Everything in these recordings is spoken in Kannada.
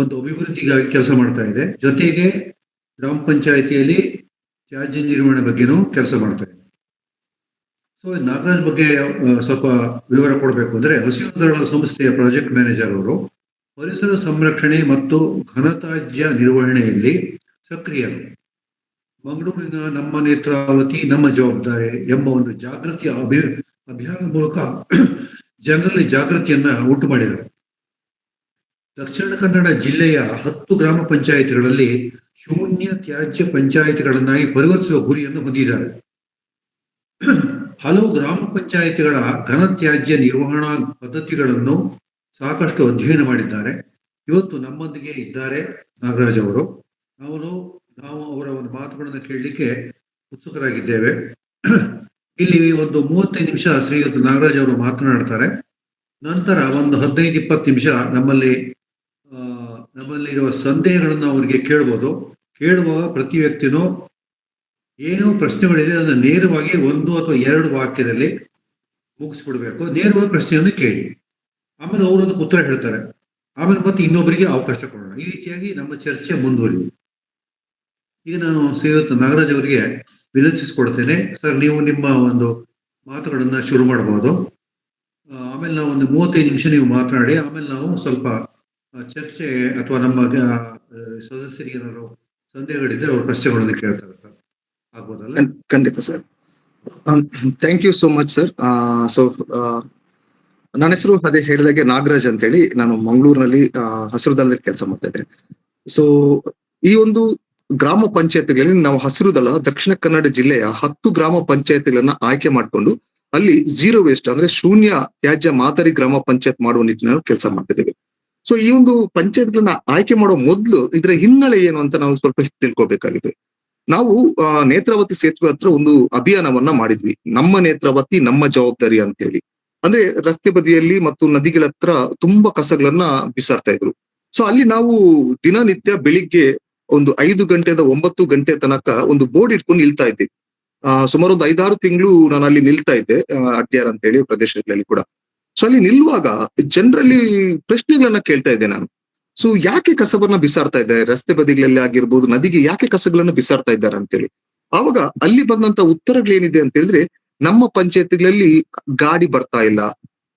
ಒಂದು ಅಭಿವೃದ್ಧಿಗಾಗಿ ಕೆಲಸ ಮಾಡ್ತಾ ಇದೆ. ಜೊತೆಗೆ ಗ್ರಾಮ ಪಂಚಾಯಿತಿಯಲ್ಲಿ ತ್ಯಾಜ್ಯ ನಿರ್ವಹಣೆ ಬಗ್ಗೆನೂ ಕೆಲಸ ಮಾಡ್ತಾ ಇದೆ. ಸೊ ನಾಗರಾಜ್ ಬಗ್ಗೆ ಸ್ವಲ್ಪ ವಿವರ ಕೊಡಬೇಕು ಅಂದ್ರೆ, ಹಸಿರು ದಳ ಸಂಸ್ಥೆಯ ಪ್ರಾಜೆಕ್ಟ್ ಮ್ಯಾನೇಜರ್ ಅವರು ಪರಿಸರ ಸಂರಕ್ಷಣೆ ಮತ್ತು ಘನತ್ಯಾಜ್ಯ ನಿರ್ವಹಣೆಯಲ್ಲಿ ಸಕ್ರಿಯರು. ಮಂಗಳೂರಿನ ನಮ್ಮ ನೇತ್ರಾವತಿ ನಮ್ಮ ಜವಾಬ್ದಾರಿ ಎಂಬ ಒಂದು ಜಾಗೃತಿ ಅಭಿಯಾನದ ಮೂಲಕ ಜನರಲ್ಲಿ ಜಾಗೃತಿಯನ್ನ ಉಂಟು ಮಾಡಿದರು. ದಕ್ಷಿಣ ಕನ್ನಡ ಜಿಲ್ಲೆಯ 10 ಗ್ರಾಮ ಪಂಚಾಯಿತಿಗಳಲ್ಲಿ ಶೂನ್ಯ ತ್ಯಾಜ್ಯ ಪಂಚಾಯಿತಿಗಳನ್ನಾಗಿ ಪರಿವರ್ತಿಸುವ ಗುರಿಯನ್ನು ಹೊಂದಿದ್ದಾರೆ. ಹಲವು ಗ್ರಾಮ ಪಂಚಾಯಿತಿಗಳ ಘನತ್ಯಾಜ್ಯ ನಿರ್ವಹಣಾ ಪದ್ಧತಿಗಳನ್ನು ಸಾಕಷ್ಟು ಅಧ್ಯಯನ ಮಾಡಿದ್ದಾರೆ. ಇವತ್ತು ನಮ್ಮೊಂದಿಗೆ ಇದ್ದಾರೆ ನಾಗರಾಜ್ ಅವರು. ನಾವು ಅವರ ಒಂದು ಮಾತುಗಳನ್ನು ಕೇಳಲಿಕ್ಕೆ ಉತ್ಸುಕರಾಗಿದ್ದೇವೆ. ಇಲ್ಲಿ ಒಂದು 35 ನಿಮಿಷ ಶ್ರೀಯುತ ನಾಗರಾಜ್ ಅವರು ಮಾತನಾಡ್ತಾರೆ. ನಂತರ ಒಂದು 15-20 ನಿಮಿಷ ನಮ್ಮಲ್ಲಿರುವ ಸಂದೇಹಗಳನ್ನು ಅವರಿಗೆ ಕೇಳ್ಬೋದು. ಕೇಳುವಾಗ ಪ್ರತಿ ವ್ಯಕ್ತಿನೂ ಏನೋ ಪ್ರಶ್ನೆಗಳಿದೆ ಅದನ್ನು ನೇರವಾಗಿ 1 ಅಥವಾ 2 ವಾಕ್ಯದಲ್ಲಿ ಮುಗಿಸ್ಬಿಡ್ಬೇಕು. ನೇರವಾಗಿ ಪ್ರಶ್ನೆಯನ್ನು ಕೇಳಿ, ಆಮೇಲೆ ಅವರು ಅದಕ್ಕೆ ಉತ್ತರ ಹೇಳ್ತಾರೆ. ಆಮೇಲೆ ಮತ್ತೆ ಇನ್ನೊಬ್ಬರಿಗೆ ಅವಕಾಶ ಕೊಡೋಣ. ಈ ರೀತಿಯಾಗಿ ನಮ್ಮ ಚರ್ಚೆ ಮುಂದುವರಿಯುತ್ತೆ. ಈಗ ನಾನು ಶ್ರೀಯುತ ನಾಗರಾಜ್ ಅವರಿಗೆ ವಿನಂತಿಸಿಕೊಡ್ತೇನೆ, ಸರ್ ನೀವು ನಿಮ್ಮ ಒಂದು ಮಾತುಗಳನ್ನ ಶುರು ಮಾಡಬಹುದು. ಆಮೇಲೆ ನಾವು ಒಂದು 35 ನಿಮಿಷ ನೀವು ಮಾತನಾಡಿ, ಆಮೇಲೆ ನಾವು ಸ್ವಲ್ಪ ಚರ್ಚೆ ಅಥವಾ ನಮ್ಮ ಸದಸ್ಯರಿಗೆ ಏನಾದ್ರು ಸಂದೇಹಗಳಿದ್ರೆ ಅವ್ರ ಪ್ರಶ್ನೆಗಳನ್ನು ಕೇಳ್ತಾರೆ ಸರ್. ಆಗ್ಬೋದಲ್ಲ? ಖಂಡಿತ sir. Thank you so much sir. So ನನ್ನ ಹೆಸರು ಅದೇ ಹೇಳಿದಾಗೆ ನಾಗರಾಜ್ ಅಂತ ಹೇಳಿ, ನಾನು ಮಂಗಳೂರಿನಲ್ಲಿ ಹಸಿರು ದಳದಲ್ಲಿ ಕೆಲಸ ಮಾಡ್ತಾ ಇದ್ದೇನೆ. ಸೊ ಈ ಒಂದು ಗ್ರಾಮ ಪಂಚಾಯತ್ಗಳಲ್ಲಿ ನಾವು ಹಸಿರು ದಳ ದಕ್ಷಿಣ ಕನ್ನಡ ಜಿಲ್ಲೆಯ 10 ಗ್ರಾಮ ಪಂಚಾಯತ್ಗಳನ್ನ ಆಯ್ಕೆ ಮಾಡಿಕೊಂಡು ಅಲ್ಲಿ ಝೀರೋ ವೇಸ್ಟ್ ಅಂದ್ರೆ ಶೂನ್ಯ ತ್ಯಾಜ್ಯ ಮಾದರಿ ಗ್ರಾಮ ಪಂಚಾಯತ್ ಮಾಡುವ ನಿಟ್ಟಿನಲ್ಲಿ ಕೆಲಸ ಮಾಡ್ತಿದ್ದೇವೆ. ಸೊ ಈ ಒಂದು ಪಂಚಾಯತ್ಗಳನ್ನ ಆಯ್ಕೆ ಮಾಡೋ ಮೊದಲು ಇದರ ಹಿನ್ನೆಲೆ ಏನು ಅಂತ ನಾವು ಸ್ವಲ್ಪ ತಿಳ್ಕೊಬೇಕಾಗಿದೆ. ನಾವು ನೇತ್ರಾವತಿ ಸೇತುವೆ ಹತ್ರ ಒಂದು ಅಭಿಯಾನವನ್ನ ಮಾಡಿದ್ವಿ, ನಮ್ಮ ನೇತ್ರಾವತಿ ನಮ್ಮ ಜವಾಬ್ದಾರಿ ಅಂತ ಹೇಳಿ. ಅಂದ್ರೆ ರಸ್ತೆ ಬದಿಯಲ್ಲಿ ಮತ್ತು ನದಿಗಳ ಹತ್ರ ತುಂಬಾ ಕಸಗಳನ್ನ ಬಿಸಾಡ್ತಾ ಇದ್ರು. ಸೊ ಅಲ್ಲಿ ನಾವು ದಿನನಿತ್ಯ ಬೆಳಿಗ್ಗೆ ಒಂದು 5 ಗಂಟೆಯಿಂದ 9 ಗಂಟೆ ತನಕ ಒಂದು ಬೋರ್ಡ್ ಇಟ್ಕೊಂಡು ನಿಲ್ತಾ ಇದ್ದೆ. ಸುಮಾರು ಒಂದು 5-6 ತಿಂಗಳು ನಾನು ಅಲ್ಲಿ ನಿಲ್ತಾ ಇದ್ದೆ, ಅಡ್ಯಾರ್ ಅಂತ ಹೇಳಿ ಪ್ರದೇಶಗಳಲ್ಲಿ ಕೂಡ. ಸೊ ಅಲ್ಲಿ ನಿಲ್ಲುವಾಗ ಜನರಲ್ಲಿ ಪ್ರಶ್ನೆಗಳನ್ನ ಕೇಳ್ತಾ ಇದ್ದೆ ನಾನು. ಸೊ ಯಾಕೆ ಕಸವನ್ನ ಬಿಸಾಡ್ತಾ ಇದ್ದಾರೆ, ರಸ್ತೆ ಬದಿಗಳಲ್ಲಿ ಆಗಿರ್ಬೋದು, ನದಿಗೆ ಯಾಕೆ ಕಸಗಳನ್ನ ಬಿಸಾಡ್ತಾ ಇದ್ದಾರೆ ಅಂತೇಳಿ. ಆವಾಗ ಅಲ್ಲಿ ಬಂದಂತ ಉತ್ತರಗಳೇನಿದೆ ಅಂತ ಹೇಳಿದ್ರೆ, ನಮ್ಮ ಪಂಚಾಯತ್ಗಳಲ್ಲಿ ಗಾಡಿ ಬರ್ತಾ ಇಲ್ಲ,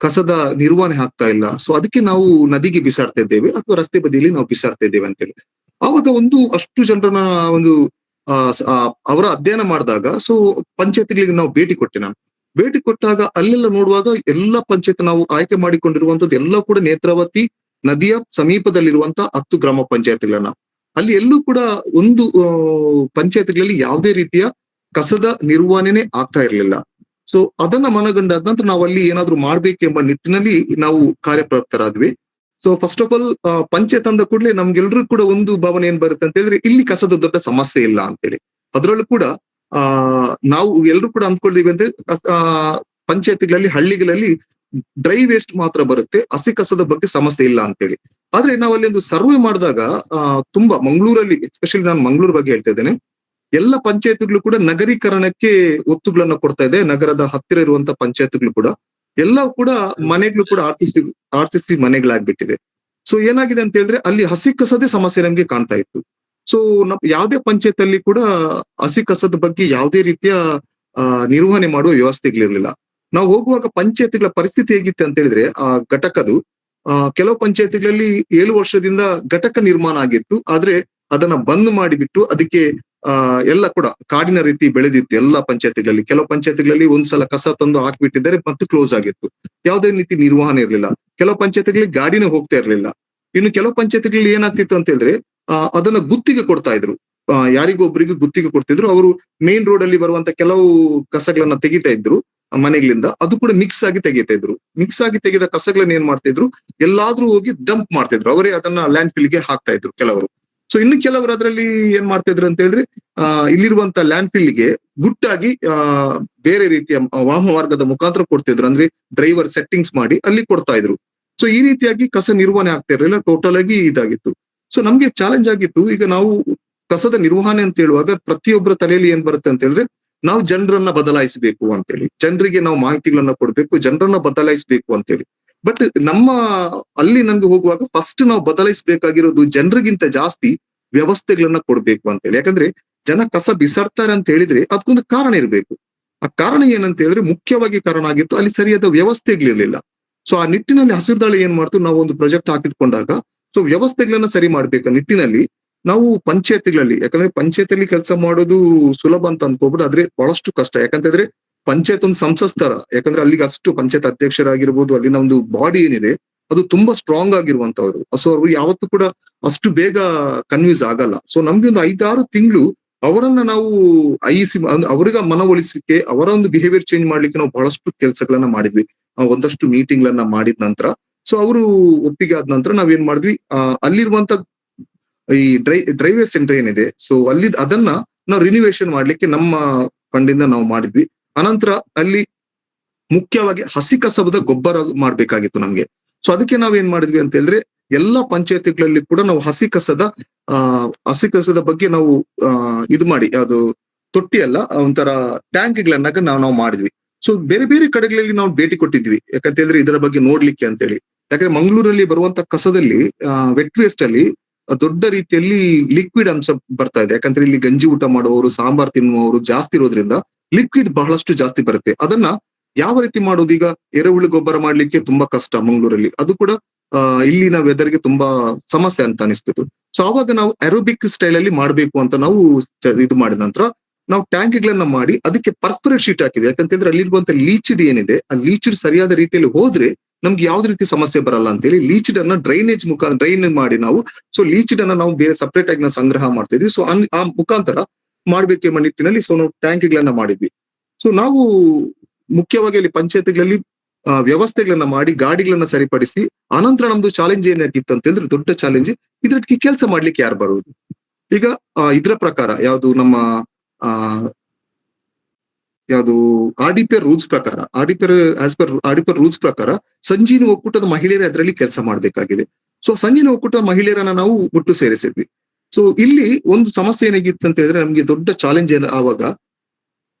ಕಸದ ನಿರ್ವಹಣೆ ಆಗ್ತಾ ಇಲ್ಲ, ಸೊ ಅದಕ್ಕೆ ನಾವು ನದಿಗೆ ಬಿಸಾಡ್ತಾ ಇದ್ದೇವೆ ಅಥವಾ ರಸ್ತೆ ಬದಿಯಲ್ಲಿ ನಾವು ಬಿಸಾಡ್ತಾ ಇದ್ದೇವೆ ಅಂತೇಳಿ. ಆವಾಗ ಅಷ್ಟು ಜನರನ್ನ ಅವರ ಅಧ್ಯಯನ ಮಾಡಿದಾಗ, ಸೊ ಪಂಚಾಯತ್ಗಳಿಗೆ ನಾವು ಭೇಟಿ ಕೊಟ್ಟೆ ನಾನು. ಭೇಟಿ ಕೊಟ್ಟಾಗ ಅಲ್ಲೆಲ್ಲ ನೋಡುವಾಗ ಎಲ್ಲ ಪಂಚಾಯತ್ ನಾವು ಆಯ್ಕೆ ಮಾಡಿಕೊಂಡಿರುವಂತದ್ದು ಎಲ್ಲ ಕೂಡ ನೇತ್ರಾವತಿ ನದಿಯ ಸಮೀಪದಲ್ಲಿರುವಂತ 10 ಗ್ರಾಮ ಪಂಚಾಯತ್ಗಳನ್ನ, ಅಲ್ಲಿ ಎಲ್ಲೂ ಕೂಡ ಒಂದು ಪಂಚಾಯತ್ಗಳಲ್ಲಿ ಯಾವುದೇ ರೀತಿಯ ಕಸದ ನಿರ್ವಹಣೆನೇ ಆಗ್ತಾ ಇರಲಿಲ್ಲ. ಸೊ ಅದನ್ನ ಮನಗಂಡಾದ ನಂತರ ನಾವು ಅಲ್ಲಿ ಏನಾದ್ರು ಮಾಡ್ಬೇಕೆಂಬ ನಿಟ್ಟಿನಲ್ಲಿ ನಾವು ಕಾರ್ಯಪ್ರವೃತ್ತರಾದ್ವಿ. So first of all panchayat ಅಂದ ಕೂಡಲೇ ನಮ್ಗೆಲ್ರಿಗೂ ಕೂಡ ಒಂದು ಭಾವನೆ ಏನ್ ಬರುತ್ತೆ ಅಂತ ಹೇಳಿದ್ರೆ, ಇಲ್ಲಿ ಕಸದ ದೊಡ್ಡ ಸಮಸ್ಯೆ ಇಲ್ಲ ಅಂತೇಳಿ. ಅದ್ರಲ್ಲೂ ಕೂಡ ನಾವು ಎಲ್ರು ಕೂಡ ಅಂದ್ಕೊಳ್ತೀವಿ ಅಂದ್ರೆ, ಪಂಚಾಯತ್ಗಳಲ್ಲಿ ಹಳ್ಳಿಗಳಲ್ಲಿ ಡ್ರೈ ವೇಸ್ಟ್ ಮಾತ್ರ ಬರುತ್ತೆ, ಹಸಿ ಕಸದ ಬಗ್ಗೆ ಸಮಸ್ಯೆ ಇಲ್ಲ ಅಂತೇಳಿ. ಆದ್ರೆ ನಾವು ಅಲ್ಲಿ ಒಂದು ಸರ್ವೆ ಮಾಡಿದಾಗ ತುಂಬಾ ಮಂಗಳೂರಲ್ಲಿ, ಎಸ್ಪೆಷಲಿ ನಾನು ಮಂಗಳೂರು ಬಗ್ಗೆ ಹೇಳ್ತಾ ಇದ್ದೇನೆ, ಎಲ್ಲ ಪಂಚಾಯತ್ಗಳು ಕೂಡ ನಗರೀಕರಣಕ್ಕೆ ಒತ್ತುಗಳನ್ನ ಕೊಡ್ತಾ ಇದೆ. ನಗರದ ಹತ್ತಿರ ಇರುವಂತ ಪಂಚಾಯತ್ಗಳು ಕೂಡ ಎಲ್ಲ ಕೂಡ ಮನೆಗಳು ಕೂಡ ಆರ್.ಸಿ.ಸಿ ಮನೆಗಳಾಗ್ಬಿಟ್ಟಿದೆ. ಸೊ ಏನಾಗಿದೆ ಅಂತ ಹೇಳಿದ್ರೆ, ಅಲ್ಲಿ ಹಸಿ ಕಸದೇ ಸಮಸ್ಯೆ ನಮ್ಗೆ ಕಾಣ್ತಾ ಇತ್ತು. ಸೊ ಯಾವುದೇ ಪಂಚಾಯತ್ ಅಲ್ಲಿ ಕೂಡ ಹಸಿ ಕಸದ ಬಗ್ಗೆ ಯಾವುದೇ ರೀತಿಯ ನಿರ್ವಹಣೆ ಮಾಡುವ ವ್ಯವಸ್ಥೆಗಳಿರ್ಲಿಲ್ಲ. ನಾವು ಹೋಗುವಾಗ ಪಂಚಾಯತ್ಗಳ ಪರಿಸ್ಥಿತಿ ಹೇಗಿತ್ತು ಅಂತ ಹೇಳಿದ್ರೆ, ಆ ಘಟಕದು ಕೆಲವು ಪಂಚಾಯತ್ಗಳಲ್ಲಿ 7 ವರ್ಷದಿಂದ ಘಟಕ ನಿರ್ಮಾಣ ಆಗಿತ್ತು, ಆದ್ರೆ ಅದನ್ನ ಬಂದ್ ಮಾಡಿಬಿಟ್ಟು ಅದಕ್ಕೆ ಎಲ್ಲ ಕೂಡ ಕಾಡಿನ ರೀತಿ ಬೆಳೆದಿತ್ತು ಎಲ್ಲ ಪಂಚಾಯತ್ಗಳಲ್ಲಿ. ಕೆಲವು ಪಂಚಾಯತ್ಗಳಲ್ಲಿ ಒಂದ್ಸಲ ಕಸ ತಂದು ಹಾಕ್ಬಿಟ್ಟಿದ್ದಾರೆ ಮತ್ತು ಕ್ಲೋಸ್ ಆಗಿತ್ತು, ಯಾವುದೇ ರೀತಿ ನಿರ್ವಹಣೆ ಇರಲಿಲ್ಲ. ಕೆಲವು ಪಂಚಾಯತ್ಗಳಲ್ಲಿ ಗಾಡಿನೇ ಹೋಗ್ತಾ ಇರ್ಲಿಲ್ಲ. ಇನ್ನು ಕೆಲವು ಪಂಚಾಯತ್ಗಳಲ್ಲಿ ಏನಾಗ್ತಿತ್ತು ಅಂತ ಹೇಳಿದ್ರೆ, ಅದನ್ನ ಗುತ್ತಿಗೆ ಕೊಡ್ತಾ ಇದ್ರು, ಯಾರಿಗೊಬ್ಬರಿಗೆ ಗುತ್ತಿಗೆ ಕೊಡ್ತಿದ್ರು. ಅವರು ಮೇನ್ ರೋಡ್ ಅಲ್ಲಿ ಬರುವಂತ ಕೆಲವು ಕಸಗಳನ್ನ ತೆಗಿತಾ ಇದ್ರು ಮನೆಗಳಿಂದ, ಅದು ಕೂಡ ಮಿಕ್ಸ್ ಆಗಿ ತೆಗಿತಾ ಇದ್ರು. ಮಿಕ್ಸ್ ಆಗಿ ತೆಗೆದ ಕಸಗಳನ್ನ ಏನ್ ಮಾಡ್ತಿದ್ರು, ಎಲ್ಲಾದ್ರೂ ಹೋಗಿ ಡಂಪ್ ಮಾಡ್ತಿದ್ರು, ಅವರೇ ಅದನ್ನ ಲ್ಯಾಂಡ್ ಫಿಲ್ ಗೆ ಹಾಕ್ತಾ ಇದ್ರು ಕೆಲವರು. ಸೊ ಇನ್ನು ಕೆಲವರು ಅದರಲ್ಲಿ ಏನ್ ಮಾಡ್ತಿದ್ರು ಅಂತ ಹೇಳಿದ್ರೆ, ಇಲ್ಲಿರುವಂತ ಲ್ಯಾಂಡ್ ಫಿಲ್ ಗೆ ಗುಟ್ಟಾಗಿ ಬೇರೆ ರೀತಿಯ ವಾಹನ ಮಾರ್ಗದ ಮುಖಾಂತರ ಕೊಡ್ತಿದ್ರು, ಅಂದ್ರೆ ಡ್ರೈವರ್ ಸೆಟ್ಟಿಂಗ್ಸ್ ಮಾಡಿ ಅಲ್ಲಿ ಕೊಡ್ತಾ ಇದ್ರು. ಸೊ ಈ ರೀತಿಯಾಗಿ ಕಸ ನಿರ್ವಹಣೆ ಆಗ್ತಾ ಇರಲಿಲ್ಲ, ಟೋಟಲ್ ಆಗಿ ಇದಾಗಿತ್ತು. ಸೊ ನಮ್ಗೆ ಚಾಲೆಂಜ್ ಆಗಿತ್ತು. ಈಗ ನಾವು ಕಸದ ನಿರ್ವಹಣೆ ಅಂತ ಹೇಳುವಾಗ ಪ್ರತಿಯೊಬ್ಬರ ತಲೆಯಲ್ಲಿ ಏನ್ ಬರುತ್ತೆ ಅಂತ ಹೇಳಿದ್ರೆ, ನಾವು ಜನರನ್ನ ಬದಲಾಯಿಸಬೇಕು ಅಂತೇಳಿ, ಜನರಿಗೆ ನಾವು ಮಾಹಿತಿಗಳನ್ನ ಕೊಡ್ಬೇಕು, ಜನರನ್ನ ಬದಲಾಯಿಸಬೇಕು ಅಂತೇಳಿ. ಬಟ್ ನಮ್ಮ ಅಲ್ಲಿ ನಮ್ಗೆ ಹೋಗುವಾಗ ಫಸ್ಟ್ ನಾವು ಬದಲಾಯಿಸಬೇಕಾಗಿರೋದು ಜನರಿಗಿಂತ ಜಾಸ್ತಿ ವ್ಯವಸ್ಥೆಗಳನ್ನ ಕೊಡ್ಬೇಕು ಅಂತ ಹೇಳಿ. ಯಾಕಂದ್ರೆ ಜನ ಕಸ ಬಿಸಾಡ್ತಾರೆ ಅಂತ ಹೇಳಿದ್ರೆ ಅದಕ್ಕೊಂದು ಕಾರಣ ಇರಬೇಕು. ಆ ಕಾರಣ ಏನಂತ ಹೇಳಿದ್ರೆ ಮುಖ್ಯವಾಗಿ ಕಾರಣ ಆಗಿತ್ತು ಅಲ್ಲಿ ಸರಿಯಾದ ವ್ಯವಸ್ಥೆಗಳಿರ್ಲಿಲ್ಲ. ಸೊ ಆ ನಿಟ್ಟಿನಲ್ಲಿ ಹಸಿರುದಾಳಿ ಏನ್ ಮಾಡ್ತು, ನಾವು ಒಂದು ಪ್ರಾಜೆಕ್ಟ್ ಹಾಕಿದ್ಕೊಂಡಾಗ ಸೊ ವ್ಯವಸ್ಥೆಗಳನ್ನ ಸರಿ ಮಾಡ್ಬೇಕು ನಿಟ್ಟಿನಲ್ಲಿ ನಾವು ಪಂಚಾಯತಿಗಳಲ್ಲಿ, ಯಾಕಂದ್ರೆ ಪಂಚಾಯತಿಯಲ್ಲಿ ಕೆಲಸ ಮಾಡೋದು ಸುಲಭ ಅಂತ ಅನ್ಕೋಬಿಟ್ಟು ಆದ್ರೆ ಬಹಳಷ್ಟು ಕಷ್ಟ. ಯಾಕಂತಂದ್ರೆ ಪಂಚಾಯತ್ ಒಂದು ಸಂಸಸ್ತರ, ಯಾಕಂದ್ರೆ ಅಲ್ಲಿಗೆ ಅಷ್ಟು ಪಂಚಾಯತ್ ಅಧ್ಯಕ್ಷರಾಗಿರ್ಬೋದು, ಅಲ್ಲಿನ ಒಂದು ಬಾಡಿ ಏನಿದೆ ಅದು ತುಂಬಾ ಸ್ಟ್ರಾಂಗ್ ಆಗಿರುವಂತವ್ರು. ಸೊ ಅವ್ರು ಯಾವತ್ತೂ ಕೂಡ ಅಷ್ಟು ಬೇಗ ಕನ್ವಿನ್ಸ್ ಆಗಲ್ಲ. ಸೊ ನಮ್ಗೆ ಒಂದು 5-6 ತಿಂಗಳು ಅವರನ್ನ ನಾವು ಅವ್ರಿಗೆ ಮನವೊಲಿಸಲಿಕ್ಕೆ, ಅವರ ಒಂದು ಬಿಹೇವಿಯರ್ ಚೇಂಜ್ ಮಾಡ್ಲಿಕ್ಕೆ ನಾವು ಬಹಳಷ್ಟು ಕೆಲಸಗಳನ್ನ ಮಾಡಿದ್ವಿ. ಒಂದಷ್ಟು ಮೀಟಿಂಗ್ ಗಳನ್ನ ಮಾಡಿದ ನಂತರ ಸೊ ಅವರು ಒಪ್ಪಿಗೆ ಆದ ನಂತರ ನಾವೇನ್ ಮಾಡಿದ್ವಿ, ಅಲ್ಲಿರುವಂತ ಈ ಡ್ರೈವೇ ಸೆಂಟರ್ ಏನಿದೆ ಸೊ ಅಲ್ಲಿ ಅದನ್ನ ನಾವು ರಿನಿವೇಶನ್ ಮಾಡ್ಲಿಕ್ಕೆ ನಮ್ಮ ಫಂಡಿಂದ ನಾವು ಮಾಡಿದ್ವಿ. ಅನಂತರ ಅಲ್ಲಿ ಮುಖ್ಯವಾಗಿ ಹಸಿ ಕಸದ ಗೊಬ್ಬರ ಮಾಡ್ಬೇಕಾಗಿತ್ತು ನಮ್ಗೆ. ಸೊ ಅದಕ್ಕೆ ನಾವೇನ್ ಮಾಡಿದ್ವಿ ಅಂತ ಹೇಳಿದ್ರೆ ಎಲ್ಲಾ ಪಂಚಾಯತಿಗಳಲ್ಲಿ ಕೂಡ ನಾವು ಹಸಿ ಕಸದ ಬಗ್ಗೆ ನಾವು ಇದು ಮಾಡಿ, ಅದು ತೊಟ್ಟಿ ಅಲ್ಲ ಒಂಥರ ಟ್ಯಾಂಕ್ಗಳನ್ನಾಗ ನಾವು ಮಾಡಿದ್ವಿ. ಸೊ ಬೇರೆ ಬೇರೆ ಕಡೆಗಳಲ್ಲಿ ನಾವು ಭೇಟಿ ಕೊಟ್ಟಿದ್ವಿ, ಯಾಕಂತ ಹೇಳಿದ್ರೆ ಇದರ ಬಗ್ಗೆ ನೋಡ್ಲಿಕ್ಕೆ ಅಂತ ಹೇಳಿ. ಯಾಕಂದ್ರೆ ಮಂಗಳೂರಲ್ಲಿ ಬರುವಂತ ಕಸದಲ್ಲಿ ವೆಟ್ ವೇಸ್ಟ್ ಅಲ್ಲಿ ದೊಡ್ಡ ರೀತಿಯಲ್ಲಿ ಲಿಕ್ವಿಡ್ ಅಂಶ ಬರ್ತಾ ಇದೆ. ಯಾಕಂದ್ರೆ ಇಲ್ಲಿ ಗಂಜಿ ಊಟ ಮಾಡುವವರು, ಸಾಂಬಾರ್ ತಿನ್ನುವವರು ಜಾಸ್ತಿ ಇರೋದ್ರಿಂದ ಲಿಕ್ವಿಡ್ ಬಹಳಷ್ಟು ಜಾಸ್ತಿ ಬರುತ್ತೆ. ಅದನ್ನ ಯಾವ ರೀತಿ ಮಾಡೋದು, ಈಗ ಎರೆಹುಳು ಗೊಬ್ಬರ ಮಾಡ್ಲಿಕ್ಕೆ ತುಂಬಾ ಕಷ್ಟ ಮಂಗಳೂರಲ್ಲಿ, ಅದು ಕೂಡ ಇಲ್ಲಿನ ವೆದರ್ಗೆ ತುಂಬಾ ಸಮಸ್ಯೆ ಅಂತ ಅನಿಸ್ತಿತ್ತು. ಸೊ ಅವಾಗ ನಾವು ಅರೋಬಿಕ್ ಸ್ಟೈಲ್ ಅಲ್ಲಿ ಮಾಡ್ಬೇಕು ಅಂತ ನಾವು ಇದು ಮಾಡಿದ ನಂತರ ನಾವು ಟ್ಯಾಂಕ್ಗಳನ್ನ ಮಾಡಿ ಅದಕ್ಕೆ ಪರ್ಫರೇಟ್ ಶೀಟ್ ಹಾಕಿದೆ. ಯಾಕಂತಂದ್ರೆ ಅಲ್ಲಿರುವಂತ ಲೀಚಿಡ್ ಏನಿದೆ ಆ ಲೀಚಿಡ್ ಸರಿಯಾದ ರೀತಿಯಲ್ಲಿ ಹೋದ್ರೆ ನಮ್ಗೆ ಯಾವ್ದು ರೀತಿ ಸಮಸ್ಯೆ ಬರಲ್ಲ ಅಂತ ಹೇಳಿ ಲೀಚಿಡ್ ಅನ್ನ ಡ್ರೈನ್ ಮಾಡಿ ನಾವು, ಸೊ ಲೀಚಿಡ್ ಅನ್ನ ನಾವು ಬೇರೆ ಸಪರೇಟ್ ಆಗಿ ನಾವು ಸಂಗ್ರಹ ಮಾಡ್ತಾ ಇದ್ವಿ. ಸೊ ಆ ಮುಖಾಂತರ ಮಾಡ್ಬೇಕೆಂಬ ನಿಟ್ಟಿನಲ್ಲಿ ಸೊ ನಾವು ಟ್ಯಾಂಕ್ಗಳನ್ನ ಮಾಡಿದ್ವಿ. ಸೊ ನಾವು ಮುಖ್ಯವಾಗಿ ಅಲ್ಲಿ ಪಂಚಾಯತಿಗಳಲ್ಲಿ ವ್ಯವಸ್ಥೆಗಳನ್ನ ಮಾಡಿ ಗಾಡಿಗಳನ್ನ ಸರಿಪಡಿಸಿ ಅನಂತರ ನಮ್ದು ಚಾಲೆಂಜ್ ಏನಾಗಿತ್ತು ಅಂತ ಹೇಳಿದ್ರೆ, ದೊಡ್ಡ ಚಾಲೆಂಜ್ ಇದಕ್ಕೆ ಕೆಲಸ ಮಾಡ್ಲಿಕ್ಕೆ ಯಾರು ಬರುವುದು. ಈಗ ಇದ್ರ ಪ್ರಕಾರ ಯಾವುದು ನಮ್ಮ ಯಾವುದು ಆರ್ಡಿಪಿಆರ್ ರೂಲ್ಸ್ ಪ್ರಕಾರ, ಆರ್ಡಿಪಿಆರ್ ರೂಲ್ಸ್ ಪ್ರಕಾರ ಸಂಜೀವಿನಿ ಒಕ್ಕೂಟದ ಮಹಿಳೆಯರು ಅದರಲ್ಲಿ ಕೆಲಸ ಮಾಡ್ಬೇಕಾಗಿದೆ. ಸೊ ಸಂಜೀವಿನಿ ಒಕ್ಕೂಟದ ಮಹಿಳೆಯರನ್ನ ನಾವು ಒಟ್ಟು ಸೇರಿಸಿದ್ವಿ. ಸೊ ಇಲ್ಲಿ ಒಂದು ಸಮಸ್ಯೆ ಏನಾಗಿತ್ತು ಅಂತ ಹೇಳಿದ್ರೆ ನಮ್ಗೆ ದೊಡ್ಡ ಚಾಲೆಂಜ್ ಆವಾಗ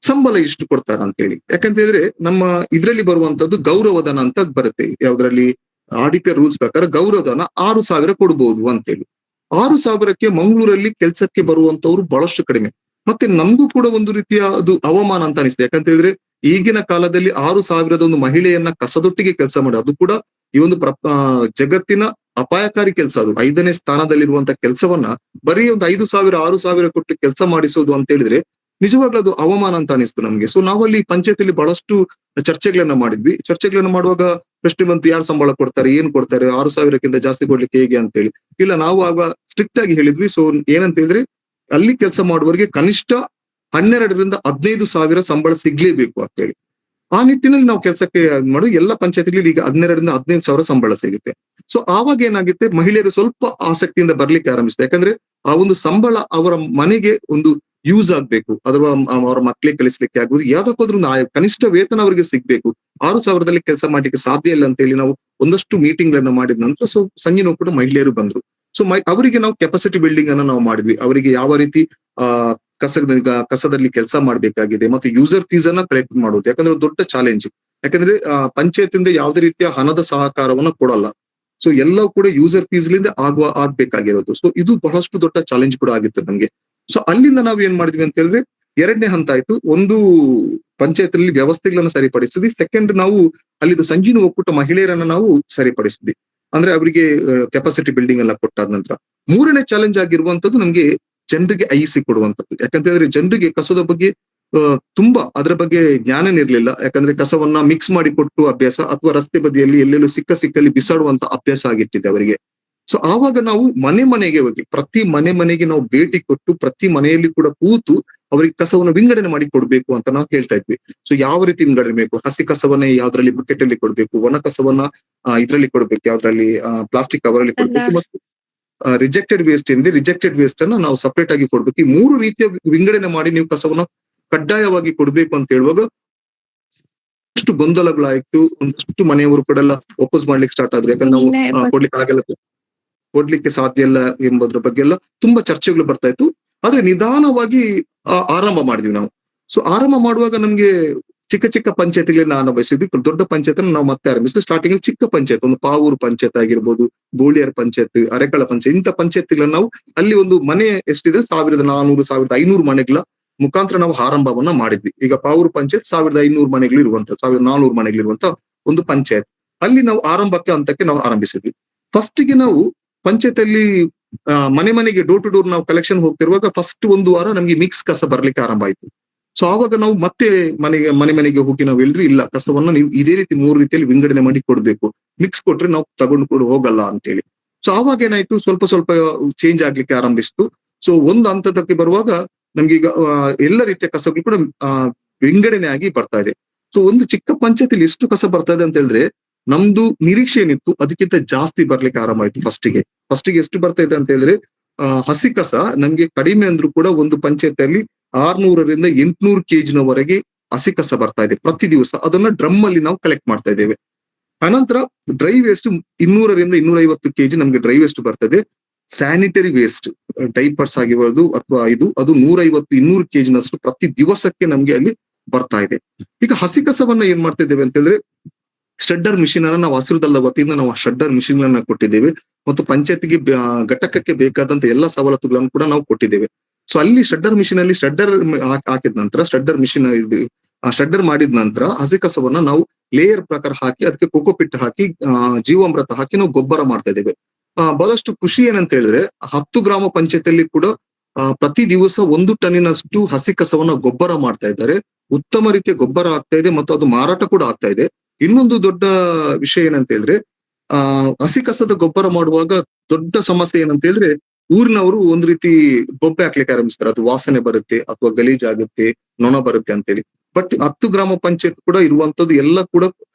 ಸಂಬಳ ಎಷ್ಟು ಕೊಡ್ತಾರ ಅಂತ ಹೇಳಿ. ಯಾಕಂತ ಹೇಳಿದ್ರೆ ನಮ್ಮ ಇದರಲ್ಲಿ ಬರುವಂತದ್ದು ಗೌರವಧನ ಅಂತ ಬರುತ್ತೆ. ಯಾವ್ದ್ರಲ್ಲಿ ಆರ್ಡಿಪಿಆರ್ ರೂಲ್ಸ್ ಪ್ರಕಾರ ಗೌರವಧನ 6,000 ಕೊಡ್ಬೋದು ಅಂತೇಳಿ. 6,000ಕ್ಕೆ ಮಂಗಳೂರಲ್ಲಿ ಕೆಲಸಕ್ಕೆ ಬರುವಂತವ್ರು ಬಹಳಷ್ಟು ಕಡಿಮೆ. ಮತ್ತೆ ನಮ್ಗೂ ಕೂಡ ಒಂದು ರೀತಿಯ ಅದು ಅವಮಾನ ಅಂತ ಅನಿಸ್ತದೆ. ಯಾಕಂತ ಹೇಳಿದ್ರೆ ಈಗಿನ ಕಾಲದಲ್ಲಿ 6,000 ಒಂದು ಮಹಿಳೆಯನ್ನ ಕಸದೊಟ್ಟಿಗೆ ಕೆಲಸ ಮಾಡಿ, ಅದು ಕೂಡ ಈ ಒಂದು ಜಗತ್ತಿನ ಅಪಾಯಕಾರಿ ಕೆಲಸ, ಅದು 5ನೇ ಸ್ಥಾನದಲ್ಲಿರುವಂತ ಕೆಲಸವನ್ನ ಬರೀ ಒಂದು 5,000 6,000 ಕೊಟ್ಟು ಕೆಲಸ ಮಾಡಿಸೋದು ಅಂತ ಹೇಳಿದ್ರೆ ನಿಜವಾಗ್ಲೂ ಅದು ಅವಮಾನ ಅಂತ ಅನಿಸ್ತು ನಮ್ಗೆ. ಸೊ ನಾವಲ್ಲಿ ಪಂಚಾಯತಿಯಲ್ಲಿ ಬಹಳಷ್ಟು ಚರ್ಚೆಗಳನ್ನ ಮಾಡಿದ್ವಿ. ಚರ್ಚೆಗಳನ್ನ ಮಾಡುವಾಗ ಪ್ರಶ್ನೆ ಬಂತು, ಯಾರು ಸಂಬಳ ಕೊಡ್ತಾರೆ, ಏನ್ ಕೊಡ್ತಾರೆ, 6,000ಕ್ಕಿಂತ ಜಾಸ್ತಿ ಕೊಡ್ಲಿಕ್ಕೆ ಹೇಗೆ ಅಂತ ಹೇಳಿ. ಇಲ್ಲ, ನಾವು ಆಗ ಸ್ಟ್ರಿಕ್ಟ್ ಆಗಿ ಹೇಳಿದ್ವಿ. ಸೊ ಏನಂತ ಹೇಳಿದ್ರೆ ಅಲ್ಲಿ ಕೆಲಸ ಮಾಡುವವರಿಗೆ ಕನಿಷ್ಠ 12ರಿಂದ 15,000 ಸಂಬಳ ಸಿಗ್ಲೇಬೇಕು ಅಂತ ಹೇಳಿ. ಆ ನಿಟ್ಟಿನಲ್ಲಿ ನಾವು ಕೆಲಸಕ್ಕೆ ಮಾಡು ಎಲ್ಲ ಪಂಚಾಯತಿಗಳಲ್ಲಿ ಈಗ 12ರಿಂದ 15,000 ಸಂಬಳ ಸಿಗುತ್ತೆ. ಸೊ ಆವಾಗ ಏನಾಗುತ್ತೆ, ಮಹಿಳೆಯರು ಸ್ವಲ್ಪ ಆಸಕ್ತಿಯಿಂದ ಬರ್ಲಿಕ್ಕೆ ಆರಂಭಿಸುತ್ತೆ. ಯಾಕಂದ್ರೆ ಆ ಒಂದು ಸಂಬಳ ಅವರ ಮನೆಗೆ ಒಂದು ಯೂಸ್ ಆಗ್ಬೇಕು, ಅಥವಾ ಅವರ ಮಕ್ಕಳಿಗೆ ಕಲಿಸ್ಲಿಕ್ಕೆ ಆಗ್ಬೋದು, ಯಾವ್ದಕ್ಕೋದ್ರೂ ಕನಿಷ್ಠ ವೇತನ ಅವರಿಗೆ ಸಿಗ್ಬೇಕು. 6,000ದಲ್ಲಿ ಕೆಲಸ ಮಾಡ್ಲಿಕ್ಕೆ ಸಾಧ್ಯ ಇಲ್ಲ ಅಂತ ಹೇಳಿ ನಾವು ಒಂದಷ್ಟು ಮೀಟಿಂಗ್ ಗಳನ್ನ ಮಾಡಿದ ನಂತರ ಸೊ ಸಂಜೆ ಕೂಡ ಮಹಿಳೆಯರು ಬಂದ್ರು. ಸೊ ಅವರಿಗೆ ನಾವು ಕೆಪಾಸಿಟಿ ಬಿಲ್ಡಿಂಗ್ ಅನ್ನ ನಾವು ಮಾಡಿದ್ವಿ. ಅವರಿಗೆ ಯಾವ ರೀತಿ ಕಸದಲ್ಲಿ ಕೆಲಸ ಮಾಡ್ಬೇಕಾಗಿದೆ, ಮತ್ತೆ ಯೂಸರ್ ಫೀಸ್ ಅನ್ನ ಕಲೆಕ್ಟ್ ಮಾಡೋದು. ಯಾಕಂದ್ರೆ ದೊಡ್ಡ ಚಾಲೆಂಜ್. ಯಾಕಂದ್ರೆ ಪಂಚಾಯತಿಂದ ಯಾವುದೇ ರೀತಿಯ ಹಣದ ಸಹಕಾರವನ್ನ ಕೊಡಲ್ಲ. ಸೊ ಎಲ್ಲವೂ ಕೂಡ ಯೂಸರ್ ಫೀಸ್ ಲಿಂದ ಆಗ್ಬೇಕಾಗಿರೋದು. ಸೊ ಇದು ಬಹಳಷ್ಟು ದೊಡ್ಡ ಚಾಲೆಂಜ್ ಕೂಡ ಆಗಿತ್ತು ನಮ್ಗೆ. ಸೊ ಅಲ್ಲಿಂದ ನಾವು ಏನ್ ಮಾಡಿದ್ವಿ ಅಂತ ಹೇಳಿದ್ರೆ 2ನೇ ಹಂತ ಆಯ್ತು. ಒಂದು ಪಂಚಾಯತಿನಲ್ಲಿ ವ್ಯವಸ್ಥೆಗಳನ್ನ ಸರಿಪಡಿಸಿದ್ವಿ. ಸೆಕೆಂಡ್, ನಾವು ಅಲ್ಲಿದ್ದು ಸಂಜೀವಿನಿ ಒಕ್ಕೂಟ ಮಹಿಳೆಯರನ್ನ ನಾವು ಸರಿಪಡಿಸಿದ್ವಿ. ಅಂದ್ರೆ ಅವರಿಗೆ ಕೆಪಾಸಿಟಿ ಬಿಲ್ಡಿಂಗ್ ಎಲ್ಲ ಕೊಟ್ಟಾದ ನಂತರ 3ನೇ ಚಾಲೆಂಜ್ ಆಗಿರುವಂತದ್ದು ನಮ್ಗೆ ಜನರಿಗೆ ಐಸಿ ಕೊಡುವಂತದ್ದು. ಯಾಕಂತ ಹೇಳಿದ್ರೆ ಜನರಿಗೆ ಕಸದ ಬಗ್ಗೆ ತುಂಬಾ ಅದರ ಬಗ್ಗೆ ಜ್ಞಾನ ಇರ್ಲಿಲ್ಲ. ಯಾಕಂದ್ರೆ ಕಸವನ್ನ ಮಿಕ್ಸ್ ಮಾಡಿ ಕೊಟ್ಟು ಅಭ್ಯಾಸ, ಅಥವಾ ರಸ್ತೆ ಬದಿಯಲ್ಲಿ ಎಲ್ಲೆಲ್ಲೂ ಸಿಕ್ಕಲ್ಲಿ ಬಿಸಾಡುವಂತ ಅಭ್ಯಾಸ ಆಗಿಟ್ಟಿದೆ ಅವರಿಗೆ. ಸೊ ಆವಾಗ ನಾವು ಮನೆಗೆ ಹೋಗಿ ಪ್ರತಿ ಮನೆಗೆ ನಾವು ಭೇಟಿ ಕೊಟ್ಟು ಪ್ರತಿ ಮನೆಯಲ್ಲಿ ಕೂಡ ಕೂತು ಅವರಿಗೆ ಕಸವನ್ನು ವಿಂಗಡಣೆ ಮಾಡಿ ಕೊಡ್ಬೇಕು ಅಂತ ನಾವು ಹೇಳ್ತಾ ಇದ್ವಿ. ಸೊ ಯಾವ ರೀತಿ ವಿಂಗಡಣೆ ಬೇಕು, ಹಸಿ ಕಸವನ್ನ ಯಾವ್ದ್ರಲ್ಲಿ ಬಕೆಟ್ ಅಲ್ಲಿ ಕೊಡ್ಬೇಕು, ಒಣ ಕಸವನ್ನ ಇದ್ರಲ್ಲಿ ಕೊಡ್ಬೇಕು, ಯಾವ್ದ್ರಲ್ಲಿ ಪ್ಲಾಸ್ಟಿಕ್ ಕವರ್ ಅಲ್ಲಿ ಕೊಡ್ಬೇಕು, ಮತ್ತು ರಿಜೆಕ್ಟೆಡ್ ವೇಸ್ಟ್ ಏನಿದೆ ರಿಜೆಕ್ಟೆಡ್ ವೇಸ್ಟ್ ಅನ್ನ ನಾವು ಸಪರೇಟ್ ಆಗಿ ಕೊಡ್ಬೇಕು. ಈ 3 ರೀತಿಯ ವಿಂಗಡಣೆ ಮಾಡಿ ನೀವು ಕಸವನ್ನ ಕಡ್ಡಾಯವಾಗಿ ಕೊಡ್ಬೇಕು ಅಂತ ಹೇಳುವಾಗ ಅಷ್ಟು ಗೊಂದಲಗಳಾಯ್ತು. ಒಂದಷ್ಟು ಮನೆಯವರು ಕೂಡ ಎಲ್ಲ ವಾಪಸ್ ಮಾಡ್ಲಿಕ್ಕೆ ಸ್ಟಾರ್ಟ್ ಆದ್ರು. ಯಾಕಂದ್ರೆ ನಾವು ಕೊಡ್ಲಿಕ್ಕೆ ಸಾಧ್ಯ ಇಲ್ಲ ಎಂಬುದ್ರ ಬಗ್ಗೆ ಎಲ್ಲ ತುಂಬಾ ಚರ್ಚೆಗಳು ಬರ್ತಾ ಇತ್ತು. ಆದ್ರೆ ನಿಧಾನವಾಗಿ ಆರಂಭ ಮಾಡಿದ್ವಿ ನಾವು. ಸೊ ಆರಂಭ ಮಾಡುವಾಗ ನಮ್ಗೆ ಚಿಕ್ಕ ಚಿಕ್ಕ ಪಂಚಾಯತಿಗಳನ್ನ ಆರಂಭಿಸಿದ್ವಿ. ದೊಡ್ಡ ಪಂಚಾಯತ್ ನಾವು ಮತ್ತೆ ಆರಂಭಿಸಿದ್ವಿ. ಸ್ಟಾರ್ಟಿಂಗ್ ಚಿಕ್ಕ ಪಂಚಾಯತ್, ಒಂದು ಪಾವೂರು ಪಂಚಾಯತ್ ಆಗಿರ್ಬೋದು, ಗೋಳಿಯರ್ ಪಂಚಾಯತ್, ಅರೆಕಳ ಪಂಚಾಯತ್, ಇಂಥ ಪಂಚಾಯತ್ಗಳನ್ನ ನಾವು ಅಲ್ಲಿ ಒಂದು ಮನೆ ಎಷ್ಟಿದ್ರೆ 1400 1500 ಮನೆಗಳ ಮುಖಾಂತರ ನಾವು ಆರಂಭವನ್ನ ಮಾಡಿದ್ವಿ. ಈಗ ಪಾವೂರು ಪಂಚಾಯತ್ 1500 ಮನೆಗಳು ಇರುವಂತ, 1400 ಮನೆಗಳು ಇರುವಂತ ಒಂದು ಪಂಚಾಯತ್. ಅಲ್ಲಿ ನಾವು ಆರಂಭಕ್ಕೆ ಹಂತಕ್ಕೆ ನಾವು ಆರಂಭಿಸಿದ್ವಿ. ಫಸ್ಟ್ಗೆ ನಾವು ಪಂಚಾಯತ್ ಅಲ್ಲಿ ಮನೆ ಮನೆಗೆ ಡೋರ್ ಟು ಡೋರ್ ನಾವು ಕಲೆಕ್ಷನ್ ಹೋಗ್ತಿರುವಾಗ ಫಸ್ಟ್ ಒಂದು ವಾರ ನಮ್ಗೆ ಮಿಕ್ಸ್ ಕಸ ಬರ್ಲಿಕ್ಕೆ ಆರಂಭ ಆಯ್ತು. ಸೊ ಆವಾಗ ನಾವು ಮತ್ತೆ ಮನೆ ಮನೆಗೆ ಹೋಗಿ ನಾವು ಹೇಳಿದ್ವಿ, ಇಲ್ಲ, ಕಸವನ್ನ ನೀವು ಇದೇ ರೀತಿ 3 ರೀತಿಯಲ್ಲಿ ವಿಂಗಡಣೆ ಮಾಡಿ ಕೊಡ್ಬೇಕು, ಮಿಕ್ಸ್ ಕೊಟ್ರೆ ನಾವು ತಗೊಂಡು ಕೂಡ ಹೋಗಲ್ಲ ಅಂತೇಳಿ. ಸೊ ಆವಾಗ ಏನಾಯ್ತು, ಸ್ವಲ್ಪ ಸ್ವಲ್ಪ ಚೇಂಜ್ ಆಗ್ಲಿಕ್ಕೆ ಆರಂಭಿಸ್ತು. ಸೊ ಒಂದು ಹಂತದಕ್ಕೆ ಬರುವಾಗ ನಮ್ಗೆ ಈಗ ಎಲ್ಲ ರೀತಿಯ ಕಸಗಳು ಕೂಡ ವಿಂಗಡಣೆ ಆಗಿ ಬರ್ತಾ ಇದೆ. ಸೊ ಒಂದು ಚಿಕ್ಕ ಪಂಚಾಯತಿಲಿ ಎಷ್ಟು ಕಸ ಬರ್ತಾ ಇದೆ ಅಂತ ಹೇಳಿದ್ರೆ, ನಮ್ದು ನಿರೀಕ್ಷೆ ಏನಿತ್ತು ಅದಕ್ಕಿಂತ ಜಾಸ್ತಿ ಬರ್ಲಿಕ್ಕೆ ಆರಂಭ ಆಯ್ತು. ಫಸ್ಟಿಗೆ ಎಷ್ಟು ಬರ್ತಾ ಇದೆ ಅಂತ ಹೇಳಿದ್ರೆ, ಹಸಿ ಕಸ ನಮ್ಗೆ ಕಡಿಮೆ ಅಂದ್ರೂ ಕೂಡ ಒಂದು ಪಂಚಾಯತಿಯಲ್ಲಿ 600ರಿಂದ 800 kg ಹಸಿ ಕಸ ಬರ್ತಾ ಇದೆ ಪ್ರತಿ ದಿವಸ. ಅದನ್ನ ಡ್ರಮ್ ಅಲ್ಲಿ ನಾವು ಕಲೆಕ್ಟ್ ಮಾಡ್ತಾ ಇದ್ದೇವೆ. ಅನಂತರ ಡ್ರೈ ವೇಸ್ಟ್ 200ರಿಂದ 250 kg ನಮ್ಗೆ ಡ್ರೈ ವೇಸ್ಟ್ ಬರ್ತದೆ. ಸ್ಯಾನಿಟರಿ ವೇಸ್ಟ್, ಡೈಪರ್ಸ್ ಆಗಿರ್ಬೋದು ಅಥವಾ ಅದು 150-200 kg ಪ್ರತಿ ದಿವಸಕ್ಕೆ ನಮ್ಗೆ ಅಲ್ಲಿ ಬರ್ತಾ ಇದೆ. ಈಗ ಹಸಿ ಕಸವನ್ನ ಏನ್ ಮಾಡ್ತಾ ಇದ್ದೇವೆ ಅಂತ ಹೇಳಿದ್ರೆ, ಶೆಡ್ಡರ್ ಮಿಷಿನ್ ಅನ್ನ ನಾವು ಹಸಿರುದಲ್ಲ ವತಿಯಿಂದ ನಾವು ಶೆಡ್ಡರ್ ಮಿಷಿನ್ ಗಳನ್ನ ಕೊಟ್ಟಿದ್ದೇವೆ ಮತ್ತು ಪಂಚಾಯತಿಗೆ ಘಟಕಕ್ಕೆ ಬೇಕಾದಂತ ಎಲ್ಲಾ ಸವಲತ್ತುಗಳನ್ನು ಕೂಡ ನಾವು ಕೊಟ್ಟಿದ್ದೇವೆ. ಸೊ ಅಲ್ಲಿ ಶೆಡ್ಡರ್ ಮಿಷಿನ್ ಅಲ್ಲಿ ಶೆಡ್ಡರ್ ಹಾಕಿದ ನಂತರ ಶೆಡ್ಡರ್ ಮಿಷಿನ್ ಶೆಡ್ಡರ್ ಮಾಡಿದ ನಂತರ ಹಸಿ ಕಸವನ್ನ ನಾವು ಲೇಯರ್ ಪ್ರಕಾರ ಹಾಕಿ ಅದಕ್ಕೆ ಕೋಕೋಪಿಟ್ ಹಾಕಿ ಜೀವಾಮೃತ ಹಾಕಿ ನಾವು ಗೊಬ್ಬರ ಮಾಡ್ತಾ ಇದ್ದೇವೆ. ಬಹಳಷ್ಟು ಖುಷಿ ಏನಂತ ಹೇಳಿದ್ರೆ, 10 ಗ್ರಾಮ ಪಂಚಾಯತಿಯಲ್ಲಿ ಕೂಡ ಪ್ರತಿ ದಿವಸ 1 ಟನ್ನಿನಷ್ಟು ಹಸಿ ಕಸವನ್ನ ಗೊಬ್ಬರ ಮಾಡ್ತಾ ಇದ್ದಾರೆ. ಉತ್ತಮ ರೀತಿಯ ಗೊಬ್ಬರ ಆಗ್ತಾ ಇದೆ ಮತ್ತು ಅದು ಮಾರಾಟ ಕೂಡ ಆಗ್ತಾ ಇದೆ. ಇನ್ನೊಂದು ದೊಡ್ಡ ವಿಷಯ ಏನಂತ ಹೇಳಿದ್ರೆ, ಹಸಿ ಕಸದ ಗೊಬ್ಬರ ಮಾಡುವಾಗ ದೊಡ್ಡ ಸಮಸ್ಯೆ ಏನಂತ ಹೇಳಿದ್ರೆ, ಊರಿನವರು ಒಂದು ರೀತಿ ಬೊಬ್ಬೆ ಹಾಕ್ಲಿಕ್ಕೆ ಆರಂಭಿಸ್ತಾರೆ, ಅದು ವಾಸನೆ ಬರುತ್ತೆ ಅಥವಾ ಗಲೀಜಾಗುತ್ತೆ, ನೊಣ ಬರುತ್ತೆ ಅಂತೇಳಿ. ಬಟ್ 10 ಗ್ರಾಮ ಪಂಚಾಯತ್ ಕೂಡ ಇರುವಂತದ್ದು ಎಲ್ಲ ಕೂಡ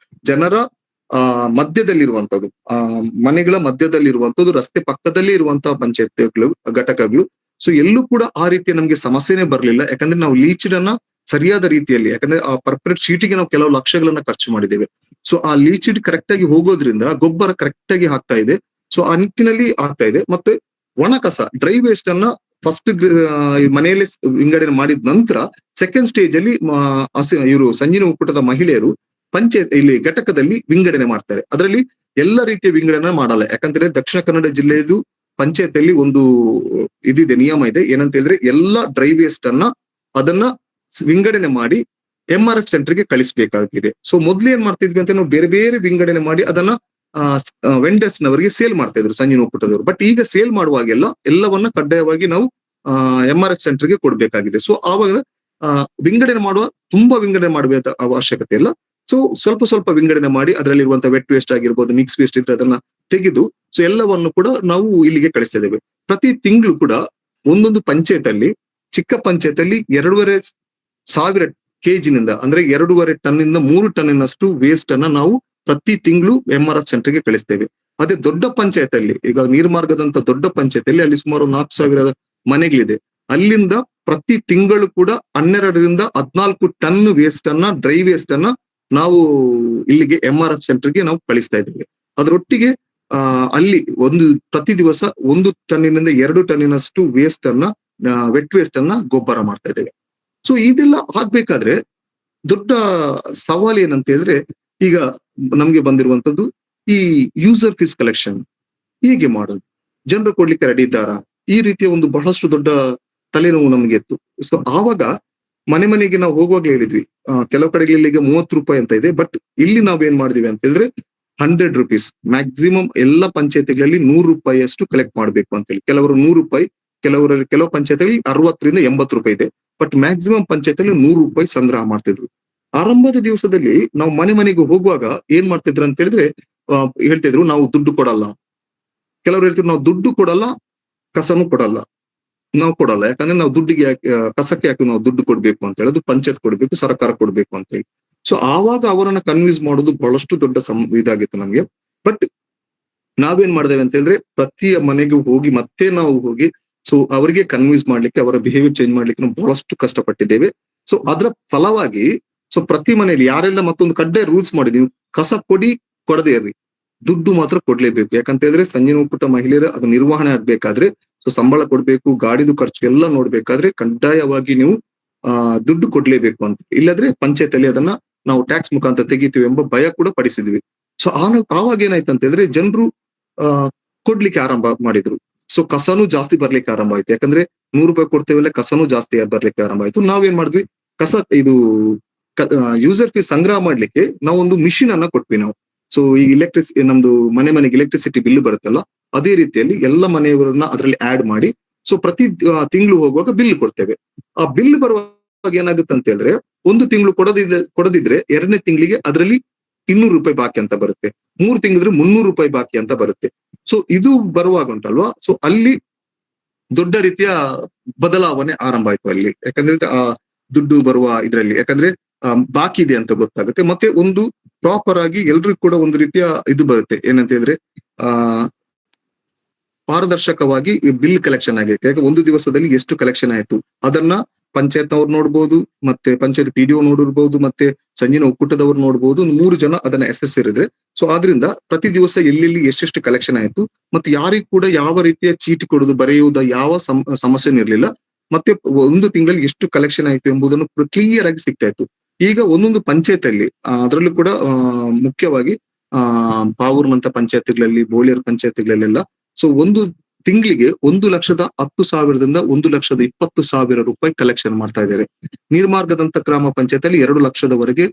ಜನರ ಮಧ್ಯದಲ್ಲಿರುವಂತದ್ದು, ಮನೆಗಳ ಮಧ್ಯದಲ್ಲಿರುವಂತದ್ದು, ರಸ್ತೆ ಪಕ್ಕದಲ್ಲೇ ಇರುವಂತಹ ಪಂಚಾಯತ್ಗಳು, ಘಟಕಗಳು. ಸೊ ಎಲ್ಲೂ ಕೂಡ ಆ ರೀತಿಯ ನಮ್ಗೆ ಸಮಸ್ಯೆನೇ ಬರ್ಲಿಲ್ಲ. ಯಾಕಂದ್ರೆ ನಾವು ಲೀಚ್ ಅನ್ನ ಸರಿಯಾದ ರೀತಿಯಲ್ಲಿ, ಯಾಕಂದ್ರೆ ಆ ಪರ್ಫೆಕ್ಟ್ ಶೀಟಿಗೆ ನಾವು ಕೆಲವು ಲಕ್ಷಗಳನ್ನ ಖರ್ಚು ಮಾಡಿದ್ದೇವೆ. ಸೊ ಆ ಲೀಚಿಡ್ ಕರೆಕ್ಟ್ ಆಗಿ ಹೋಗೋದ್ರಿಂದ ಗೊಬ್ಬರ ಕರೆಕ್ಟ್ ಆಗಿ ಆಗ್ತಾ ಇದೆ. ಸೊ ಆ ನಿಟ್ಟಿನಲ್ಲಿ ಆಗ್ತಾ ಇದೆ. ಮತ್ತೆ ಒಣ ಕಸ, ಡ್ರೈ ವೇಸ್ಟ್ ಅನ್ನ ಫಸ್ಟ್ ಮನೆಯಲ್ಲಿ ವಿಂಗಡಣೆ ಮಾಡಿದ ನಂತರ ಸೆಕೆಂಡ್ ಸ್ಟೇಜ್ ಅಲ್ಲಿ ಇವರು ಸಂಜೀವಿನಿ ಒಕ್ಕೂಟದ ಮಹಿಳೆಯರು ಪಂಚಾಯತ್ ಇಲ್ಲಿ ಘಟಕದಲ್ಲಿ ವಿಂಗಡಣೆ ಮಾಡ್ತಾರೆ. ಅದರಲ್ಲಿ ಎಲ್ಲ ರೀತಿಯ ವಿಂಗಡಣೆ ಮಾಡಲ್ಲ. ಯಾಕಂದ್ರೆ ದಕ್ಷಿಣ ಕನ್ನಡ ಜಿಲ್ಲೆಯದು ಪಂಚಾಯತ್ ಅಲ್ಲಿ ಒಂದು ಇದಿದೆ, ನಿಯಮ ಇದೆ. ಏನಂತ ಹೇಳಿದ್ರೆ, ಎಲ್ಲಾ ಡ್ರೈ ವೇಸ್ಟ್ ಅನ್ನ ಅದನ್ನ ವಿಂಗಡಣೆ ಮಾಡಿ MRF ಸೆಂಟರ್ಗೆ ಕಳಿಸ್ಬೇಕಾಗಿದೆ. ಸೊ ಮೊದ್ಲು ಏನ್ ಮಾಡ್ತಿದ್ವಿ ಅಂತ, ನಾವು ಬೇರೆ ಬೇರೆ ವಿಂಗಡಣೆ ಮಾಡಿ ಅದನ್ನ ವೆಂಡರ್ಸ್ ನವರಿಗೆ ಸೇಲ್ ಮಾಡ್ತಾ ಇದ್ರು ಸಂಜೀವಿನಿ ಒಕ್ಕೂಟದವರು. ಬಟ್ ಈಗ ಸೇಲ್ ಮಾಡುವಾಗೆಲ್ಲ ಎಲ್ಲವನ್ನ ಕಡ್ಡಾಯವಾಗಿ ನಾವು MRF ಸೆಂಟರ್ಗೆ ಕೊಡ್ಬೇಕಾಗಿದೆ. ಸೊ ಆವಾಗ ವಿಂಗಡಣೆ ತುಂಬಾ ವಿಂಗಡಣೆ ಮಾಡಬೇಕಾದ ಅವಶ್ಯಕತೆ ಇಲ್ಲ. ಸೊ ಸ್ವಲ್ಪ ಸ್ವಲ್ಪ ವಿಂಗಡಣೆ ಮಾಡಿ ಅದರಲ್ಲಿರುವಂತಹ ವೆಟ್ ವೇಸ್ಟ್ ಆಗಿರ್ಬೋದು, ಮಿಕ್ಸ್ ವೇಸ್ಟ್ ಇದ್ರೆ ಅದನ್ನ ತೆಗೆದು ಸೊ ಎಲ್ಲವನ್ನು ಕೂಡ ನಾವು ಇಲ್ಲಿಗೆ ಕಳಿಸ್ತಾ ಇದ್ದೇವೆ. ಪ್ರತಿ ತಿಂಗಳು ಕೂಡ ಒಂದೊಂದು ಪಂಚಾಯತ್ ಅಲ್ಲಿ, ಚಿಕ್ಕ ಪಂಚಾಯತ್ ಅಲ್ಲಿ 2,500 kg ಅಂದ್ರೆ 2.5 ಟನ್ನಿಂದ 3 ಟನ್ನಿನಷ್ಟು ವೇಸ್ಟ್ ಅನ್ನ ನಾವು ಪ್ರತಿ ತಿಂಗಳು MRF ಸೆಂಟರ್ಗೆ ಕಳಿಸ್ತೇವೆ. ಅದೇ ದೊಡ್ಡ ಪಂಚಾಯತ್ ಅಲ್ಲಿ, ಈಗ ನೀರ್ಮಾರ್ಗದಂತ ದೊಡ್ಡ ಪಂಚಾಯತ್ ಅಲ್ಲಿ ಸುಮಾರು 4,000 ಮನೆಗಳಿದೆ. ಅಲ್ಲಿಂದ ಪ್ರತಿ ತಿಂಗಳು ಕೂಡ 12ರಿಂದ 14 ಟನ್ ವೇಸ್ಟ್ ಅನ್ನ, ಡ್ರೈ ವೇಸ್ಟ್ ಅನ್ನ ನಾವು ಇಲ್ಲಿಗೆ MRF ಸೆಂಟರ್ಗೆ ನಾವು ಕಳಿಸ್ತಾ ಇದ್ದೇವೆ. ಅದರೊಟ್ಟಿಗೆ ಅಲ್ಲಿ ಪ್ರತಿ ದಿವಸ 1 ಟನ್ನಿನಿಂದ 2 ಟನ್ನಿನಷ್ಟು ವೇಸ್ಟ್ ಅನ್ನ, ವೆಟ್ ವೇಸ್ಟ್ ಅನ್ನ ಗೊಬ್ಬರ ಮಾಡ್ತಾ ಇದ್ದೇವೆ. ಸೊ ಇದೆಲ್ಲ ಆಗ್ಬೇಕಾದ್ರೆ ದೊಡ್ಡ ಸವಾಲು ಏನಂತ ಹೇಳಿದ್ರೆ, ಈಗ ನಮ್ಗೆ ಬಂದಿರುವಂತದ್ದು ಈ ಯೂಸರ್ ಫೀಸ್ ಕಲೆಕ್ಷನ್ ಹೇಗೆ ಮಾಡೋದು, ಜನರು ಕೊಡ್ಲಿಕ್ಕೆ ರೆಡಿ ಇದ್ದಾರಾ, ಈ ರೀತಿಯ ಒಂದು ಬಹಳಷ್ಟು ದೊಡ್ಡ ತಲೆನೋವು ನಮ್ಗೆ ಇತ್ತು. ಸೊ ಆವಾಗ ಮನೆಗೆ ನಾವು ಹೋಗುವಾಗ್ಲೇ ಹೇಳಿದ್ವಿ, ಕೆಲವು ಕಡೆಗಳಲ್ಲಿ ಈಗ 30 ರೂಪಾಯಿ ಅಂತ ಇದೆ. ಬಟ್ ಇಲ್ಲಿ ನಾವ್ ಏನ್ ಮಾಡಿದ್ವಿ ಅಂತ ಹೇಳಿದ್ರೆ 100 ರೂಪೀಸ್ ಮ್ಯಾಕ್ಸಿಮಮ್ ಎಲ್ಲ ಪಂಚಾಯತಿಗಳಲ್ಲಿ 100 ರೂಪಾಯಿ ಅಷ್ಟು ಕಲೆಕ್ಟ್ ಮಾಡ್ಬೇಕು ಅಂತ ಹೇಳಿ. ಕೆಲವರು 100 ರೂಪಾಯಿ, ಕೆಲವು ಪಂಚಾಯತಿಗಳಲ್ಲಿ 60ರಿಂದ 80 ರೂಪಾಯಿ ಇದೆ. ಬಟ್ ಮ್ಯಾಕ್ಸಿಮಮ್ ಪಂಚಾಯತಿಯಲ್ಲಿ 100 ರೂಪಾಯಿ ಸಂಗ್ರಹ ಮಾಡ್ತಿದ್ರು. ಆರಂಭದ ದಿವಸದಲ್ಲಿ ನಾವು ಮನೆಗೆ ಹೋಗುವಾಗ ಏನ್ ಮಾಡ್ತಿದ್ರು ಅಂತ ಹೇಳಿದ್ರೆ, ಹೇಳ್ತಿದ್ರು ನಾವು ದುಡ್ಡು ಕೊಡಲ್ಲ. ಕೆಲವರು ಹೇಳ್ತಿದ್ರು ನಾವು ದುಡ್ಡು ಕೊಡಲ್ಲ, ಕಸನು ಕೊಡಲ್ಲ. ಯಾಕಂದ್ರೆ ನಾವು ದುಡ್ಡಿಗೆ ಕಸಕ್ಕೆ ಯಾಕೆ ನಾವು ದುಡ್ಡು ಕೊಡ್ಬೇಕು ಅಂತ ಹೇಳಿ, ಅದು ಪಂಚಾಯತ್ ಕೊಡ್ಬೇಕು, ಸರ್ಕಾರ ಕೊಡ್ಬೇಕು ಅಂತ ಹೇಳಿ. ಸೊ ಆವಾಗ ಅವರನ್ನ ಕನ್ವಿನ್ಸ್ ಮಾಡೋದು ಬಹಳಷ್ಟು ದೊಡ್ಡ ಇದಾಗಿತ್ತು ನಮ್ಗೆ. ಬಟ್ ನಾವೇನ್ ಮಾಡಿದೇವೆ ಅಂತ ಹೇಳಿದ್ರೆ, ಪ್ರತಿ ಮನೆಗೂ ಹೋಗಿ ಮತ್ತೆ ನಾವು ಹೋಗಿ ಸೊ ಅವರಿಗೆ ಕನ್ವಿನ್ಸ್ ಮಾಡ್ಲಿಕ್ಕೆ, ಅವರ ಬಿಹೇವಿಯರ್ ಚೇಂಜ್ ಮಾಡ್ಲಿಕ್ಕೆ ನಾವು ಬಹಳಷ್ಟು ಕಷ್ಟಪಟ್ಟಿದ್ದೇವೆ. ಸೊ ಅದರ ಫಲವಾಗಿ ಸೊ ಪ್ರತಿ ಮನೆಯಲ್ಲಿ ಯಾರೆಲ್ಲ ಮತ್ತೊಂದು ಕಡ್ಡಾಯ ರೂಲ್ಸ್ ಮಾಡಿದೀವಿ, ಕಸ ಕೊಡದೇ ಇರ್ರಿ, ದುಡ್ಡು ಮಾತ್ರ ಕೊಡ್ಲೇಬೇಕು. ಯಾಕಂತ ಹೇಳಿದ್ರೆ ಸಂಜೀವಿನಿ ಒಕ್ಕೂಟ ಮಹಿಳೆಯರು ಅದು ನಿರ್ವಹಣೆ ಆಗ್ಬೇಕಾದ್ರೆ, ಸೊ ಸಂಬಳ ಕೊಡ್ಬೇಕು, ಗಾಡಿದು ಖರ್ಚು ಎಲ್ಲ ನೋಡ್ಬೇಕಾದ್ರೆ ಕಡ್ಡಾಯವಾಗಿ ನೀವು ದುಡ್ಡು ಕೊಡ್ಲೇಬೇಕು ಅಂತ. ಇಲ್ಲದ್ರೆ ಪಂಚಾಯತ್ ಅಲ್ಲಿ ಅದನ್ನ ನಾವು ಟ್ಯಾಕ್ಸ್ ಮುಖಾಂತರ ತೆಗಿತೀವಿ ಎಂಬ ಭಯ ಕೂಡ ಪಡಿಸಿದ್ವಿ. ಸೊ ಆವಾಗ ಏನಾಯ್ತು ಅಂತಂದ್ರೆ ಜನರು ಆ ಕೊಡ್ಲಿಕ್ಕೆ ಆರಂಭ ಮಾಡಿದ್ರು. ಸೊ ಕಸನೂ ಜಾಸ್ತಿ ಬರ್ಲಿಕ್ಕೆ ಆರಂಭ ಆಯ್ತು. ಯಾಕಂದ್ರೆ ₹100 ಕೊಡ್ತೇವಲ್ಲ, ಕಸನೂ ಜಾಸ್ತಿ ಬರ್ಲಿಕ್ಕೆ ಆರಂಭ ಆಯ್ತು. ನಾವೇನ್ ಮಾಡಿದ್ವಿ, ಕಸ ಇದು ಯೂಸರ್ ಫೀಸ್ ಸಂಗ್ರಹ ಮಾಡ್ಲಿಕ್ಕೆ ನಾವೊಂದು ಮಿಷಿನ್ ಅನ್ನ ಕೊಟ್ವಿ ನಾವು. ಸೊ ಈ ನಮ್ದು ಮನೆಗೆ ಎಲೆಕ್ಟ್ರಿಸಿಟಿ ಬಿಲ್ ಬರುತ್ತಲ್ಲ, ಅದೇ ರೀತಿಯಲ್ಲಿ ಎಲ್ಲ ಮನೆಯವರನ್ನ ಅದರಲ್ಲಿ ಆಡ್ ಮಾಡಿ, ಸೊ ಪ್ರತಿ ತಿಂಗಳು ಹೋಗುವಾಗ ಬಿಲ್ ಕೊಡ್ತೇವೆ. ಆ ಬಿಲ್ ಬರುವಾಗ ಏನಾಗುತ್ತೆ ಅಂತ ಹೇಳಿದ್ರೆ, ಒಂದು ತಿಂಗಳು ಕೊಡದಿದ್ರೆ 2ನೇ ತಿಂಗಳಿಗೆ ಅದರಲ್ಲಿ ₹200 ಬಾಕಿ ಅಂತ ಬರುತ್ತೆ. 3 ತಿಂಗಳಿದ್ರೆ ₹300 ಬಾಕಿ ಅಂತ ಬರುತ್ತೆ. ಸೊ ಇದು ಬರುವಾಗ ಉಂಟಲ್ವಾ, ಸೊ ಅಲ್ಲಿ ದೊಡ್ಡ ರೀತಿಯ ಬದಲಾವಣೆ ಆರಂಭ ಆಯ್ತು ಅಲ್ಲಿ. ಯಾಕಂದ್ರೆ ದುಡ್ಡು ಬರುವ ಇದ್ರಲ್ಲಿ, ಯಾಕಂದ್ರೆ ಬಾಕಿ ಇದೆ ಅಂತ ಗೊತ್ತಾಗುತ್ತೆ. ಮತ್ತೆ ಒಂದು ಪ್ರಾಪರ್ ಆಗಿ ಎಲ್ರಿಗೂ ಕೂಡ ಒಂದು ರೀತಿಯ ಇದು ಬರುತ್ತೆ, ಏನಂತ ಹೇಳಿದ್ರೆ ಆ ಪಾರದರ್ಶಕವಾಗಿ ಬಿಲ್ ಕಲೆಕ್ಷನ್ ಆಗೈತೆ. ಯಾಕೆ ಒಂದು ದಿವಸದಲ್ಲಿ ಎಷ್ಟು ಕಲೆಕ್ಷನ್ ಆಯ್ತು ಅದನ್ನ ಪಂಚಾಯತ್ನವ್ರು ನೋಡ್ಬೋದು, ಮತ್ತೆ ಪಂಚಾಯತ್ PDO ನೋಡಿರ್ಬೋದು, ಮತ್ತೆ ಸಂಜೀನ ಒಕ್ಕೂಟದವ್ರು ನೋಡ್ಬೋದು. 3 ಜನ ಅದನ್ನ ಇರಿದ್ರೆ, ಸೊ ಆದ್ರಿಂದ ಪ್ರತಿ ದಿವಸ ಎಲ್ಲೆಲ್ಲಿ ಎಷ್ಟೆಷ್ಟು ಕಲೆಕ್ಷನ್ ಆಯ್ತು, ಮತ್ತೆ ಯಾರಿಗೂ ಕೂಡ ಯಾವ ರೀತಿಯ ಚೀಟಿ ಕೊಡುದು ಬರೆಯುವುದ ಯಾವ ಸಮಸ್ಯೆನೂ ಇರ್ಲಿಲ್ಲ. ಮತ್ತೆ ಒಂದು ತಿಂಗಳಲ್ಲಿ ಎಷ್ಟು ಕಲೆಕ್ಷನ್ ಆಯ್ತು ಎಂಬುದನ್ನು ಕ್ಲಿಯರ್ ಆಗಿ ಸಿಗ್ತಾ ಇತ್ತು. ಈಗ ಒಂದೊಂದು ಪಂಚಾಯತ್ ಅಲ್ಲಿ ಅದರಲ್ಲೂ ಕೂಡ ಮುಖ್ಯವಾಗಿ ಪಾವೂರ್ನಂತ ಪಂಚಾಯತ್ಗಳಲ್ಲಿ, ಬೋಳಿಯರ್ ಪಂಚಾಯತ್ಗಳಲ್ಲೆಲ್ಲ ಸೊ ಒಂದು ತಿಂಗಳಿಗೆ 1,10,000ದಿಂದ 1,20,000 ಕಲೆಕ್ಷನ್ ಮಾಡ್ತಾ ಇದ್ದಾರೆ. ನೀರ್ಮಾರ್ಗದಂತ ಗ್ರಾಮ ಪಂಚಾಯತ್ ಅಲ್ಲಿ 2 ಲಕ್ಷದವರೆಗೆ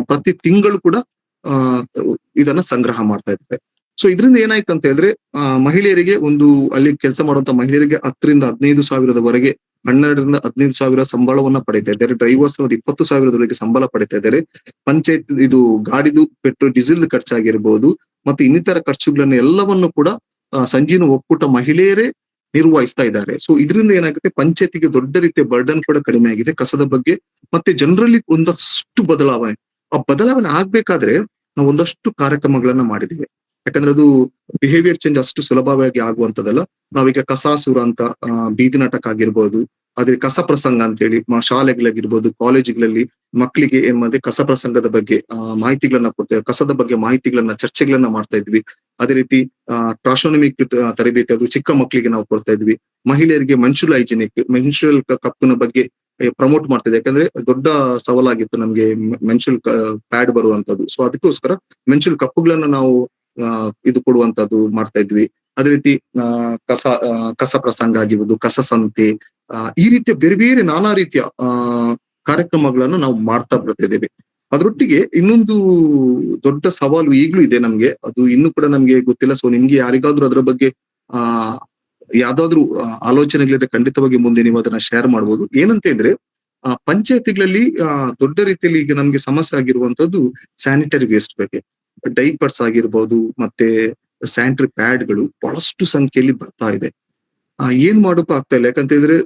ಪ್ರತಿ ತಿಂಗಳು ಕೂಡ ಇದನ್ನ ಸಂಗ್ರಹ ಮಾಡ್ತಾ ಇದ್ದಾರೆ. ಸೊ ಇದರಿಂದ ಏನಾಯ್ತು ಅಂತ ಹೇಳಿದ್ರೆ, ಮಹಿಳೆಯರಿಗೆ ಅಲ್ಲಿ ಕೆಲಸ ಮಾಡುವಂತ ಮಹಿಳೆಯರಿಗೆ 10ರಿಂದ 15,000ದವರೆಗೆ, 12ರಿಂದ 15,000 ಸಂಬಳವನ್ನ ಪಡಿತಾ ಇದ್ದಾರೆ. ಡ್ರೈವರ್ಸ್ 20,000ದವರೆಗೆ ಸಂಬಳ ಪಡಿತಾ ಇದ್ದಾರೆ. ಪಂಚಾಯತ್ ಇದು ಗಾಡಿದು ಪೆಟ್ರೋಲ್ ಡೀಸೆಲ್ ಖರ್ಚಾಗಿರ್ಬೋದು, ಮತ್ತೆ ಇನ್ನಿತರ ಖರ್ಚುಗಳನ್ನ ಎಲ್ಲವನ್ನು ಕೂಡ ಸಂಜೀನ ಒಕ್ಕೂಟ ಮಹಿಳೆಯರೇ ನಿರ್ವಹಿಸ್ತಾ ಇದ್ದಾರೆ. ಸೊ ಇದರಿಂದ ಏನಾಗುತ್ತೆ, ಪಂಚಾಯತಿಗೆ ದೊಡ್ಡ ರೀತಿಯ ಬರ್ಡನ್ ಕೂಡ ಕಡಿಮೆ ಆಗಿದೆ ಕಸದ ಬಗ್ಗೆ. ಮತ್ತೆ ಜನರಲ್ಲಿ ಒಂದಷ್ಟು ಬದಲಾವಣೆ ಆಗ್ಬೇಕಾದ್ರೆ ನಾವು ಒಂದಷ್ಟು ಕಾರ್ಯಕ್ರಮಗಳನ್ನ ಮಾಡಿದ್ದೀವಿ. ಯಾಕಂದ್ರೆ ಅದು ಬಿಹೇವಿಯರ್ ಚೇಂಜ್ ಅಷ್ಟು ಸುಲಭವಾಗಿ ಆಗುವಂತದಲ್ಲ. ನಾವೀಗ ಕಸಾಸುರ ಅಂತ ಬೀದಿ ನಾಟಕ ಆಗಿರ್ಬೋದು, ಅದೇ ಕಸ ಪ್ರಸಂಗ ಅಂತ ಹೇಳಿ ಶಾಲೆಗಳಾಗಿರ್ಬೋದು, ಕಾಲೇಜುಗಳಲ್ಲಿ ಮಕ್ಕಳಿಗೆ ಏನ್ ಮಾಡಿದೆ, ಕಸ ಪ್ರಸಂಗದ ಬಗ್ಗೆ ಮಾಹಿತಿಗಳನ್ನ ಕೊಡ್ತೇವೆ, ಕಸದ ಬಗ್ಗೆ ಮಾಹಿತಿಗಳನ್ನ, ಚರ್ಚೆಗಳನ್ನ ಮಾಡ್ತಾ ಇದ್ವಿ. ಅದೇ ರೀತಿ ಟ್ರಾಶೋನಮಿಕ್ ತರಬೇತಿ ಅದು ಚಿಕ್ಕ ಮಕ್ಕಳಿಗೆ ನಾವು ಕೊಡ್ತಾ ಇದ್ವಿ. ಮಹಿಳೆಯರಿಗೆ ಮೆನ್ಸ್ಟ್ರುಯಲ್ ಕಪ್ಪಿನ ಬಗ್ಗೆ ಪ್ರಮೋಟ್ ಮಾಡ್ತಿದೆ. ಯಾಕಂದ್ರೆ ದೊಡ್ಡ ಸವಾಲಾಗಿತ್ತು ನಮ್ಗೆ ಮೆನ್ಸ್ಟ್ರುಯಲ್ ಪ್ಯಾಡ್ ಬರುವಂತದ್ದು. ಸೊ ಅದಕ್ಕೋಸ್ಕರ ಮೆನ್ಸ್ಟ್ರುಯಲ್ ಕಪ್ಪುಗಳನ್ನ ನಾವು ಇದು ಕೊಡುವಂತದ್ದು ಮಾಡ್ತಾ ಇದ್ವಿ. ಅದೇ ರೀತಿ ಕಸ ಪ್ರಸಂಗ ಆಗಿರ್ಬೋದು, ಕಸ ಸಂತೆ, ಈ ರೀತಿಯ ಬೇರೆ ಬೇರೆ ನಾನಾ ರೀತಿಯ ಕಾರ್ಯಕ್ರಮಗಳನ್ನು ನಾವು ಮಾಡ್ತಾ ಬರ್ತಿದ್ದೇವೆ. ಅದರೊಟ್ಟಿಗೆ ಇನ್ನೊಂದು ದೊಡ್ಡ ಸವಾಲು ಈಗ್ಲೂ ಇದೆ ನಮ್ಗೆ, ಅದು ಇನ್ನೂ ಕೂಡ ನಮ್ಗೆ ಗೊತ್ತಿಲ್ಲ. ಸೊ ನಿಮ್ಗೆ ಯಾರಿಗಾದ್ರೂ ಅದರ ಬಗ್ಗೆ ಯಾವ್ದಾದ್ರು ಆಲೋಚನೆಗಳಿದ್ರೆ ಖಂಡಿತವಾಗಿ ಮುಂದೆ ನೀವು ಅದನ್ನ ಶೇರ್ ಮಾಡ್ಬೋದು. ಏನಂತ ಇದ್ರೆ, ಪಂಚಾಯತಿಗಳಲ್ಲಿ ದೊಡ್ಡ ರೀತಿಯಲ್ಲಿ ಈಗ ನಮ್ಗೆ ಸಮಸ್ಯೆ ಆಗಿರುವಂತದ್ದು ಸ್ಯಾನಿಟರಿ ವೇಸ್ಟ್ ಬಗ್ಗೆ. ಡೈಪರ್ಸ್ ಆಗಿರ್ಬೋದು, ಮತ್ತೆ ಸ್ಯಾನಿಟರಿ ಪ್ಯಾಡ್ಗಳು ಬಹಳಷ್ಟು ಸಂಖ್ಯೆಯಲ್ಲಿ ಬರ್ತಾ ಇದೆ. ಏನ್ ಮಾಡೋಕ್ಕೂ ಆಗ್ತಾ ಇಲ್ಲ. ಯಾಕಂತ ಹೇಳಿದ್ರೆ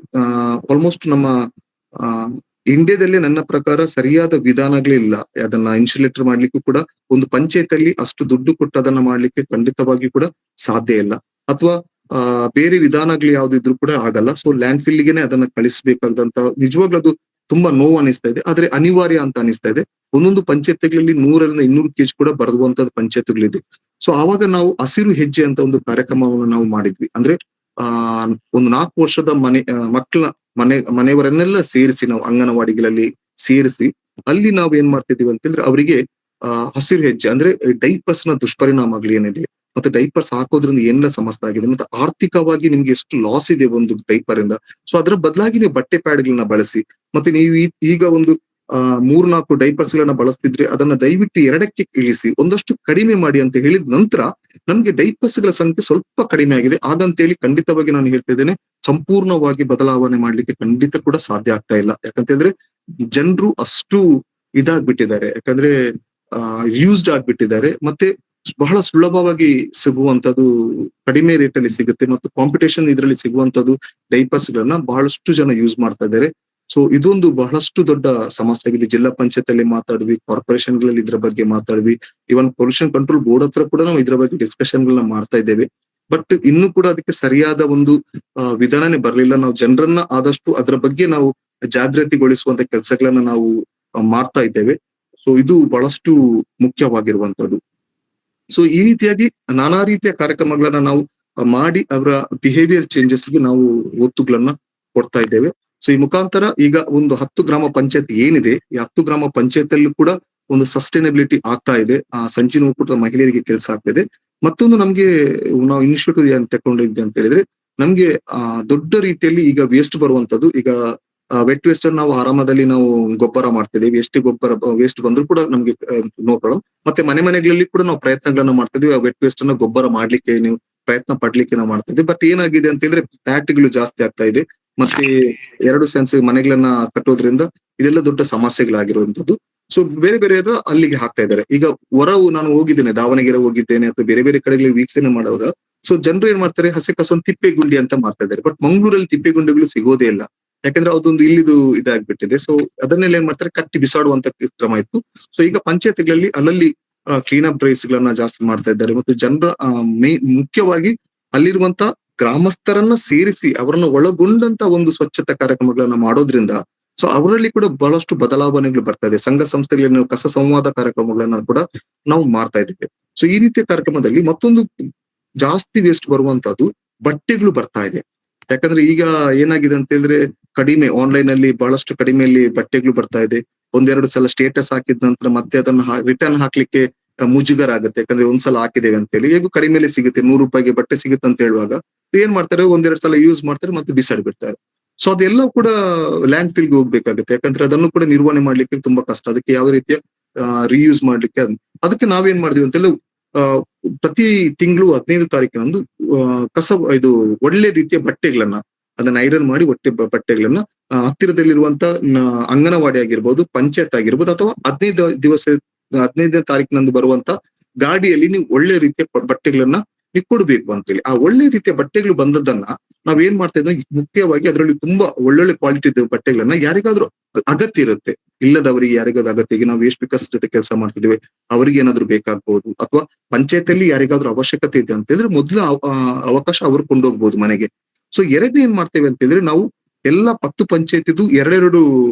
ಆಲ್ಮೋಸ್ಟ್ ನಮ್ಮ ಇಂಡಿಯಾದಲ್ಲಿ ನನ್ನ ಪ್ರಕಾರ ಸರಿಯಾದ ವಿಧಾನಗಳೇ ಇಲ್ಲ. ಅದನ್ನ ಇನ್ಸುಲೇಟರ್ ಮಾಡ್ಲಿಕ್ಕೂ ಕೂಡ ಒಂದು ಪಂಚಾಯತ್ ಅಷ್ಟು ದುಡ್ಡು ಕೊಟ್ಟು ಅದನ್ನ ಮಾಡ್ಲಿಕ್ಕೆ ಖಂಡಿತವಾಗಿ ಕೂಡ ಸಾಧ್ಯ ಇಲ್ಲ. ಅಥವಾ ಬೇರೆ ವಿಧಾನಗಳು ಯಾವ್ದಿದ್ರು ಕೂಡ ಆಗಲ್ಲ. ಸೊ ಲ್ಯಾಂಡ್ ಫಿಲ್ಗೆನೆ ಅದನ್ನ ಕಳಿಸ್ಬೇಕಾದಂತ ನಿಜವಾಗ್ಲೂ ಅದು ತುಂಬಾ ನೋವು ಅನಿಸ್ತಾ ಇದೆ, ಆದ್ರೆ ಅನಿವಾರ್ಯ ಅಂತ ಅನಿಸ್ತಾ ಇದೆ. ಒಂದೊಂದು ಪಂಚಾಯತ್ಗಳಲ್ಲಿ 100ರಿಂದ 200 kg ಕೂಡ ಬರೆದುವಂತದ್ದು ಪಂಚಾಯತ್ಗಳಿದೆ. ಸೊ ಆವಾಗ ನಾವು ಹಸಿರು ಹೆಜ್ಜೆ ಅಂತ ಒಂದು ಕಾರ್ಯಕ್ರಮವನ್ನು ನಾವು ಮಾಡಿದ್ವಿ. ಅಂದ್ರೆ ಒಂದು 4 ವರ್ಷದ ಮನೆಯವರನ್ನೆಲ್ಲ ಸೇರಿಸಿ ನಾವು ಅಂಗನವಾಡಿಗಳಲ್ಲಿ ಸೇರಿಸಿ ಅಲ್ಲಿ ನಾವು ಏನ್ ಮಾಡ್ತಿದೀವಿ ಅಂತಂದ್ರೆ, ಅವರಿಗೆ ಹಸಿರು ಹೆಜ್ಜೆ ಅಂದ್ರೆ ಡೈಪರ್ಸ್ ನ ದುಷ್ಪರಿಣಾಮಗಳು ಏನಿದೆ, ಮತ್ತೆ ಡೈಪರ್ಸ್ ಹಾಕೋದ್ರಿಂದ ಏನೆಲ್ಲ ಸಮಸ್ಯೆ ಆಗಿದೆ, ಮತ್ತೆ ಆರ್ಥಿಕವಾಗಿ ನಿಮ್ಗೆ ಎಷ್ಟು ಲಾಸ್ ಇದೆ ಒಂದು ಡೈಪರ್ ಇಂದ. ಸೊ ಅದರ ಬದಲಾಗಿ ನೀವು ಬಟ್ಟೆ ಪ್ಯಾಡ್ಗಳನ್ನ ಬಳಸಿ, ಮತ್ತೆ ನೀವು ಈಗ ಒಂದು 3-4 ಡೈಪರ್ಸ್ ಗಳನ್ನ ಬಳಸ್ತಿದ್ರೆ ಅದನ್ನ ದಯವಿಟ್ಟು 2ಕ್ಕೆ ಇಳಿಸಿ, ಒಂದಷ್ಟು ಕಡಿಮೆ ಮಾಡಿ ಅಂತ ಹೇಳಿದ ನಂತರ ನಮ್ಗೆ ಡೈಪರ್ಸ್ ಗಳ ಸಂಖ್ಯೆ ಸ್ವಲ್ಪ ಕಡಿಮೆ ಆಗಿದೆ. ಹಾಗಂತೇಳಿ ಖಂಡಿತವಾಗಿ ನಾನು ಹೇಳ್ತಿದ್ದೇನೆ, ಸಂಪೂರ್ಣವಾಗಿ ಬದಲಾವಣೆ ಮಾಡ್ಲಿಕ್ಕೆ ಖಂಡಿತ ಕೂಡ ಸಾಧ್ಯ ಆಗ್ತಾ ಇಲ್ಲ. ಯಾಕಂತಂದ್ರೆ ಜನರು ಅಷ್ಟು ಇದಾಗ್ಬಿಟ್ಟಿದ್ದಾರೆ, ಯಾಕಂದ್ರೆ ಯೂಸ್ಡ್ ಆಗ್ಬಿಟ್ಟಿದ್ದಾರೆ. ಮತ್ತೆ ಬಹಳ ಸುಲಭವಾಗಿ ಸಿಗುವಂತದ್ದು, ಕಡಿಮೆ ರೇಟ್ ಅಲ್ಲಿ ಸಿಗುತ್ತೆ, ಮತ್ತು ಕಾಂಪಿಟೇಷನ್ ಇದರಲ್ಲಿ ಸಿಗುವಂತದ್ದು ಡೈಪರ್ಸ್ ಗಳನ್ನ ಬಹಳಷ್ಟು ಜನ ಯೂಸ್ ಮಾಡ್ತಾ ಇದ್ದಾರೆ. ಸೊ ಇದೊಂದು ಬಹಳಷ್ಟು ದೊಡ್ಡ ಸಮಸ್ಯೆ ಆಗಿದೆ. ಜಿಲ್ಲಾ ಪಂಚಾಯತ್ ಅಲ್ಲಿ ಮಾತಾಡ್ವಿ, ಕಾರ್ಪೊರೇಷನ್ ಗಳಲ್ಲಿ ಇದ್ರ ಬಗ್ಗೆ ಮಾತಾಡ್ವಿ, ಇವನ್ ಪೊಲ್ಯೂಷನ್ ಕಂಟ್ರೋಲ್ ಬೋರ್ಡ್ ಹತ್ರ ಕೂಡ ನಾವು ಇದ್ರ ಬಗ್ಗೆ ಡಿಸ್ಕಷನ್ ಗಳನ್ನ ಮಾಡ್ತಾ ಇದ್ದೇವೆ. ಬಟ್ ಇನ್ನು ಕೂಡ ಅದಕ್ಕೆ ಸರಿಯಾದ ಒಂದು ವಿಧಾನನೇ ಬರ್ಲಿಲ್ಲ. ನಾವು ಜನರನ್ನ ಆದಷ್ಟು ಅದ್ರ ಬಗ್ಗೆ ನಾವು ಜಾಗೃತಿಗೊಳಿಸುವಂತ ಕೆಲಸಗಳನ್ನ ನಾವು ಮಾಡ್ತಾ ಇದ್ದೇವೆ. ಸೊ ಇದು ಬಹಳಷ್ಟು ಮುಖ್ಯವಾಗಿರುವಂತದ್ದು. ಸೊ ಈ ರೀತಿಯಾಗಿ ನಾನಾ ರೀತಿಯ ಕಾರ್ಯಕ್ರಮಗಳನ್ನ ನಾವು ಮಾಡಿ ಅವರ ಬಿಹೇವಿಯರ್ ಚೇಂಜಸ್ಗೆ ನಾವು ಒತ್ತುಗಳನ್ನ ಕೊಡ್ತಾ ಇದ್ದೇವೆ. ಸೊ ಈ ಮುಖಾಂತರ ಈಗ ಒಂದು 10 ಗ್ರಾಮ ಪಂಚಾಯತ್ ಏನಿದೆ, ಈ 10 ಗ್ರಾಮ ಪಂಚಾಯತ್ ಅಲ್ಲೂ ಕೂಡ ಒಂದು ಸಸ್ಟೈನಬಿಲಿಟಿ ಆಗ್ತಾ ಇದೆ. ಆ ಸಂಚಿನ ಒಕ್ಕೂಟದ ಮಹಿಳೆಯರಿಗೆ ಕೆಲಸ ಆಗ್ತಿದೆ. ಮತ್ತೊಂದು ನಮ್ಗೆ ನಾವು ಇನಿಷಿಯೇಟಿವ್ ಏನ್ ತಗೊಂಡಿದ್ವಿ ಅಂತ ಹೇಳಿದ್ರೆ, ನಮ್ಗೆ ದೊಡ್ಡ ರೀತಿಯಲ್ಲಿ ಈಗ ವೇಸ್ಟ್ ಬರುವಂತದ್ದು, ಈಗ ವೆಟ್ ವೇಸ್ಟ್ ನಾವು ಆರಾಮದಲ್ಲಿ ನಾವು ಗೊಬ್ಬರ ಮಾಡ್ತಿದ್ದೀವಿ. ಎಷ್ಟು ಗೊಬ್ಬರ ವೇಸ್ಟ್ ಬಂದ್ರು ಕೂಡ ನಮ್ಗೆ ನೋ ಪ್ರಾಬ್ಲಮ್. ಮತ್ತೆ ಮನೆಗಳಲ್ಲಿ ಕೂಡ ನಾವು ಪ್ರಯತ್ನಗಳನ್ನ ಮಾಡ್ತಿದ್ವಿ. ಆ ವೆಟ್ ವೇಸ್ಟ್ ಅನ್ನ ಗೊಬ್ಬರ ಮಾಡ್ಲಿಕ್ಕೆ ನೀವು ಪ್ರಯತ್ನ ಪಡ್ಲಿಕ್ಕೆ ನಾವು ಮಾಡ್ತಿದ್ವಿ. ಬಟ್ ಏನಾಗಿದೆ ಅಂತ ಹೇಳಿದ್ರೆ ಫ್ಯಾಕ್ಟ್ರಿಗಳು ಜಾಸ್ತಿ ಆಗ್ತಾ ಇದೆ. ಮತ್ತೆ 2 ಸೆನ್ಸ್ ಮನೆಗಳನ್ನ ಕಟ್ಟೋದ್ರಿಂದ ಇದೆಲ್ಲ ದೊಡ್ಡ ಸಮಸ್ಯೆಗಳಾಗಿರುವಂತದ್ದು. ಸೊ ಬೇರೆ ಬೇರೆಯವರು ಅಲ್ಲಿಗೆ ಹಾಕ್ತಾ ಇದ್ದಾರೆ. ಈಗ ನಾನು ಹೋಗಿದ್ದೇನೆ, ದಾವಣಗೆರೆ ಹೋಗಿದ್ದೇನೆ ಅಥವಾ ಬೇರೆ ಬೇರೆ ಕಡೆಗಳಿಗೆ ವೀಕ್ಷಣೆ ಮಾಡುವಾಗ ಸೊ ಜನರು ಏನ್ ಮಾಡ್ತಾರೆ, ಹಸಿ ಕಸವನ್ನು ತಿಪ್ಪೆ ಗುಂಡಿ ಅಂತ ಮಾಡ್ತಾ ಇದ್ದಾರೆ. ಬಟ್ ಮಂಗಳೂರಲ್ಲಿ ತಿಪ್ಪೆ ಗುಂಡಿಗಳು ಸಿಗೋದೇ ಇಲ್ಲ. ಯಾಕಂದ್ರೆ ಅದೊಂದು ಇಲ್ಲಿದು ಇದಾಗ್ಬಿಟ್ಟಿದೆ. ಸೊ ಅದನ್ನೆಲ್ಲ ಏನ್ ಮಾಡ್ತಾರೆ, ಕಟ್ಟಿ ಬಿಸಾಡುವಂತ ಕ್ರಮ ಇತ್ತು. ಸೊ ಈಗ ಪಂಚಾಯತ್ಗಳಲ್ಲಿ ಅಲ್ಲಲ್ಲಿ ಕ್ಲೀನ್ ಅಪ್ ಡ್ರೈವ್ಸ್ ಗಳನ್ನ ಜಾಸ್ತಿ ಮಾಡ್ತಾ ಇದ್ದಾರೆ. ಮತ್ತು ಜನರ ಮುಖ್ಯವಾಗಿ ಅಲ್ಲಿರುವಂತ ಗ್ರಾಮಸ್ಥರನ್ನ ಸೇರಿಸಿ ಅವರನ್ನ ಒಳಗೊಂಡಂತ ಒಂದು ಸ್ವಚ್ಛತಾ ಕಾರ್ಯಕ್ರಮಗಳನ್ನ ಮಾಡೋದ್ರಿಂದ ಸೊ ಅವರಲ್ಲಿ ಕೂಡ ಬಹಳಷ್ಟು ಬದಲಾವಣೆಗಳು ಬರ್ತಾ ಇದೆ. ಸಂಘ ಸಂಸ್ಥೆಗಳಲ್ಲಿ ಕಸ ಸಂವಾದ ಕಾರ್ಯಕ್ರಮಗಳನ್ನ ಕೂಡ ನಾವು ಮಾಡ್ತಾ ಇದ್ದೇವೆ. ಸೊ ಈ ರೀತಿಯ ಕಾರ್ಯಕ್ರಮದಲ್ಲಿ ಮತ್ತೊಂದು ಜಾಸ್ತಿ ವೇಸ್ಟ್ ಬರುವಂತದ್ದು ಬಟ್ಟೆಗಳು ಬರ್ತಾ ಇದೆ. ಯಾಕಂದ್ರೆ ಈಗ ಏನಾಗಿದೆ ಅಂತ ಹೇಳಿದ್ರೆ, ಕಡಿಮೆ ಆನ್ಲೈನ್ ಅಲ್ಲಿ ಬಹಳಷ್ಟು ಕಡಿಮೆಯಲ್ಲಿ ಬಟ್ಟೆಗಳು ಬರ್ತಾ ಇದೆ. 1-2 ಸಲ ಸ್ಟೇಟಸ್ ಹಾಕಿದ ನಂತರ ಮತ್ತೆ ಅದನ್ನ ರಿಟರ್ನ್ ಹಾಕ್ಲಿಕ್ಕೆ ಮುಜುಗರ ಆಗುತ್ತೆ. ಯಾಕಂದ್ರೆ ಒಂದ್ಸಲ ಹಾಕಿದ್ದೇವೆ ಅಂತ ಹೇಳಿ ಹೇಗೂ ಕಡಿಮೆಲೆ ಸಿಗುತ್ತೆ, 100 ರೂಪಾಯಿಗೆ ಬಟ್ಟೆ ಸಿಗುತ್ತೆ ಅಂತ ಹೇಳುವಾಗ ಏನ್ ಮಾಡ್ತಾರೆ, 1-2 ಸಲ ಯೂಸ್ ಮಾಡ್ತಾರೆ ಮತ್ತೆ ಬಿಸಾಡಿ ಬಿಡ್ತಾರೆ. ಸೊ ಅದೆಲ್ಲ ಕೂಡ ಲ್ಯಾಂಡ್ ಫಿಲ್ಗೆ ಹೋಗ್ಬೇಕಾಗುತ್ತೆ. ಯಾಕಂದ್ರೆ ಅದನ್ನು ಕೂಡ ನಿರ್ವಹಣೆ ಮಾಡ್ಲಿಕ್ಕೆ ತುಂಬಾ ಕಷ್ಟ. ಅದಕ್ಕೆ ಯಾವ ರೀತಿಯ ರಿಯೂಸ್ ಮಾಡ್ಲಿಕ್ಕೆ ಅದಕ್ಕೆ ನಾವೇನ್ ಮಾಡಿದ್ವಿ ಅಂತೇಳಿ, ಪ್ರತಿ ತಿಂಗಳು 15 ತಾರೀಕಿನಂದು ಇದು ಒಳ್ಳೆ ರೀತಿಯ ಬಟ್ಟೆಗಳನ್ನ ಅದನ್ನ ಐರನ್ ಮಾಡಿ ಬಟ್ಟೆಗಳನ್ನ ಹತ್ತಿರದಲ್ಲಿರುವಂತ ಅಂಗನವಾಡಿ ಆಗಿರ್ಬೋದು, ಪಂಚಾಯತ್ ಆಗಿರ್ಬೋದು, ಅಥವಾ 15ನೇ ತಾರೀಕಿನಂದು ಬರುವಂತ ಗಾಡಿಯಲ್ಲಿ ನೀವು ಒಳ್ಳೆ ರೀತಿಯ ಬಟ್ಟೆಗಳನ್ನ ನೀವು ಕೊಡ್ಬೇಕು ಅಂತ ಹೇಳಿ. ಆ ಒಳ್ಳೆ ರೀತಿಯ ಬಟ್ಟೆಗಳು ಬಂದದ್ದನ್ನ ನಾವ್ ಏನ್ ಮಾಡ್ತಾ ಇದ್ವಿ, ಮುಖ್ಯವಾಗಿ ಅದರಲ್ಲಿ ತುಂಬಾ ಒಳ್ಳೊಳ್ಳೆ ಕ್ವಾಲಿಟಿ ಬಟ್ಟೆಗಳನ್ನ ಯಾರಿಗಾದ್ರೂ ಅಗತ್ಯ ಇರುತ್ತೆ, ಇಲ್ಲದವರಿಗೆ ಯಾರಿಗಾದ್ರೂ ಅಗತ್ಯ, ಈಗ ನಾವು ವೇಸ್ಟ್ ಪಿಕರ್ಸ್ ಜೊತೆ ಕೆಲಸ ಮಾಡ್ತಿದ್ದೇವೆ, ಅವರಿಗೆ ಏನಾದ್ರು ಬೇಕಾಗ್ಬಹುದು, ಅಥವಾ ಪಂಚಾಯತಿಯಲ್ಲಿ ಯಾರಿಗಾದ್ರೂ ಅವಶ್ಯಕತೆ ಇದೆ ಅಂತ ಹೇಳಿದ್ರೆ ಮೊದಲು ಅವಕಾಶ ಅವ್ರು ಕೊಂಡೋಗ್ಬೋದು ಮನೆಗೆ. ಸೊ ಎರಡನೇ ಏನ್ ಮಾಡ್ತೇವೆ ಅಂತ ಹೇಳಿದ್ರೆ, ನಾವು ಎಲ್ಲ 10 ಪಂಚಾಯತಿದು 2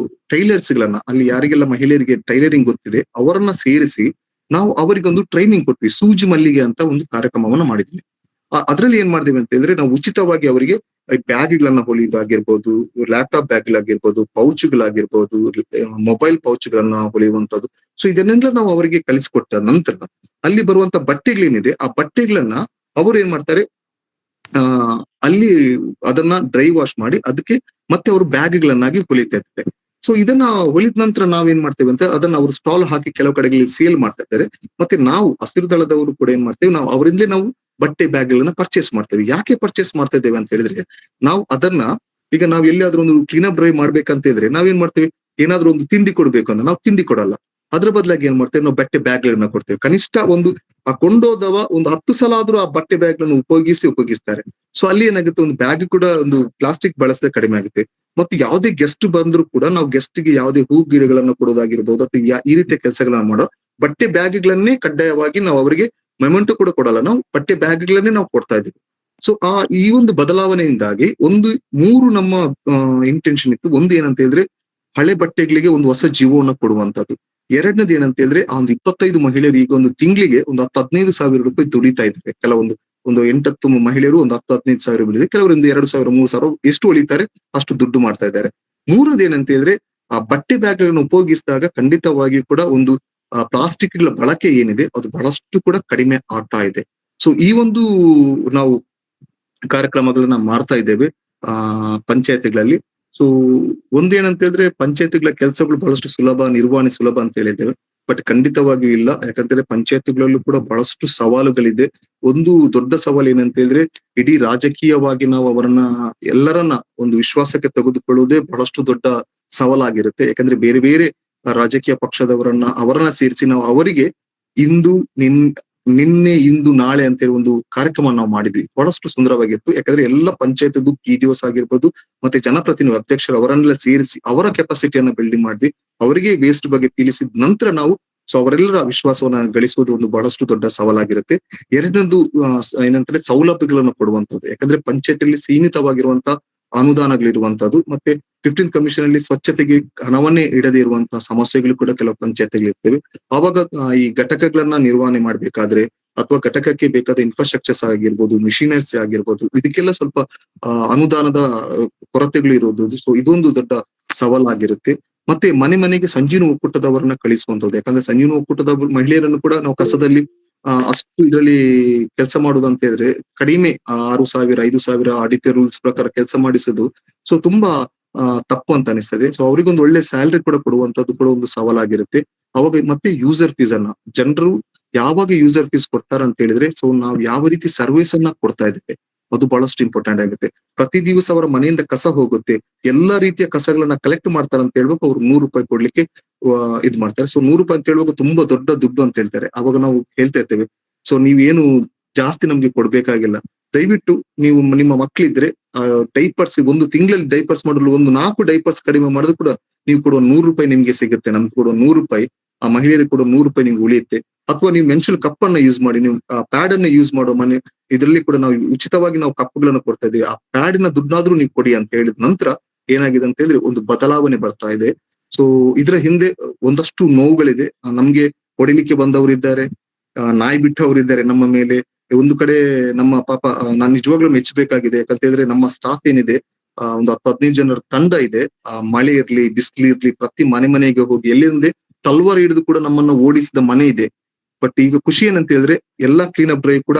ಟೈಲರ್ಸ್ ಗಳನ್ನ, ಅಲ್ಲಿ ಯಾರಿಗೆಲ್ಲ ಮಹಿಳೆಯರಿಗೆ ಟೈಲರಿಂಗ್ ಗೊತ್ತಿದೆ ಅವರನ್ನ ಸೇರಿಸಿ ನಾವು ಅವರಿಗೊಂದು ಟ್ರೈನಿಂಗ್ ಕೊಟ್ವಿ. ಸೂಜಿ ಮಲ್ಲಿಗೆ ಅಂತ ಒಂದು ಕಾರ್ಯಕ್ರಮವನ್ನ ಮಾಡಿದ್ವಿ. ಅದ್ರಲ್ಲಿ ಏನ್ ಮಾಡಿದ್ವಿ ಅಂತ ಹೇಳಿದ್ರೆ, ನಾವು ಉಚಿತವಾಗಿ ಅವರಿಗೆ ಬ್ಯಾಗ್ಗಳನ್ನ ಹೊಲಿಯೋದಾಗಿರ್ಬೋದು, ಲ್ಯಾಪ್ಟಾಪ್ ಬ್ಯಾಗ್ಗಳಾಗಿರ್ಬೋದು, ಪೌಚ್ಗಳಾಗಿರ್ಬೋದು, ಮೊಬೈಲ್ ಪೌಚ್ಗಳನ್ನ ಹೊಲಿಯುವಂತದ್ದು. ಸೊ ಇದನ್ನೆಲ್ಲ ನಾವು ಅವರಿಗೆ ಕಲಿಸ್ಕೊಟ್ಟ ನಂತರ ಅಲ್ಲಿ ಬರುವಂತ ಬಟ್ಟೆಗಳೇನಿದೆ ಆ ಬಟ್ಟೆಗಳನ್ನ ಅವರು ಏನ್ ಮಾಡ್ತಾರೆ, ಅಲ್ಲಿ ಅದನ್ನ ಡ್ರೈ ವಾಶ್ ಮಾಡಿ ಅದಕ್ಕೆ ಮತ್ತೆ ಅವರು ಬ್ಯಾಗ್ಗಳನ್ನಾಗಿ ಹೊಲಿತಾ ಇರ್ತಾರೆ. ಸೊ ಇದನ್ನ ಹೊಲಿದ ನಂತರ ನಾವೇನ್ ಮಾಡ್ತೇವೆ ಅಂತ ಅದನ್ನ ಅವರು ಸ್ಟಾಲ್ ಹಾಕಿ ಕೆಲವು ಕಡೆಗಳಲ್ಲಿ ಸೇಲ್ ಮಾಡ್ತಾ ಇದ್ದಾರೆ. ಮತ್ತೆ ನಾವು ಹಸಿರು ದಳದವರು ಕೂಡ ಏನ್ ಮಾಡ್ತೇವೆ, ನಾವು ಅವರಿಂದಲೇ ನಾವು ಬಟ್ಟೆ ಬ್ಯಾಗ್ಗಳನ್ನ ಪರ್ಚೇಸ್ ಮಾಡ್ತೇವೆ. ಯಾಕೆ ಪರ್ಚೇಸ್ ಮಾಡ್ತಾ ಇದ್ದೇವೆ ಅಂತ ಹೇಳಿದ್ರೆ, ನಾವು ಅದನ್ನ ಈಗ ನಾವ್ ಎಲ್ಲಿಯಾದ್ರೂ ಒಂದು ಕ್ಲೀನಪ್ ಡ್ರೈವ್ ಮಾಡ್ಬೇಕಂತ ಇದ್ರೆ ನಾವೇನ್ ಮಾಡ್ತೇವೆ, ಏನಾದ್ರೂ ಒಂದು ತಿಂಡಿ ಕೊಡ್ಬೇಕು ಅಂದ್ರೆ ನಾವು ತಿಂಡಿ ಕೊಡಲ್ಲ. ಅದ್ರ ಬದಲಾಗಿ ಏನ್ ಮಾಡ್ತೇವೆ, ನಾವು ಬಟ್ಟೆ ಬ್ಯಾಗ್ಗಳನ್ನ ಕೊಡ್ತೇವೆ. ಕನಿಷ್ಠ ಆ ಕೊಂಡೋದವ ಒಂದು 10 ಸಲ ಆದ್ರೂ ಆ ಬಟ್ಟೆ ಬ್ಯಾಗ್ಗಳನ್ನು ಉಪಯೋಗಿಸ್ತಾರೆ. ಸೊ ಅಲ್ಲಿ ಏನಾಗುತ್ತೆ, ಒಂದು ಬ್ಯಾಗ್ ಕೂಡ ಒಂದು ಪ್ಲಾಸ್ಟಿಕ್ ಬಳಸದೆ ಕಡಿಮೆ ಆಗುತ್ತೆ. ಮತ್ತು ಯಾವುದೇ ಗೆಸ್ಟ್ ಬಂದ್ರು ಕೂಡ ನಾವು ಗೆಸ್ಟ್ ಗೆ ಯಾವುದೇ ಹೂ ಗಿಡಗಳನ್ನ ಕೊಡೋದಾಗಿರ್ಬೋದು ಅಥವಾ ಈ ರೀತಿಯ ಕೆಲಸಗಳನ್ನ ಮಾಡೋ ಬಟ್ಟೆ ಬ್ಯಾಗ್ಗಳನ್ನೇ ಕಡ್ಡಾಯವಾಗಿ ನಾವು ಅವರಿಗೆ ಮೆಮೆಂಟೋ ಕೂಡ ಕೊಡಲ್ಲ, ನಾವು ಬಟ್ಟೆ ಬ್ಯಾಗ್ಗಳನ್ನೇ ನಾವು ಕೊಡ್ತಾ ಇದ್ದೀವಿ. ಸೊ ಈ ಒಂದು ಬದಲಾವಣೆಯಿಂದಾಗಿ 3 ನಮ್ಮ ಇಂಟೆನ್ಷನ್ ಇತ್ತು. ಒಂದು ಏನಂತ ಹೇಳಿದ್ರೆ, ಹಳೆ ಬಟ್ಟೆಗಳಿಗೆ ಒಂದು ಹೊಸ ಜೀವವನ್ನ ಕೊಡುವಂತದ್ದು. ಎರಡನೇದು ಏನಂತ ಹೇಳಿದ್ರೆ, ಆ ಒಂದು 25 ಮಹಿಳೆಯರು ಈಗ ಒಂದು ತಿಂಗಳಿಗೆ ಒಂದು 10-15 ಸಾವಿರ ರೂಪಾಯಿ ದುಡಿತಾ ಇದ್ದಾರೆ. ಕೆಲವೊಂದು 8-10 ಮಹಿಳೆಯರು ಒಂದು 10-15 ಸಾವಿರ ಬಿಡಿದೆ, ಕೆಲವರಿಂದ 2,000-3,000 ಎಷ್ಟು ಉಳಿತಾರೆ ಅಷ್ಟು ದುಡ್ಡು ಮಾಡ್ತಾ ಇದ್ದಾರೆ. ಮೂರನೇದು ಏನಂತ ಹೇಳಿದ್ರೆ, ಆ ಬಟ್ಟೆ ಬ್ಯಾಗ್ಗಳನ್ನು ಉಪಯೋಗಿಸಿದಾಗ ಖಂಡಿತವಾಗಿಯೂ ಕೂಡ ಒಂದು ಪ್ಲಾಸ್ಟಿಕ್ಗಳ ಬಳಕೆ ಏನಿದೆ ಅದು ಬಹಳಷ್ಟು ಕೂಡ ಕಡಿಮೆ ಆಗ್ತಾ ಇದೆ. ಸೊ ಈ ಒಂದು ನಾವು ಕಾರ್ಯಕ್ರಮಗಳನ್ನ ಮಾಡ್ತಾ ಇದ್ದೇವೆ ಪಂಚಾಯತಿಗಳಲ್ಲಿ. ಸೊ ಒಂದೇನಂತ ಹೇಳಿದ್ರೆ, ಪಂಚಾಯತಿಗಳ ಕೆಲಸಗಳು ಬಹಳಷ್ಟು ಸುಲಭ, ನಿರ್ವಹಣೆ ಸುಲಭ ಅಂತ ಹೇಳಿದ್ದೇವೆ. ಬಟ್ ಖಂಡಿತವಾಗಿಯೂ ಇಲ್ಲ. ಯಾಕಂದ್ರೆ ಪಂಚಾಯತಿಗಳಲ್ಲೂ ಕೂಡ ಬಹಳಷ್ಟು ಸವಾಲುಗಳಿದೆ. ಒಂದು ದೊಡ್ಡ ಸವಾಲು ಏನಂತ ಹೇಳಿದ್ರೆ, ಇಡೀ ರಾಜಕೀಯವಾಗಿ ನಾವು ಎಲ್ಲರನ್ನ ಒಂದು ವಿಶ್ವಾಸಕ್ಕೆ ತೆಗೆದುಕೊಳ್ಳುವುದೇ ಬಹಳಷ್ಟು ದೊಡ್ಡ ಸವಾಲಾಗಿರುತ್ತೆ. ಯಾಕಂದ್ರೆ ಬೇರೆ ಬೇರೆ ರಾಜಕೀಯ ಅವರನ್ನ ಸೇರಿಸಿ ನಾವು ಅವರಿಗೆ ನಿನ್ನೆ ಇಂದು ನಾಳೆ ಅಂತ ಹೇಳಿ ಒಂದು ಕಾರ್ಯಕ್ರಮ ನಾವು ಮಾಡಿದ್ವಿ. ಬಹಳಷ್ಟು ಸುಂದರವಾಗಿತ್ತು. ಯಾಕಂದ್ರೆ ಎಲ್ಲ ಪಂಚಾಯತ್ದು PDOs ಆಗಿರ್ಬೋದು ಮತ್ತೆ ಜನಪ್ರತಿನಿಧಿ ಅಧ್ಯಕ್ಷರು ಅವರನ್ನೆಲ್ಲ ಸೇರಿಸಿ ಅವರ ಕೆಪಾಸಿಟಿಯನ್ನ ಬಿಲ್ಡಿಂಗ್ ಮಾಡಿದ್ವಿ. ಅವರಿಗೆ ವೇಸ್ಟ್ ಬಗ್ಗೆ ತಿಳಿಸಿದ ನಂತರ ನಾವು ಅವರೆಲ್ಲರ ವಿಶ್ವಾಸವನ್ನ ಗಳಿಸುವುದು ಒಂದು ಬಹಳಷ್ಟು ದೊಡ್ಡ ಸವಾಲಾಗಿರುತ್ತೆ. ಎರಡನೇದು ಏನಂದ್ರೆ ಸೌಲಭ್ಯಗಳನ್ನು ಕೊಡುವಂತದ್ದು. ಯಾಕಂದ್ರೆ ಪಂಚಾಯತಿಯಲ್ಲಿ ಸೀಮಿತವಾಗಿರುವಂತ ಅನುದಾನಗಳಿರುವಂತದ್ದು, ಮತ್ತೆ 15th ಕಮಿಷನ್ ಅಲ್ಲಿ ಸ್ವಚ್ಛತೆಗೆ ಹಣವನ್ನೇ ಇಡದೇ ಇರುವಂತಹ ಸಮಸ್ಯೆಗಳು ಕೂಡ ಕೆಲವು ಪಂಚಾಯತಿಗಳು ಇರ್ತವೆ. ಆವಾಗ ಈ ಘಟಕಗಳನ್ನ ನಿರ್ವಹಣೆ ಮಾಡ್ಬೇಕಾದ್ರೆ ಅಥವಾ ಘಟಕಕ್ಕೆ ಬೇಕಾದ ಇನ್ಫ್ರಾಸ್ಟ್ರಕ್ಚರ್ಸ್ ಆಗಿರ್ಬೋದು, ಮಿಷಿನರೀಸ್ ಆಗಿರ್ಬೋದು, ಇದಕ್ಕೆಲ್ಲ ಸ್ವಲ್ಪ ಅನುದಾನದ ಕೊರತೆಗಳು ಇರೋದು. ಸೊ ಇದೊಂದು ದೊಡ್ಡ ಸವಾಲಾಗಿರುತ್ತೆ. ಮತ್ತೆ ಮನೆ ಮನೆಗೆ ಸಂಜೀವನ ಒಕ್ಕೂಟದವರನ್ನ ಕಳಿಸುವಂತದ್ದು. ಯಾಕಂದ್ರೆ ಸಂಜೀವನ ಒಕ್ಕೂಟದ ಮಹಿಳೆಯರನ್ನು ಕೂಡ ನಾವು ಕಸದಲ್ಲಿ ಅಷ್ಟು ಇದರಲ್ಲಿ ಕೆಲಸ ಮಾಡುದು ಅಂತ ಹೇಳಿದ್ರೆ ಕಡಿಮೆ 6,000 5,000 ಆರ್.ಡಿ.ಪಿ ರೂಲ್ಸ್ ಪ್ರಕಾರ ಕೆಲಸ ಮಾಡಿಸುದು ಸೊ ತುಂಬಾ ತಪ್ಪು ಅಂತ ಅನಿಸ್ತದೆ. ಸೊ ಅವರಿಗೊಂದು ಒಳ್ಳೆ ಸ್ಯಾಲರಿ ಕೂಡ ಕೊಡುವಂತದ್ದು ಕೂಡ ಒಂದು ಸವಾಲಾಗಿರುತ್ತೆ. ಅವಾಗ ಮತ್ತೆ ಯೂಸರ್ ಫೀಸ್ ಅನ್ನ ಜನರು ಯಾವಾಗ ಯೂಸರ್ ಫೀಸ್ ಕೊಡ್ತಾರ ಅಂತ ಹೇಳಿದ್ರೆ ಸೊ ನಾವು ಯಾವ ರೀತಿ ಸರ್ವಿಸ್ ಅನ್ನ ಕೊಡ್ತಾ ಇದ್ದೇವೆ ಅದು ಬಹಳಷ್ಟು ಇಂಪಾರ್ಟೆಂಟ್ ಆಗುತ್ತೆ. ಪ್ರತಿ ದಿವಸ ಅವರ ಮನೆಯಿಂದ ಕಸ ಹೋಗುತ್ತೆ, ಎಲ್ಲಾ ರೀತಿಯ ಕಸಗಳನ್ನ ಕಲೆಕ್ಟ್ ಮಾಡ್ತಾರೆ ಅಂತ ಹೇಳ್ಬೇಕು. ಅವ್ರು ₹100 ಕೊಡ್ಲಿಕ್ಕೆ ಇದ್ ಮಾಡ್ತಾರೆ. ಸೊ ₹100 ಅಂತ ಹೇಳುವಾಗ ತುಂಬಾ ದೊಡ್ಡ ದುಡ್ಡು ಅಂತ ಹೇಳ್ತಾರೆ. ಅವಾಗ ನಾವು ಹೇಳ್ತಾ ಇರ್ತೇವೆ ಸೊ ನೀವೇನು ಜಾಸ್ತಿ ನಮ್ಗೆ ಕೊಡ್ಬೇಕಾಗಿಲ್ಲ, ದಯವಿಟ್ಟು ನೀವು ನಿಮ್ಮ ಮಕ್ಳಿದ್ರೆ ಡೈಪರ್ಸ್ ಒಂದು ತಿಂಗಳಲ್ಲಿ ಡೈಪರ್ಸ್ ಮಾಡಲು ಒಂದು 4 ಡೈಪರ್ಸ್ ಕಡಿಮೆ ಮಾಡಿದ್ರು ಕೂಡ ನೀವು ಕೊಡುವ ₹100 ನಿಮ್ಗೆ ಸಿಗುತ್ತೆ. ನಮ್ಗೆ ಕೊಡುವ ₹100 ಆ ಮಹಿಳೆಯರಿಗೆ ಕೊಡುವ ₹100 ನಿಮ್ಗೆ ಉಳಿಯುತ್ತೆ. ಅಥವಾ ನೀವು ಮೆನ್ಸುಲ್ ಕಪ್ ಅನ್ನ ಯೂಸ್ ಮಾಡಿ, ನೀವು ಪ್ಯಾಡ್ ಅನ್ನ ಯೂಸ್ ಮಾಡೋ ಮನೆ ಇದರಲ್ಲಿ ಕೂಡ ನಾವು ಉಚಿತವಾಗಿ ನಾವು ಕಪ್ಪುಗಳನ್ನು ಕೊಡ್ತಾ ಇದೀವಿ. ಆ ಪ್ಯಾಡಿನ ದುಡ್ಡಾದ್ರೂ ನೀವು ಕೊಡಿ ಅಂತ ಹೇಳಿದ ನಂತರ ಏನಾಗಿದೆ ಅಂತ ಹೇಳಿದ್ರೆ ಒಂದು ಬದಲಾವಣೆ ಬರ್ತಾ ಇದೆ. ಸೊ ಇದರ ಹಿಂದೆ ಒಂದಷ್ಟು ನೋವುಗಳಿದೆ. ನಮ್ಗೆ ಹೊಡಿಲಿಕ್ಕೆ ಬಂದವರಿದ್ದಾರೆ, ನಾಯಿ ಬಿಟ್ಟವರಿದ್ದಾರೆ ನಮ್ಮ ಮೇಲೆ. ಒಂದು ಕಡೆ ನಮ್ಮ ಪಾಪ ನಾನ್ ನಿಜವಾಗ್ಲೂ ಮೆಚ್ಚಬೇಕಾಗಿದೆ. ಯಾಕಂತ ಹೇಳಿದ್ರೆ ನಮ್ಮ ಸ್ಟಾಫ್ ಏನಿದೆ ಒಂದು 10-15 ಜನರ ತಂಡ ಇದೆ. ಮಳೆ ಇರ್ಲಿ ಬಿಸಿಲು ಇರ್ಲಿ ಪ್ರತಿ ಮನೆ ಮನೆಗೆ ಹೋಗಿ ಎಲ್ಲಿಂದ ತಲ್ವಾರ ಹಿಡಿದು ಕೂಡ ನಮ್ಮನ್ನ ಓಡಿಸಿದ ಮನೆ ಇದೆ. ಬಟ್ ಈಗ ಖುಷಿ ಏನಂತ ಹೇಳಿದ್ರೆ ಎಲ್ಲಾ ಕ್ಲೀನ್ ಅಪ್ ಡ್ರೈವ್ ಕೂಡ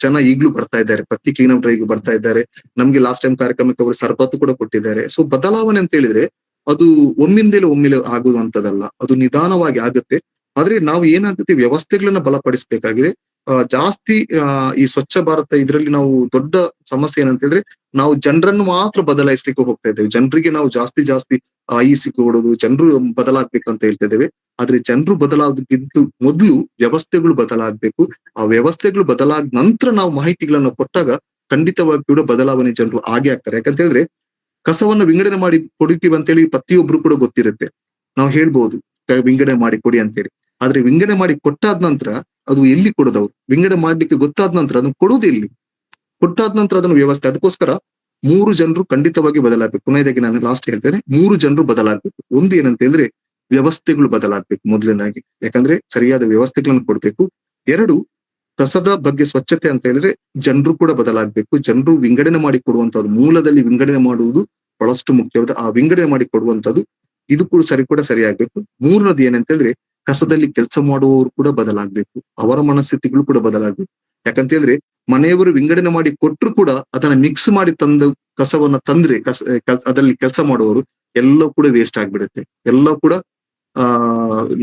ಜನ ಈಗ್ಲೂ ಬರ್ತಾ ಇದ್ದಾರೆ, ಪ್ರತಿ ಕ್ಲೀನ್ ಅಪ್ ಡ್ರೈವ್ ಬರ್ತಾ ಇದ್ದಾರೆ. ನಮ್ಗೆ ಲಾಸ್ಟ್ ಟೈಮ್ ಕಾರ್ಯಕ್ರಮಕ್ಕೆ ಅವರು ಸರ್ಬತ್ತು ಕೂಡ ಕೊಟ್ಟಿದ್ದಾರೆ. ಸೊ ಬದಲಾವಣೆ ಅಂತ ಹೇಳಿದ್ರೆ ಅದು ಒಮ್ಮಿಂದಲೇ ಒಮ್ಮೆಲೆ ಆಗುವಂತದಲ್ಲ, ಅದು ನಿಧಾನವಾಗಿ ಆಗುತ್ತೆ. ಆದ್ರೆ ನಾವು ಏನಾಗುತ್ತೆ ವ್ಯವಸ್ಥೆಗಳನ್ನ ಬಲಪಡಿಸಬೇಕಾಗಿದೆ. ಜಾಸ್ತಿ ಈ ಸ್ವಚ್ಛ ಭಾರತ ಇದರಲ್ಲಿ ನಾವು ದೊಡ್ಡ ಸಮಸ್ಯೆ ಏನಂತ ಹೇಳಿದ್ರೆ ನಾವು ಜನರನ್ನು ಮಾತ್ರ ಬದಲಾಯಿಸ್ಲಿಕ್ಕೆ ಹೋಗ್ತಾ ಇದ್ದೇವೆ. ಜನರಿಗೆ ನಾವು ಜಾಸ್ತಿ ಐಸಿ ಕೊಡೋದು, ಜನರು ಬದಲಾಗ್ಬೇಕು ಅಂತ ಹೇಳ್ತಾ ಇದ್ದೇವೆ. ಆದ್ರೆ ಜನರು ಬದಲಾಗೋದಕ್ಕಿಂತ ಮೊದಲು ವ್ಯವಸ್ಥೆಗಳು ಬದಲಾಗ್ಬೇಕು. ಆ ವ್ಯವಸ್ಥೆಗಳು ಬದಲಾದ ನಂತರ ನಾವು ಮಾಹಿತಿಗಳನ್ನ ಕೊಟ್ಟಾಗ ಖಂಡಿತವಾಗಿ ಕೂಡ ಬದಲಾವಣೆ ಜನರು ಆಗೇ ಆಗ್ತಾರೆ. ಯಾಕಂತ ಹೇಳಿದ್ರೆ ಕಸವನ್ನು ವಿಂಗಡಣೆ ಮಾಡಿ ಕೊಡ್ತೀವಿ ಅಂತೇಳಿ ಪ್ರತಿಯೊಬ್ರು ಕೂಡ ಗೊತ್ತಿರುತ್ತೆ. ನಾವು ಹೇಳ್ಬಹುದು ವಿಂಗಡಣೆ ಮಾಡಿ ಕೊಡಿ ಅಂತೇಳಿ. ಆದ್ರೆ ವಿಂಗಡಣೆ ಮಾಡಿ ಕೊಟ್ಟಾದ ನಂತರ ಅದು ಎಲ್ಲಿ ಕೊಡೋದವ್ರು ವಿಂಗಡಣೆ ಮಾಡ್ಲಿಕ್ಕೆ ಗೊತ್ತಾದ ನಂತರ ಅದನ್ನು ಕೊಡುವುದು ಎಲ್ಲಿ, ಕೊಟ್ಟಾದ ನಂತರ ಅದನ್ನು ವ್ಯವಸ್ಥೆ. ಅದಕ್ಕೋಸ್ಕರ 3 ಜನರು ಖಂಡಿತವಾಗಿ ಬದಲಾಗಬೇಕು. ಕೊನೆಯದಾಗಿ ನಾನು ಲಾಸ್ಟ್ ಹೇಳ್ತೇನೆ, 3 ಜನರು ಬದಲಾಗಬೇಕು. ಒಂದು ಏನಂತ ಹೇಳಿದ್ರೆ ವ್ಯವಸ್ಥೆಗಳು ಬದಲಾಗಬೇಕು ಮೊದಲನೇದಾಗಿ, ಯಾಕಂದ್ರೆ ಸರಿಯಾದ ವ್ಯವಸ್ಥೆಗಳನ್ನು ಕೊಡ್ಬೇಕು. 2 ಕಸದ ಬಗ್ಗೆ ಸ್ವಚ್ಛತೆ ಅಂತ ಹೇಳಿದ್ರೆ ಜನರು ಕೂಡ ಬದಲಾಗಬೇಕು. ಜನರು ವಿಂಗಡಣೆ ಮಾಡಿ ಕೊಡುವಂತದ್ದು, ಮೂಲದಲ್ಲಿ ವಿಂಗಡಣೆ ಮಾಡುವುದು ಬಹಳಷ್ಟು ಮುಖ್ಯವಾದ. ಆ ವಿಂಗಡಣೆ ಮಾಡಿ ಕೊಡುವಂತದ್ದು ಇದು ಕೂಡ ಸರಿಯಾಗ್ಬೇಕು. 3ನದು ಏನಂತ ಹೇಳಿದ್ರೆ ಕಸದಲ್ಲಿ ಕೆಲಸ ಮಾಡುವವರು ಕೂಡ ಬದಲಾಗ್ಬೇಕು, ಅವರ ಮನಸ್ಥಿತಿಗಳು ಕೂಡ ಬದಲಾಗ್ಬೇಕು. ಯಾಕಂತ ಹೇಳಿದ್ರೆ ಮನೆಯವರು ವಿಂಗಡಣೆ ಮಾಡಿ ಕೊಟ್ಟರು ಕೂಡ ಅದನ್ನ ಮಿಕ್ಸ್ ಮಾಡಿ ತಂದು ಕಸವನ್ನ ತಂದ್ರೆ ಅದರಲ್ಲಿ ಕೆಲಸ ಮಾಡುವವರು ಎಲ್ಲ ಕೂಡ ವೇಸ್ಟ್ ಆಗ್ಬಿಡುತ್ತೆ. ಎಲ್ಲ ಕೂಡ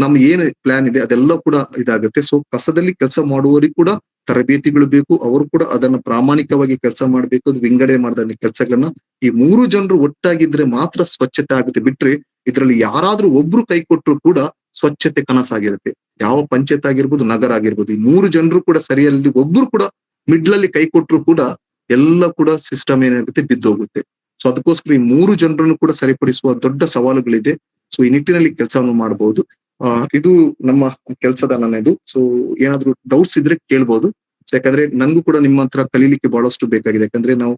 ನಮ್ಗೆ ಏನು ಪ್ಲಾನ್ ಇದೆ ಅದೆಲ್ಲ ಕೂಡ ಇದಾಗುತ್ತೆ. ಸೊ ಕಸದಲ್ಲಿ ಕೆಲಸ ಮಾಡುವವರಿಗೆ ಕೂಡ ತರಬೇತಿಗಳು ಬೇಕು, ಅವರು ಕೂಡ ಅದನ್ನ ಪ್ರಾಮಾಣಿಕವಾಗಿ ಕೆಲಸ ಮಾಡ್ಬೇಕು. ಅದು ವಿಂಗಡಣೆ ಮಾಡಿದ ಕೆಲಸಗಳನ್ನ ಈ 3 ಜನರು ಒಟ್ಟಾಗಿದ್ರೆ ಮಾತ್ರ ಸ್ವಚ್ಛತೆ ಆಗುತ್ತೆ. ಬಿಟ್ರೆ ಇದರಲ್ಲಿ ಯಾರಾದ್ರೂ ಒಬ್ರು ಕೈ ಕೊಟ್ಟರು ಕೂಡ ಸ್ವಚ್ಛತೆ ಕನಸಾಗಿರುತ್ತೆ. ಯಾವ ಪಂಚಾಯತ್ ಆಗಿರ್ಬೋದು, ನಗರ ಆಗಿರ್ಬೋದು, ಈ 3 ಜನರು ಕೂಡ ಸರಿಯಲ್ಲಿ ಒಬ್ರು ಕೂಡ ಮಿಡ್ಲಲ್ಲಿ ಕೈ ಕೊಟ್ಟರು ಕೂಡ ಎಲ್ಲ ಕೂಡ ಸಿಸ್ಟಮ್ ಏನಾಗುತ್ತೆ ಬಿದ್ದೋಗುತ್ತೆ. ಸೊ ಅದಕ್ಕೋಸ್ಕರ ಈ 3 ಜನರನ್ನು ಕೂಡ ಸರಿಪಡಿಸುವ ದೊಡ್ಡ ಸವಾಲುಗಳಿದೆ. ಸೊ ಈ ನಿಟ್ಟಿನಲ್ಲಿ ಕೆಲಸವನ್ನು ಮಾಡಬಹುದು. ಇದು ನಮ್ಮ ಕೆಲಸದ ನನ್ನದು. ಸೊ ಏನಾದ್ರು ಡೌಟ್ಸ್ ಇದ್ರೆ ಕೇಳ್ಬೋದು. ಯಾಕಂದ್ರೆ ನನ್ಗೂ ಕೂಡ ನಿಮ್ಮ ಹತ್ರ ಕಲೀಲಿಕ್ಕೆ ಬಹಳಷ್ಟು ಬೇಕಾಗಿದೆ. ಯಾಕಂದ್ರೆ ನಾವು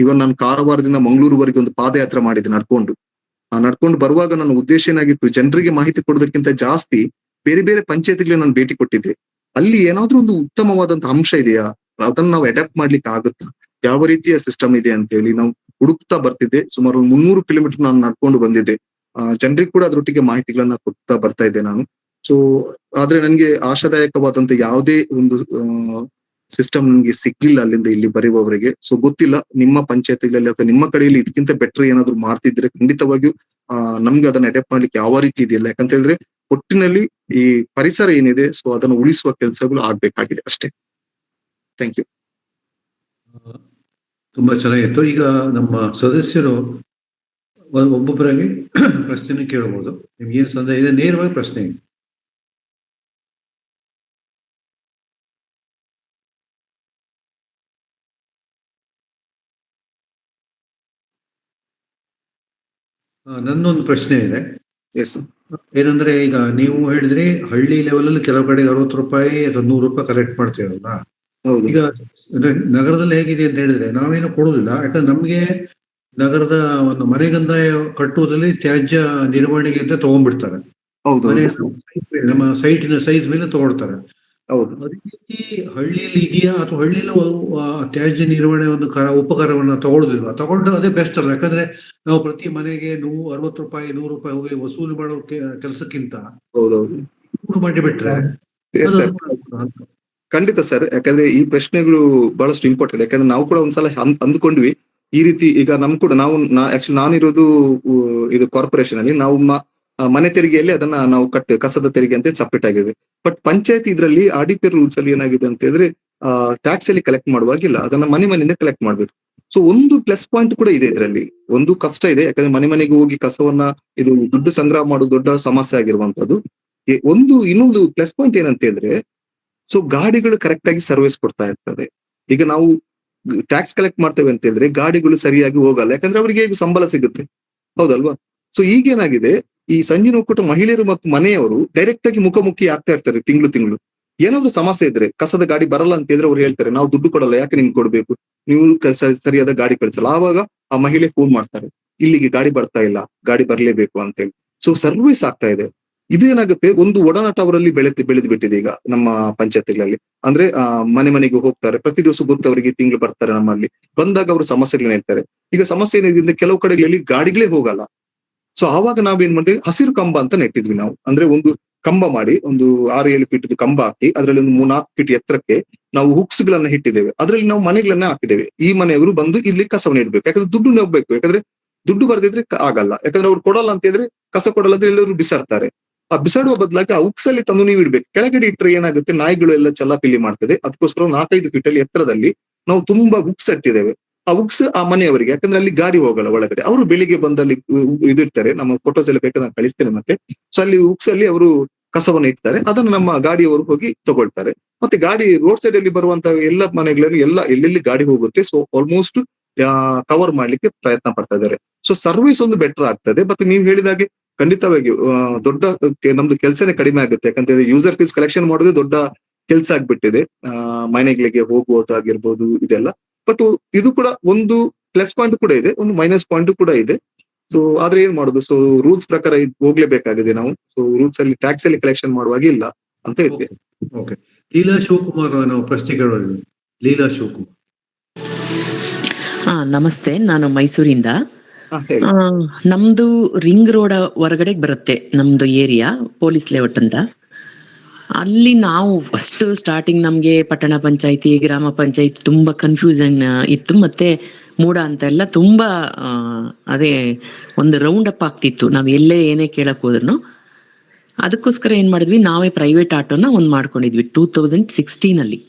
ಇವನ್ ನಾನು ಕಾರವಾರದಿಂದ ಮಂಗಳೂರುವರೆಗೆ ಒಂದು ಪಾದಯಾತ್ರೆ ಮಾಡಿದ್ದೆ ನಡ್ಕೊಂಡು ಬರುವಾಗ ನನ್ನ ಉದ್ದೇಶ ಏನಾಗಿತ್ತು, ಜನರಿಗೆ ಮಾಹಿತಿ ಕೊಡೋದಕ್ಕಿಂತ ಜಾಸ್ತಿ ಬೇರೆ ಬೇರೆ ಪಂಚಾಯತಿಗಳಿಗೆ ನಾನು ಭೇಟಿ ಕೊಟ್ಟಿದ್ದೆ. ಅಲ್ಲಿ ಏನಾದ್ರೂ ಒಂದು ಉತ್ತಮವಾದಂತಹ ಅಂಶ ಇದೆಯಾ, ಅದನ್ನ ನಾವು ಅಡಾಪ್ಟ್ ಮಾಡ್ಲಿಕ್ಕೆ ಆಗುತ್ತಾ, ಯಾವ ರೀತಿಯ ಸಿಸ್ಟಮ್ ಇದೆ ಅಂತ ಹೇಳಿ ನಾವು ಹುಡುಕ್ತಾ ಬರ್ತಿದ್ದೆ. ಸುಮಾರು 300 ಕಿಲೋಮೀಟರ್ ನಾನು ನಡ್ಕೊಂಡು ಬಂದಿದ್ದೆ. ಜನರಿಗೆ ಕೂಡ ಅದ್ರೊಟ್ಟಿಗೆ ಮಾಹಿತಿಗಳನ್ನ ಕೊಡ್ತಾ ಬರ್ತಾ ಇದ್ದೆ ನಾನು. ಸೊ ಆದ್ರೆ ನನ್ಗೆ ಆಶಾದಾಯಕವಾದಂತ ಯಾವುದೇ ಒಂದು ಸಿಸ್ಟಮ್ ನನ್ಗೆ ಸಿಗ್ಲಿಲ್ಲ ಅಲ್ಲಿಂದ ಇಲ್ಲಿ ಬರೆಯುವವರೆಗೆ. ಸೊ ಗೊತ್ತಿಲ್ಲ ನಿಮ್ಮ ಪಂಚಾಯತಿಗಳಲ್ಲಿ ಅಥವಾ ನಿಮ್ಮ ಕಡೆಯಲ್ಲಿ ಇದಕ್ಕಿಂತ ಬೆಟರ್ ಏನಾದ್ರು ಮಾಡ್ತಿದ್ರೆ ಖಂಡಿತವಾಗಿಯೂ ನಮ್ಗೆ ಅದನ್ನ ಅಡಾಪ್ಟ್ ಮಾಡ್ಲಿಕ್ಕೆ ಯಾವ ರೀತಿ ಇದೆಯಲ್ಲ. ಯಾಕಂತ ಹೇಳಿದ್ರೆ ಒಟ್ಟಿನಲ್ಲಿ ಈ ಪರಿಸರ ಏನಿದೆ ಸೊ ಅದನ್ನು ಉಳಿಸುವ ಕೆಲಸಗಳು ಆಗ್ಬೇಕಾಗಿದೆ ಅಷ್ಟೇ. Thank you. ತುಂಬಾ ಚೆನ್ನಾಗಿತ್ತು. ಈಗ ನಮ್ಮ ಸದಸ್ಯರು ಒಬ್ಬೊಬ್ಬರಾಗಿ ಪ್ರಶ್ನೆ ಕೇಳಬಹುದು. ನಿಮ್ಗೆ ಏನ್ ಸಂದೇಹ ಇದೆ ನೇರವಾಗಿ ಪ್ರಶ್ನೆ ಇದೆ. ನನ್ನೊಂದು ಪ್ರಶ್ನೆ ಇದೆ. ಎಸ್ ಏನಂದ್ರೆ ಈಗ ನೀವು ಹೇಳಿದ್ರಿ ಹಳ್ಳಿ ಲೆವೆಲ್ ಅಲ್ಲಿ ಕೆಲವು ಕಡೆ ₹60 ಅಥವಾ ₹100 ಕಲೆಕ್ಟ್ ಮಾಡ್ತೀರಲ್ಲ. ಹೌದು. ಈಗ ನಗರದಲ್ಲಿ ಹೇಗಿದೆ ಅಂತ ಹೇಳಿದ್ರೆ ನಾವೇನು ಕೊಡುದಿಲ್ಲ. ಯಾಕಂದ್ರೆ ನಮ್ಗೆ ನಗರದ ಒಂದು ಮನೆ ಕಂದಾಯ ಕಟ್ಟುವುದಲ್ಲಿ ತ್ಯಾಜ್ಯ ನಿರ್ವಹಣೆಗೆ ಅಂತ ತಗೊಂಡ್ಬಿಡ್ತಾರೆ. ಹೌದು. ನಮ್ಮ ಸೈಟಿನ ಸೈಜ್ ಮೇಲೆ ತಗೊಳ್ತಾರೆ. ಹೌದು. ಅದೇ ರೀತಿ ಹಳ್ಳಿಯಲ್ಲಿ ಇದೆಯಾ ಅಥವಾ ಹಳ್ಳಿಲಿ ತ್ಯಾಜ್ಯ ನಿರ್ವಹಣೆ ಒಂದು ಉಪಕರಣವನ್ನ ತಗೊಳ್ಳೋದಿಲ್ವಾ? ತಗೊಂಡ್ರೆ ಅದೇ ಬೆಸ್ಟ್ ಅಲ್ಲ. ಯಾಕಂದ್ರೆ ನಾವು ಪ್ರತಿ ಮನೆಗೆ 60 ರೂಪಾಯಿ 100 ರೂಪಾಯಿ ಹೋಗಿ ವಸೂಲಿ ಮಾಡೋ ಕೆಲಸಕ್ಕಿಂತ ಹೌದೌದು. ಮಾಡಿಬಿಟ್ರೆ ಎಸ್ ಅದು ಸರ್. ಅನುಕೂಲ ಆಗ್ತದೆ ಅಂತ. ಖಂಡಿತ ಸರ್. ಯಾಕಂದ್ರೆ ಈ ಪ್ರಶ್ನೆಗಳು ಬಹಳಷ್ಟು ಇಂಪಾರ್ಟೆಂಟ್. ಯಾಕಂದ್ರೆ ನಾವು ಕೂಡ ಒಂದ್ಸಲ ಅಂದ್ಕೊಂಡ್ವಿ ಈ ರೀತಿ. ಈಗ ನಾವು ಆಕ್ಚುಲಿ ನಾನಿರೋದು ಇದು ಕಾರ್ಪೊರೇಷನ್ ಅಲ್ಲಿ ನಾವು ಮನೆ ತೆರಿಗೆಯಲ್ಲಿ ಅದನ್ನ ನಾವು ಕಸದ ತೆರಿಗೆ ಅಂತ ಸಪ್ರೇಟ್ ಆಗಿದೆ. ಬಟ್ ಪಂಚಾಯತ್ ಇದರಲ್ಲಿ RDPR ರೂಲ್ಸ್ ಅಲ್ಲಿ ಏನಾಗಿದೆ ಅಂತ ಹೇಳಿದ್ರೆ ಟ್ಯಾಕ್ಸ್ ಅಲ್ಲಿ ಕಲೆಕ್ಟ್ ಮಾಡುವಾಗಿಲ್ಲ, ಅದನ್ನ ಮನೆಯಿಂದ ಕಲೆಕ್ಟ್ ಮಾಡ್ಬೇಕು. ಸೊ ಒಂದು ಪ್ಲಸ್ ಪಾಯಿಂಟ್ ಕೂಡ ಇದೆ ಇದರಲ್ಲಿ. ಒಂದು ಕಷ್ಟ ಇದೆ, ಯಾಕಂದ್ರೆ ಮನೆಗೆ ಹೋಗಿ ಕಸವನ್ನ ಇದು ದುಡ್ಡು ಸಂಗ್ರಹ ಮಾಡೋದು ದೊಡ್ಡ ಸಮಸ್ಯೆ ಆಗಿರುವಂತದ್ದು. ಇನ್ನೊಂದು ಪ್ಲಸ್ ಪಾಯಿಂಟ್ ಏನಂತ ಹೇಳಿದ್ರೆ, ಸೊ ಗಾಡಿಗಳು ಕರೆಕ್ಟ್ ಆಗಿ ಸರ್ವಿಸ್ ಕೊಡ್ತಾ ಇರ್ತದೆ. ಈಗ ನಾವು ಟ್ಯಾಕ್ಸ್ ಕಲೆಕ್ಟ್ ಮಾಡ್ತೇವೆ ಅಂತ ಹೇಳಿದ್ರೆ ಗಾಡಿಗಳು ಸರಿಯಾಗಿ ಹೋಗಲ್ಲ, ಯಾಕಂದ್ರೆ ಅವರಿಗೆ ಈಗ ಸಂಬಳ ಸಿಗುತ್ತೆ, ಹೌದಲ್ವಾ? ಸೊ ಈಗೇನಾಗಿದೆ, ಈ ಸಂಜೀವ ಒಕ್ಕೂಟ ಮಹಿಳೆಯರು ಮತ್ತು ಮನೆಯವರು ಡೈರೆಕ್ಟ್ ಆಗಿ ಮುಖಾಮುಖಿ ಆಗ್ತಾ ಇರ್ತಾರೆ ತಿಂಗಳು. ಏನಾದ್ರು ಸಮಸ್ಯೆ ಇದ್ರೆ, ಕಸದ ಗಾಡಿ ಬರಲ್ಲ ಅಂತ ಹೇಳಿದ್ರೆ ಅವ್ರು ಹೇಳ್ತಾರೆ, ನಾವು ದುಡ್ಡು ಕೊಡಲ್ಲ, ಯಾಕೆ ನಿಮ್ಗೆ ಕೊಡ್ಬೇಕು, ನೀವು ಸರಿಯಾದ ಗಾಡಿ ಕಳಿಸಲ್ಲ. ಆವಾಗ ಆ ಮಹಿಳೆ ಫೋನ್ ಮಾಡ್ತಾರೆ, ಇಲ್ಲಿಗೆ ಗಾಡಿ ಬರ್ತಾ ಇಲ್ಲ, ಗಾಡಿ ಬರ್ಲೇಬೇಕು ಅಂತ ಹೇಳಿ. ಸೊ ಸರ್ವಿಸ್ ಆಗ್ತಾ ಇದೆ. ಇದು ಏನಾಗುತ್ತೆ, ಒಂದು ಒಡನಾಟ ಅವರಲ್ಲಿ ಬೆಳೆದು ಬಿಟ್ಟಿದೆ ಈಗ ನಮ್ಮ ಪಂಚಾಯತಿಗಳಲ್ಲಿ. ಅಂದ್ರೆ ಮನೆಗೆ ಹೋಗ್ತಾರೆ, ಪ್ರತಿ ದಿವಸ ಗೊತ್ತವರಿಗೆ ತಿಂಗಳು ಬರ್ತಾರೆ ನಮ್ಮಲ್ಲಿ. ಬಂದಾಗ ಅವರು ಸಮಸ್ಯೆಗಳನ್ನ ಹೇಳ್ತಾರೆ. ಈಗ ಸಮಸ್ಯೆ ಏನಿದೆ ಅಂದ್ರೆ ಕೆಲವು ಕಡೆಗಳಲ್ಲಿ ಗಾಡಿಗಳೇ ಹೋಗಲ್ಲ. ಸೊ ಆವಾಗ ನಾವೇನ್ ಮಾಡಿದ್ವಿ, ಹಸಿರು ಕಂಬ ಅಂತ ನೆಟ್ಟಿದ್ವಿ ನಾವು. ಅಂದ್ರೆ ಒಂದು ಕಂಬ ಮಾಡಿ, ಒಂದು 6-7 ಫೀಟ್ ಕಂಬ ಹಾಕಿ, ಅದರಲ್ಲಿ ಒಂದು 3-4 ಫೀಟ್ ಎತ್ತರಕ್ಕೆ ನಾವು ಹುಕ್ಸ್ ಗಳನ್ನ ಇಟ್ಟಿದ್ದೇವೆ. ಅದರಲ್ಲಿ ನಾವು ಮನೆಗಳನ್ನ ಹಾಕಿದ್ದೇವೆ. ಈ ಮನೆಯವರು ಬಂದು ಇಲ್ಲಿ ಕಸವನ್ನು ಇಡ್ಬೇಕು, ಯಾಕಂದ್ರೆ ದುಡ್ಡು ಹೋಗ್ಬೇಕು. ಯಾಕಂದ್ರೆ ದುಡ್ಡು ಬರ್ದಿದ್ರೆ ಆಗಲ್ಲ, ಯಾಕಂದ್ರೆ ಅವ್ರು ಕೊಡಲ್ಲ ಅಂತ ಹೇಳಿದ್ರೆ, ಕಸ ಕೊಡಲ್ಲ ಅಂದ್ರೆ ಎಲ್ಲರೂ ಬಿಸಾಡ್ತಾರೆ. ಆ ಬಿಸಾಡುವ ಬದಲಾಗಿ ಆ ಹುಕ್ಸ್ ಅಲ್ಲಿ ತಂದು ನೀವು ಇಡ್ಬೇಕು. ಕೆಳಗಡೆ ಇಟ್ಟರೆ ಏನಾಗುತ್ತೆ, ನಾಯಿಗಳು ಎಲ್ಲ ಚಲ್ಲಾಪಿಲ್ಲಿ ಮಾಡ್ತದೆ. ಅದಕ್ಕೋಸ್ಕರ 4-5 ಫೀಟ್ ಅಲ್ಲಿ ಎತ್ತರದಲ್ಲಿ ನಾವು ತುಂಬಾ ಹುಕ್ಸ್ ಇಟ್ಟಿದ್ದೇವೆ. ಆ ಹುಕ್ಸ್ ಆ ಮನೆಯವರಿಗೆ, ಯಾಕಂದ್ರೆ ಅಲ್ಲಿ ಗಾಡಿ ಹೋಗಲ್ಲ ಒಳಗಡೆ. ಅವರು ಬೆಳಿಗ್ಗೆ ಬಂದಲ್ಲಿ ಇದಿರ್ತಾರೆ, ನಮ್ಮ ಫೋಟೋಸ್ ಎಲ್ಲ ಬೇಕಾದ್ರೆ ನಾನು ಕಳಿಸ್ತೇನೆ ಮತ್ತೆ. ಸೊ ಅಲ್ಲಿ ಹುಕ್ಸ್ ಅಲ್ಲಿ ಅವರು ಕಸವನ್ನು ಇಡ್ತಾರೆ, ಅದನ್ನು ನಮ್ಮ ಗಾಡಿಯವರು ಹೋಗಿ ತಗೊಳ್ತಾರೆ. ಮತ್ತೆ ಗಾಡಿ ರೋಡ್ ಸೈಡ್ ಅಲ್ಲಿ ಬರುವಂತ ಎಲ್ಲ ಮನೆಗಳಲ್ಲಿ ಎಲ್ಲೆಲ್ಲಿ ಗಾಡಿ ಹೋಗುತ್ತೆ, ಸೊ ಆಲ್ಮೋಸ್ಟ್ ಕವರ್ ಮಾಡ್ಲಿಕ್ಕೆ ಪ್ರಯತ್ನ ಪಡ್ತಾ ಇದ್ದಾರೆ. ಸೊ ಸರ್ವಿಸ್ ಒಂದು ಬೆಟರ್ ಆಗ್ತದೆ. ಮತ್ತೆ ನೀವು ಹೇಳಿದಾಗೆ ಖಂಡಿತವಾಗಿ ದೊಡ್ಡ ನಮ್ದು ಕೆಲಸನೇ ಕಡಿಮೆ ಆಗುತ್ತೆ. ಯಾಕಂದ್ರೆ ಯೂಸರ್ ಫೀಸ್ ಕಲೆಕ್ಷನ್ ಮಾಡೋದೇ ದೊಡ್ಡ ಕೆಲಸ ಆಗ್ಬಿಟ್ಟಿದೆ. ಮನೆಗಳಿಗೆ ಹೋಗುವುದಾಗಿರ್ಬೋದು ಇದೆಲ್ಲ. ಬಟ್ ಇದು ಕೂಡ ಒಂದು ಪ್ಲಸ್ ಪಾಯಿಂಟ್ ಕೂಡ ಇದೆ, ಒಂದು ಮೈನಸ್ ಪಾಯಿಂಟ್ ಕೂಡ ಇದೆ. ಸೊ ಆದ್ರೆ ಏನ್ ಮಾಡುದು, ಸೊ ರೂಲ್ಸ್ ಪ್ರಕಾರ ಹೋಗ್ಲೇಬೇಕಾಗಿದೆ ನಾವು. ಸೊ ರೂಲ್ಸ್ ಅಲ್ಲಿ ಟ್ಯಾಕ್ಸ್ ಅಲ್ಲಿ ಕಲೆಕ್ಷನ್ ಮಾಡುವಾಗ ಇಲ್ಲ ಅಂತ ಹೇಳ್ತೇವೆ. ಓಕೆ. ಲೀಲಾ ಶಿವಕುಮಾರ್ ನಾವು ಪ್ರಶ್ನೆ ಕೇಳೋದು. ಲೀಲಾ ಶಿವಕುಮಾರ್. ನಮಸ್ತೆ, ನಾನು ಮೈಸೂರಿಂದ. ಹೇಳಿ. ನಮ್ದು ರಿಂಗ್ ರೋಡ್ ಹೊರಗಡೆ ಬರುತ್ತೆ ನಮ್ದು ಏರಿಯಾ, ಪೊಲೀಸ್ ಲೇಔಟ್ ಅಂತ. ಅಲ್ಲಿ ನಾವು ಫಸ್ಟ್ ಸ್ಟಾರ್ಟಿಂಗ್ ನಮ್ಗೆ ಪಟ್ಟಣ ಪಂಚಾಯತಿ, ಗ್ರಾಮ ಪಂಚಾಯತಿ ತುಂಬಾ ಕನ್ಫ್ಯೂಷನ್ ಇತ್ತು. ಮತ್ತೆ ಮೂಡ ಅಂತ ಎಲ್ಲ ತುಂಬಾ ಅದೇ ಒಂದು ರೌಂಡ್ ಅಪ್ ಆಗ್ತಿತ್ತು, ನಾವ್ ಎಲ್ಲೇ ಏನೇ ಕೇಳಕ್ ಹೋದ್ರು. ಅದಕ್ಕೋಸ್ಕರ ಏನ್ ಮಾಡಿದ್ವಿ, ನಾವೇ ಪ್ರೈವೇಟ್ ಆಟೋನ ಒಂದ್ ಮಾಡ್ಕೊಂಡಿದ್ವಿ 2016 ಅಲ್ಲಿ.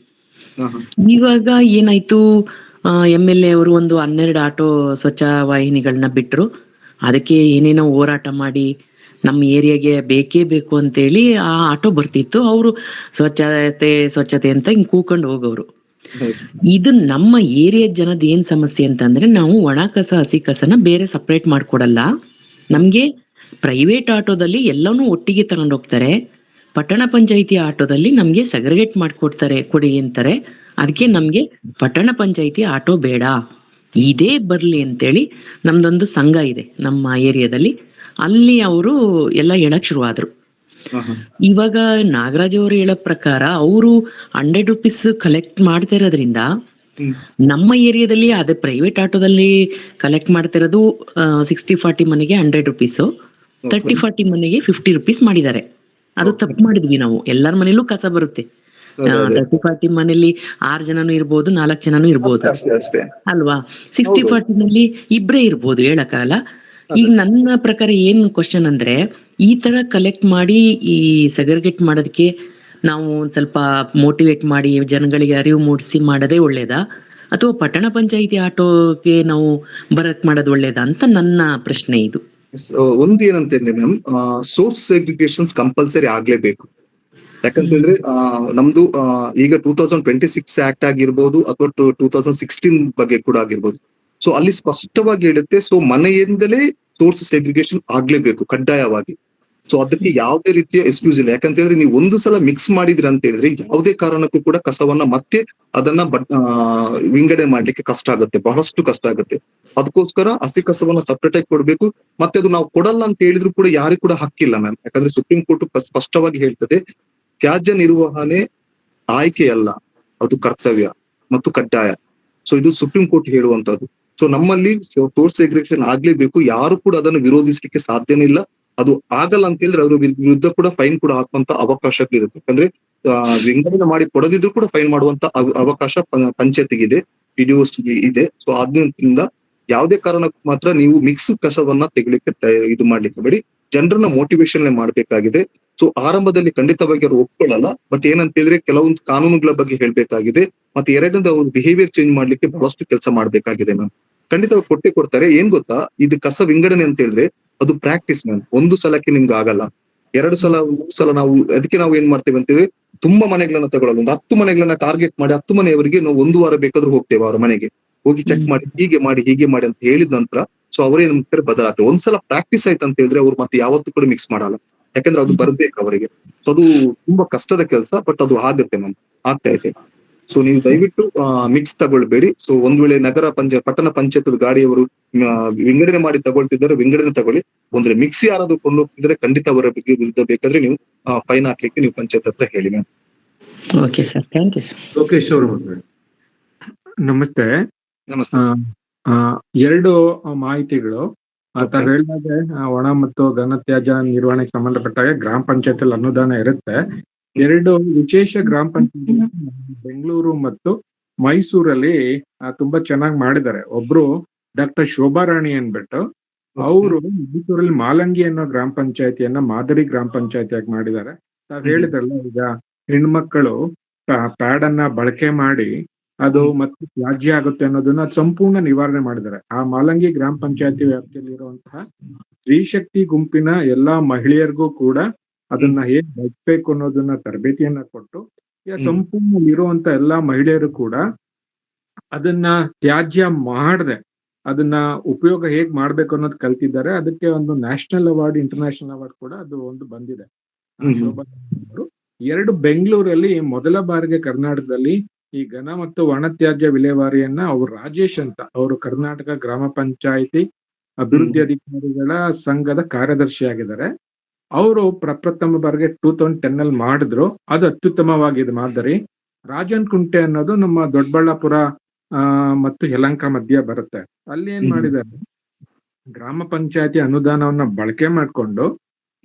ಇವಾಗ ಏನಾಯ್ತು, MLA ಅವರು ಒಂದು 12 ಆಟೋ ಸ್ವಚ್ಛ ವಾಹಿನಿಗಳನ್ನ ಬಿಟ್ರು. ಅದಕ್ಕೆ ಏನೇನೋ ಹೋರಾಟ ಮಾಡಿ ನಮ್ಮ ಏರಿಯಾಗೆ ಬೇಕೇ ಬೇಕು ಅಂತೇಳಿ ಆ ಆಟೋ ಬರ್ತಿತ್ತು. ಅವರು ಸ್ವಚ್ಛತೆ ಅಂತ ಹಿಂಗ್ ಕೂಕೊಂಡು ಹೋಗೋರು. ಇದು ನಮ್ಮ ಏರಿಯಾ ಜನದ ಏನ್ ಸಮಸ್ಯೆ ಅಂತಂದ್ರೆ, ನಾವು ಒಣ ಕಸ ಹಸಿ ಕಸನ ಬೇರೆ ಸಪ್ರೇಟ್ ಮಾಡ್ಕೊಡಲ್ಲ. ನಮ್ಗೆ ಪ್ರೈವೇಟ್ ಆಟೋದಲ್ಲಿ ಎಲ್ಲಾನು ಒಟ್ಟಿಗೆ ತಗೊಂಡ್ ಹೋಗ್ತಾರೆ. ಪಟ್ಟಣ ಪಂಚಾಯತಿ ಆಟೋದಲ್ಲಿ ನಮ್ಗೆ ಸೆಗ್ರಿಗೇಟ್ ಮಾಡ್ಕೊಡ್ತಾರೆ, ಕೊಡಿ ಅಂತಾರೆ. ಅದಕ್ಕೆ ನಮ್ಗೆ ಪಟ್ಟಣ ಪಂಚಾಯತಿ ಆಟೋ ಬೇಡ, ಇದೇ ಬರ್ಲಿ ಅಂತೇಳಿ ನಮ್ದೊಂದು ಸಂಘ ಇದೆ ನಮ್ಮ ಏರಿಯಾದಲ್ಲಿ. ಅಲ್ಲಿ ಅವರು ಎಲ್ಲ ಹೇಳಕ್ ಶುರುವಾದ್ರು. ಇವಾಗ ನಾಗರಾಜ್ ಅವರು ಹೇಳೋ ಪ್ರಕಾರ ಅವರು 100 ರೂಪೀಸ್ ಕಲೆಕ್ಟ್ ಮಾಡ್ತಾ ಇರೋದ್ರಿಂದ ನಮ್ಮ ಏರಿಯಾದಲ್ಲಿ ಅದೇ ಪ್ರೈವೇಟ್ ಆಟೋದಲ್ಲಿ ಕಲೆಕ್ಟ್ ಮಾಡ್ತಾ ಇರೋದು 60-40 ಮನೆಗೆ 100 ರೂಪೀಸ್, 30-40 ಮನೆಗೆ 50 ರೂಪೀಸ್ ಮಾಡಿದ್ದಾರೆ. ಅದು ತಪ್ಪು ಮಾಡಿದ್ವಿ ನಾವು. ಎಲ್ಲರ ಮನೇಲೂ ಕಸ ಬರುತ್ತೆ. 30-40 ಮನೇಲಿ 6 ಜನನು ಇರ್ಬೋದು, 4 ಜನನು ಇರ್ಬೋದು ಅಲ್ವಾ. 60-40 ನಲ್ಲಿ ಇಬ್ರೇ ಇರ್ಬೋದು, ಹೇಳಕ್ಕಾಗಲ್ಲ. ಈಗ ನನ್ನ ಪ್ರಕಾರ ಏನ್ ಕ್ವಶನ್ ಅಂದ್ರೆ, ಈ ತರ ಕಲೆಕ್ಟ್ ಮಾಡಿ ಈ ಸೆಗ್ರಿಗೇಟ್ ಮಾಡೋದಕ್ಕೆ ನಾವು ಸ್ವಲ್ಪ ಮೋಟಿವೇಟ್ ಮಾಡಿ ಜನಗಳಿಗೆ ಅರಿವು ಮೂಡಿಸಿ ಮಾಡೋದೇ ಒಳ್ಳೇದಾ, ಅಥವಾ ಪಟ್ಟಣ ಪಂಚಾಯತಿ ಆಟೋಗೆ ನಾವು ಬರಕ್ ಮಾಡೋದು ಒಳ್ಳೇದಾ ಅಂತ ನನ್ನ ಪ್ರಶ್ನೆ ಇದು. ಒಂದು ಏನಂತಂದ್ರೆ ಮ್ಯಾಮ್, ಸೋರ್ಸ್ ಸೆಗ್ರಿಗೇಷನ್ಸ್ ಕಂಪಲ್ಸರಿ ಆಗ್ಲೇಬೇಕು. ಯಾಕಂತಂದ್ರೆ ನಮ್ದು ಈಗ 2026 ಆಕ್ಟ್ ಆಗಿರ್ಬೋದು ಅಥವಾ 2016 ಬಗ್ಗೆ ಕೂಡ ಆಗಿರ್ಬೋದು. ಸೊ ಅಲ್ಲಿ ಸ್ಪಷ್ಟವಾಗಿ ಹೇಳುತ್ತೆ, ಸೊ ಮನೆಯಿಂದಲೇ ಸೋರ್ಸ್ ಸೆಗ್ರಿಗೇಷನ್ ಆಗ್ಲೇಬೇಕು ಕಡ್ಡಾಯವಾಗಿ. ಸೊ ಅದಕ್ಕೆ ಯಾವುದೇ ರೀತಿಯ ಎಕ್ಸ್ಕ್ಯೂಸ್ ಇಲ್ಲ. ಯಾಕಂತಂದ್ರೆ ನೀವು ಒಂದು ಸಲ ಮಿಕ್ಸ್ ಮಾಡಿದ್ರಿ ಅಂತ ಹೇಳಿದ್ರೆ ಯಾವುದೇ ಕಾರಣಕ್ಕೂ ಕೂಡ ಕಸವನ್ನ ಮತ್ತೆ ಅದನ್ನ ವಿಂಗಡಣೆ ಮಾಡ್ಲಿಕ್ಕೆ ಕಷ್ಟ ಆಗುತ್ತೆ, ಬಹಳಷ್ಟು ಕಷ್ಟ ಆಗುತ್ತೆ. ಅದಕ್ಕೋಸ್ಕರ ಹಸಿ ಕಸವನ್ನ ಸಪರೇಟ್ ಆಗಿ ಕೊಡ್ಬೇಕು. ಮತ್ತೆ ಅದು ನಾವು ಕೊಡಲ್ಲ ಅಂತ ಹೇಳಿದ್ರು ಕೂಡ ಯಾರಿಗೂ ಕೂಡ ಹಕ್ಕಿಲ್ಲ ಮ್ಯಾಮ್. ಯಾಕಂದ್ರೆ ಸುಪ್ರೀಂ ಕೋರ್ಟ್ ಸ್ಪಷ್ಟವಾಗಿ ಹೇಳ್ತದೆ, ತ್ಯಾಜ್ಯ ನಿರ್ವಹಣೆ ಆಯ್ಕೆಯಲ್ಲ, ಅದು ಕರ್ತವ್ಯ ಮತ್ತು ಕಡ್ಡಾಯ. ಸೊ ಇದು ಸುಪ್ರೀಂ ಕೋರ್ಟ್ ಹೇಳುವಂತದ್ದು. ಸೊ ನಮ್ಮಲ್ಲಿ ಸೋರ್ಸ್ ಸೆಗ್ರಿಗೇಷನ್ ಆಗ್ಲೇಬೇಕು, ಯಾರು ಕೂಡ ಅದನ್ನು ವಿರೋಧಿಸಲಿಕ್ಕೆ ಸಾಧ್ಯನೇ ಇಲ್ಲ. ಅದು ಆಗಲ್ಲ ಅಂತ ಹೇಳಿದ್ರೆ ಅವ್ರ ವಿರುದ್ಧ ಕೂಡ ಫೈನ್ ಕೂಡ ಹಾಕುವಂತ ಅವಕಾಶಗಳಿರುತ್ತೆ. ಯಾಕಂದ್ರೆ ವಿಂಗಡಣೆ ಮಾಡಿ ಕೊಡದಿದ್ರು ಕೂಡ ಫೈನ್ ಮಾಡುವಂತ ಅವಕಾಶ ಪಂಚಾಯತಿಗಿದೆ, PDOs ಇದೆ. ಸೊ ಆದ್ರಿಂದ ಯಾವುದೇ ಕಾರಣಕ್ಕೂ ಮಾತ್ರ ನೀವು ಮಿಕ್ಸ್ ಕಸವನ್ನ ತೆಗಿಲಿಕ್ಕೆ ಇದು ಮಾಡ್ಲಿಕ್ಕೆ ಬೇಡಿ, ಜನರನ್ನ ಮೋಟಿವೇಶನ್ ಮಾಡ್ಬೇಕಾಗಿದೆ. ಸೊ ಆರಂಭದಲ್ಲಿ ಖಂಡಿತವಾಗಿ ಅವರು ಒಪ್ಕೊಳ್ಳಲ್ಲ, ಬಟ್ ಏನಂತ ಹೇಳಿದ್ರೆ ಕೆಲವೊಂದು ಕಾನೂನುಗಳ ಬಗ್ಗೆ ಹೇಳ್ಬೇಕಾಗಿದೆ. ಮತ್ತೆ ಎರಡನೇದು ಅವ್ರ ಬಿಹೇವಿಯರ್ ಚೇಂಜ್ ಮಾಡ್ಲಿಕ್ಕೆ ಬಹಳಷ್ಟು ಕೆಲಸ ಮಾಡ್ಬೇಕಾಗಿದೆ ಮ್ಯಾಮ್. ಖಂಡಿತವಾಗಿ ಕೊಟ್ಟೆ ಕೊಡ್ತಾರೆ. ಏನ್ ಗೊತ್ತಾ, ಇದು ಕಸ ವಿಂಗಡಣೆ ಅಂತ ಹೇಳಿದ್ರೆ ಅದು ಪ್ರಾಕ್ಟೀಸ್ ಮ್ಯಾಮ್. ಒಂದು ಸಲಕ್ಕೆ ನಿಮ್ಗೆ ಆಗಲ್ಲ, 2 ಸಲ 3 ಸಲ ನಾವು ಅದಕ್ಕೆ ನಾವು ಏನ್ ಮಾಡ್ತೇವೆ ಅಂತೇಳಿ ತುಂಬಾ ಮನೆಗಳನ್ನ ತಗೊಳ್ಳಲ್ಲ, ಒಂದು 10 ಮನೆಗಳನ್ನ ಟಾರ್ಗೆಟ್ ಮಾಡಿ 10 ಮನೆಯವರಿಗೆ ನಾವು 1 ವಾರ ಬೇಕಾದ್ರೂ ಹೋಗ್ತೇವೆ ಅವ್ರ ಮನೆಗೆ ಹೋಗಿ ಚೆಕ್ ಮಾಡಿ, ಹೀಗೆ ಮಾಡಿ ಅಂತ ಹೇಳಿದ ನಂತರ ಸೊ ಅವ್ರೇನ್ ಮಾಡ್ತಾರೆ, ಬದಲಾಗ್ತದೆ. ಒಂದ್ಸಲ ಪ್ರಾಕ್ಟೀಸ್ ಆಯ್ತು ಅಂತ ಹೇಳಿದ್ರೆ ಅವ್ರು ಮತ್ತೆ ಯಾವತ್ತೂ ಕೂಡ ಮಿಕ್ಸ್ ಮಾಡಲ್ಲ, ಯಾಕಂದ್ರೆ ಅದು ಬರ್ಬೇಕು ಅವರಿಗೆ. ಸೊ ಅದು ತುಂಬಾ ಕಷ್ಟದ ಕೆಲಸ, ಬಟ್ ಅದು ಆಗುತ್ತೆ ಮ್ಯಾಮ್, ಆಗ್ತಾ ಇದೆ. ಸೊ ನೀವು ದಯವಿಟ್ಟು ಮಿಕ್ಸ್ ತಗೊಳ್ಬೇಡಿ. ಸೊ ಒಂದ್ ವೇಳೆ ಪಟ್ಟಣ ಪಂಚಾಯತ್ ಗಾಡಿಯವರು ವಿಂಗಡಣೆ ಮಾಡಿ ತಗೊಳ್ತಿದ್ದಾರೆ, ವಿಂಗಡಣೆ ತಗೊಳ್ಳಿ. ಒಂದ್ರೆ ಮಿಕ್ಸ್ ಯಾರಾದ್ರೂ ಕೊಂಡು ಹೋಗ್ತಿದ್ರೆ ಖಂಡಿತ ಅವರ ಬಗ್ಗೆ ವಿರುದ್ಧ ಬೇಕಾದ್ರೆ ನೀವು ಫೈನ್ ಹಾಕ್ಲಿಕ್ಕೆ ನೀವು ಪಂಚಾಯತ್ ಹತ್ರ ಹೇಳಿ ma'am. Okay sir, thank you sir. Lokesh ಅವರು ಮಾತಾಡಿ. ನಮಸ್ತೆ. ನಮಸ್ತೆ. ಎರಡು ಮಾಹಿತಿಗಳು. ತಾವು ಹೇಳಿದಾಗೆ ಒಣ ಮತ್ತು ಘನತ್ಯಾಜ್ಯ ನಿರ್ವಹಣೆಗೆ ಸಂಬಂಧಪಟ್ಟಾಗ ಗ್ರಾಮ ಪಂಚಾಯತ್ ಅಲ್ಲಿ ಅನುದಾನ ಇರುತ್ತೆ. 2 ವಿಶೇಷ ಗ್ರಾಮ ಪಂಚಾಯತ್ ಬೆಂಗಳೂರು ಮತ್ತು ಮೈಸೂರಲ್ಲಿ ತುಂಬಾ ಚೆನ್ನಾಗಿ ಮಾಡಿದ್ದಾರೆ. ಒಬ್ರು ಡಾಕ್ಟರ್ ಶೋಭಾರಾಣಿ ಅನ್ಬಿಟ್ಟು, ಅವರು ಮೈಸೂರಲ್ಲಿ ಮಾಲಂಗಿ ಅನ್ನೋ ಗ್ರಾಮ ಪಂಚಾಯತಿಯನ್ನ ಮಾದರಿ ಗ್ರಾಮ ಪಂಚಾಯತಿಯಾಗಿ ಮಾಡಿದ್ದಾರೆ. ತಾವ್ ಹೇಳಿದ್ರಲ್ಲ, ಈಗ ಹೆಣ್ಮಕ್ಕಳು ಪ್ಯಾಡ್ ಅನ್ನ ಬಳಕೆ ಮಾಡಿ ಅದು ಮತ್ತೆ ತ್ಯಾಜ್ಯ ಆಗುತ್ತೆ ಅನ್ನೋದನ್ನ ಸಂಪೂರ್ಣ ನಿವಾರಣೆ ಮಾಡಿದ್ದಾರೆ. ಆ ಮಾಲಂಗಿ ಗ್ರಾಮ ಪಂಚಾಯತಿ ವ್ಯಾಪ್ತಿಯಲ್ಲಿ ಇರುವಂತಹ ಸ್ತ್ರೀಶಕ್ತಿ ಗುಂಪಿನ ಎಲ್ಲಾ ಮಹಿಳೆಯರಿಗೂ ಕೂಡ ಅದನ್ನ ಹೇಗ್ ಬಳಸಬೇಕು ಅನ್ನೋದನ್ನ ತರಬೇತಿಯನ್ನ ಕೊಟ್ಟು, ಈಗ ಸಂಪೂರ್ಣ ಇರುವಂತ ಎಲ್ಲಾ ಮಹಿಳೆಯರು ಕೂಡ ಅದನ್ನ ತ್ಯಾಜ್ಯ ಮಾಡದೆ ಅದನ್ನ ಉಪಯೋಗ ಹೇಗ್ ಮಾಡ್ಬೇಕು ಅನ್ನೋದು ಕಲ್ತಿದ್ದಾರೆ. ಅದಕ್ಕೆ ಒಂದು ನ್ಯಾಷನಲ್ ಅವಾರ್ಡ್, ಇಂಟರ್ನ್ಯಾಷನಲ್ ಅವಾರ್ಡ್ ಕೂಡ ಅದು ಒಂದು ಬಂದಿದೆ. ಶೋಭಾ ಅವರು 2 ಬೆಂಗಳೂರಲ್ಲಿ ಮೊದಲ ಬಾರಿಗೆ ಕರ್ನಾಟಕದಲ್ಲಿ ಈ ಘನ ಮತ್ತು ಒಣತ್ಯಾಜ್ಯ ವಿಲೇವಾರಿಯನ್ನ ಅವ್ರು ರಾಜೇಶ್ ಅಂತ, ಅವರು ಕರ್ನಾಟಕ ಗ್ರಾಮ ಪಂಚಾಯಿತಿ ಅಭಿವೃದ್ಧಿ ಅಧಿಕಾರಿಗಳ ಸಂಘದ ಕಾರ್ಯದರ್ಶಿಯಾಗಿದ್ದಾರೆ. ಅವರು ಪ್ರಪ್ರಥಮ ಬಾರಿಗೆ 2010 ಅಲ್ಲಿ ಮಾಡಿದ್ರು. ಅದು ಅತ್ಯುತ್ತಮವಾಗಿದೆ ಮಾದರಿ. ರಾಜನ್ ಕುಂಟೆ ಅನ್ನೋದು ನಮ್ಮ ದೊಡ್ಡಬಳ್ಳಾಪುರ ಮತ್ತು ಯಲಹಂಕ ಮಧ್ಯ ಬರುತ್ತೆ. ಅಲ್ಲಿ ಏನ್ ಮಾಡಿದ್ದಾರೆ, ಗ್ರಾಮ ಪಂಚಾಯತಿ ಅನುದಾನವನ್ನ ಬಳಕೆ ಮಾಡ್ಕೊಂಡು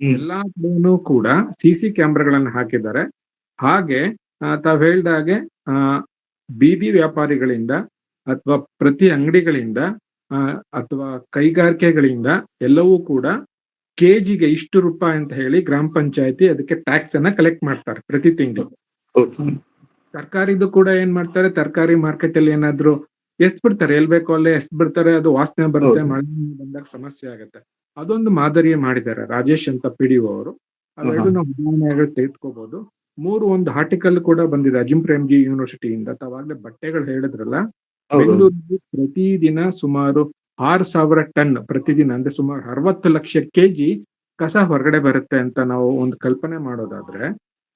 ಎಲ್ಲಾ ಕಡೆನೂ ಕೂಡ CC ಕ್ಯಾಮ್ರಾಗಳನ್ನ ಹಾಕಿದ್ದಾರೆ. ಹಾಗೆ ತಾವ್ ಹೇಳ್ದಾಗೆ ಬೀದಿ ವ್ಯಾಪಾರಿಗಳಿಂದ ಅಥವಾ ಪ್ರತಿ ಅಂಗಡಿಗಳಿಂದ ಅಥವಾ ಕೈಗಾರಿಕೆಗಳಿಂದ ಎಲ್ಲವೂ ಕೂಡ ಕೆಜಿಗೆ ಇಷ್ಟು ರೂಪಾಯಿ ಅಂತ ಹೇಳಿ ಗ್ರಾಮ ಪಂಚಾಯತಿ ಅದಕ್ಕೆ ಟ್ಯಾಕ್ಸ್ ಅನ್ನ ಕಲೆಕ್ಟ್ ಮಾಡ್ತಾರೆ ಪ್ರತಿ ತಿಂಗಳು. ತರಕಾರಿದು ಕೂಡ ಏನ್ ಮಾಡ್ತಾರೆ, ತರಕಾರಿ ಮಾರ್ಕೆಟ್ ಅಲ್ಲಿ ಏನಾದ್ರು ಎಷ್ಟ್ ಬಿಡ್ತಾರೆ, ಎಲ್ ಬೇಕೋ ಅಲ್ಲೇ ಎಷ್ಟ್ ಬಿಡ್ತಾರೆ, ಅದು ವಾಸನೆ ಬರುತ್ತೆ, ಮಳೆ ಬಂದಾಗ ಸಮಸ್ಯೆ ಆಗುತ್ತೆ. ಅದೊಂದು ಮಾದರಿಯ ಮಾಡಿದ್ದಾರೆ ರಾಜೇಶ್ ಅಂತ PDO ಅವರು. ಅವೆರಡು ನಾವು ಉದಾಹರಣೆಗಳು ತೆಗೆದುಕೋಬಹುದು. 1 ಆರ್ಟಿಕಲ್ ಕೂಡ ಬಂದಿದೆ ಅಜಿಂ ಪ್ರೇಮ್ಜಿ ಯೂನಿವರ್ಸಿಟಿಯಿಂದ. ತಾವಾಗ್ಲೇ ಬಟ್ಟೆಗಳು ಹೇಳಿದ್ರಲ್ಲ, ಬೆಂಗಳೂರಲ್ಲಿ ಪ್ರತಿದಿನ ಸುಮಾರು 6,000 ಟನ್ ಪ್ರತಿದಿನ, ಅಂದ್ರೆ ಸುಮಾರು 60 ಲಕ್ಷ ಕೆಜಿ ಕಸ ಹೊರಗಡೆ ಬರುತ್ತೆ ಅಂತ ನಾವು ಒಂದು ಕಲ್ಪನೆ ಮಾಡೋದಾದ್ರೆ,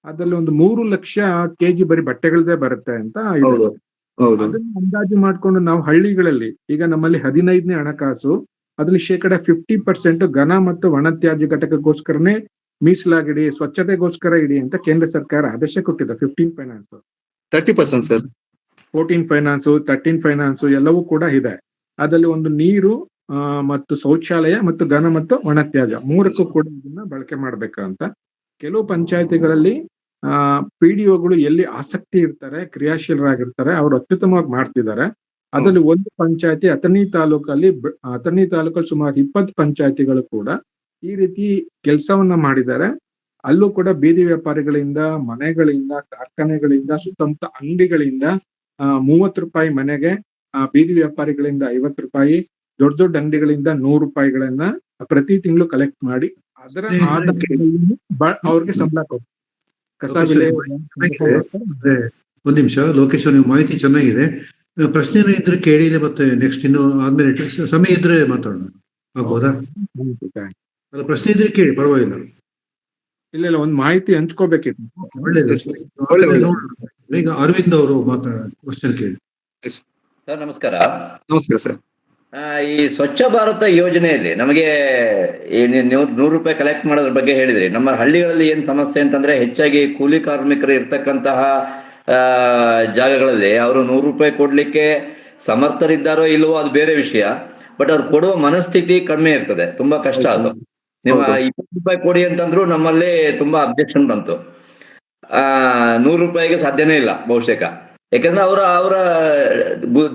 ಅದ್ರಲ್ಲಿ ಒಂದು 3 ಲಕ್ಷ ಕೆಜಿ ಬರೀ ಬಟ್ಟೆಗಳದೇ ಬರುತ್ತೆ ಅಂತ ಇದೆ. ಅದನ್ನ ಅಂದಾಜು ಮಾಡ್ಕೊಂಡು ನಾವು ಹಳ್ಳಿಗಳಲ್ಲಿ ಈಗ ನಮ್ಮಲ್ಲಿ 15ನೇ ಹಣಕಾಸು, ಅದ್ರಲ್ಲಿ 50% ಘನ ಮತ್ತು ಒಣತ್ಯಾಜ್ಯ ಘಟಕಕ್ಕೋಸ್ಕರನೇ ಮೀಸಲಾಗಿಡಿ, ಸ್ವಚ್ಛತೆಗೋಸ್ಕರ ಇಡಿ ಅಂತ ಕೇಂದ್ರ ಸರ್ಕಾರ ಆದೇಶ ಕೊಟ್ಟಿದೆ. 15 ಫೈನಾನ್ಸ್, 30% ಸರ್, 14 ಫೈನಾನ್ಸ್, 13 ಫೈನಾನ್ಸ್ ಎಲ್ಲವೂ ಕೂಡ ಇದೆ. ಅದರಲ್ಲಿ ಒಂದು ನೀರು ಮತ್ತು ಶೌಚಾಲಯ ಮತ್ತು ಘನ ಮತ್ತು ಒಣತ್ಯಾಜ್ಯ 3ಕ್ಕೂ ಕೂಡ ಇದನ್ನ ಬಳಕೆ ಮಾಡ್ಬೇಕಂತ. ಕೆಲವು ಪಂಚಾಯತಿಗಳಲ್ಲಿ PDOಗಳು ಎಲ್ಲಿ ಆಸಕ್ತಿ ಇರ್ತಾರೆ, ಕ್ರಿಯಾಶೀಲರಾಗಿರ್ತಾರೆ, ಅವ್ರು ಅತ್ಯುತ್ತಮವಾಗಿ ಮಾಡ್ತಿದ್ದಾರೆ. ಅದರಲ್ಲಿ ಒಂದು ಪಂಚಾಯತಿ ಅಥಣಿ ತಾಲೂಕಲ್ಲಿ ಸುಮಾರು 20 ಪಂಚಾಯತಿಗಳು ಕೂಡ ಈ ರೀತಿ ಕೆಲಸವನ್ನ ಮಾಡಿದ್ದಾರೆ. ಅಲ್ಲೂ ಕೂಡ ಬೀದಿ ವ್ಯಾಪಾರಿಗಳಿಂದ, ಮನೆಗಳಿಂದ, ಕಾರ್ಖಾನೆಗಳಿಂದ, ಸುತ್ತಮುತ್ತ ಅಂಗಡಿಗಳಿಂದ 30 ರೂಪಾಯಿ ಮನೆಗೆ, ಬೀದಿ ವ್ಯಾಪಾರಿಗಳಿಂದ 50 ರೂಪಾಯಿ, ದೊಡ್ಡ ದೊಡ್ಡ ಅಂಗಡಿಗಳಿಂದ 100 ರೂಪಾಯಿಗಳನ್ನ ಪ್ರತಿ ತಿಂಗಳು ಕಲೆಕ್ಟ್ ಮಾಡಿ ಅದರ ಆಧಾರದಲ್ಲಿ ಅವ್ರಿಗೆ ಸಂಬಳ ಕೊಡ್ತಾರೆ. ಕಸ ವಿಲೆ ಒಂದ್ ನಿಮಿಷ ಲೋಕೇಶ್, ನೀವು ಮಾಹಿತಿ ಚೆನ್ನಾಗಿದೆ. ಪ್ರಶ್ನೆ ಇದ್ರೆ ಕೇಳಿದೆ, ಮತ್ತೆ ನೆಕ್ಸ್ಟ್ ಇನ್ನು ಆದ್ಮೇಲೆ ಸಮಯ ಇದ್ರೆ ಮಾತಾಡೋಣ, ಆಗ್ಬೋದಾ? ಅಲ್ಲ, ಪ್ರಶ್ನೆ ಇದ್ರೆ ಕೇಳಿ, ಪರವಾಗಿಲ್ಲ. ಇಲ್ಲ, ಒಂದ್ ಮಾಹಿತಿ ಹಂಚ್ಕೋಬೇಕಿತ್ತು. ಒಳ್ಳೇದು. ಈಗ ಅರವಿಂದ್ ಅವರು ಕ್ವಶನ್ ಕೇಳಿ. ಸರ್ ನಮಸ್ಕಾರ. ನಮಸ್ಕಾರ ಸರ್. ಈ ಸ್ವಚ್ಛ ಭಾರತ ಯೋಜನೆಯಲ್ಲಿ ನಮಗೆ ನೀವು 100 ರೂಪಾಯಿ ಕಲೆಕ್ಟ್ ಮಾಡೋದ್ರ ಬಗ್ಗೆ ಹೇಳಿದ್ರಿ. ನಮ್ಮ ಹಳ್ಳಿಗಳಲ್ಲಿ ಏನ್ ಸಮಸ್ಯೆ ಅಂತಂದ್ರೆ ಹೆಚ್ಚಾಗಿ ಕೂಲಿ ಕಾರ್ಮಿಕರು ಇರ್ತಕ್ಕಂತಹ ಆ, ಜಾಗಗಳಲ್ಲಿ ಅವರು 100 ರೂಪಾಯಿ ಕೊಡ್ಲಿಕ್ಕೆ ಸಮರ್ಥರಿದ್ದಾರೋ ಇಲ್ವೋ ಅದು ಬೇರೆ ವಿಷಯ. ಬಟ್ ಅವ್ರು ಕೊಡುವ ಮನಸ್ಥಿತಿ ಕಡಿಮೆ ಇರ್ತದೆ, ತುಂಬಾ ಕಷ್ಟ ಅದು. ನಿಮ್ಮ ಹೌದು. 20 ರೂಪಾಯಿ ಕೊಡಿ ಅಂತಂದ್ರು ನಮ್ಮಲ್ಲಿ ತುಂಬಾ ಅಬ್ಜೆಕ್ಷನ್ ಬಂತು. 100 ರೂಪಾಯಿಗೆ ಸಾಧ್ಯನೇ ಇಲ್ಲ ಬಹುಶಃ. ಯಾಕಂದ್ರೆ ಅವರ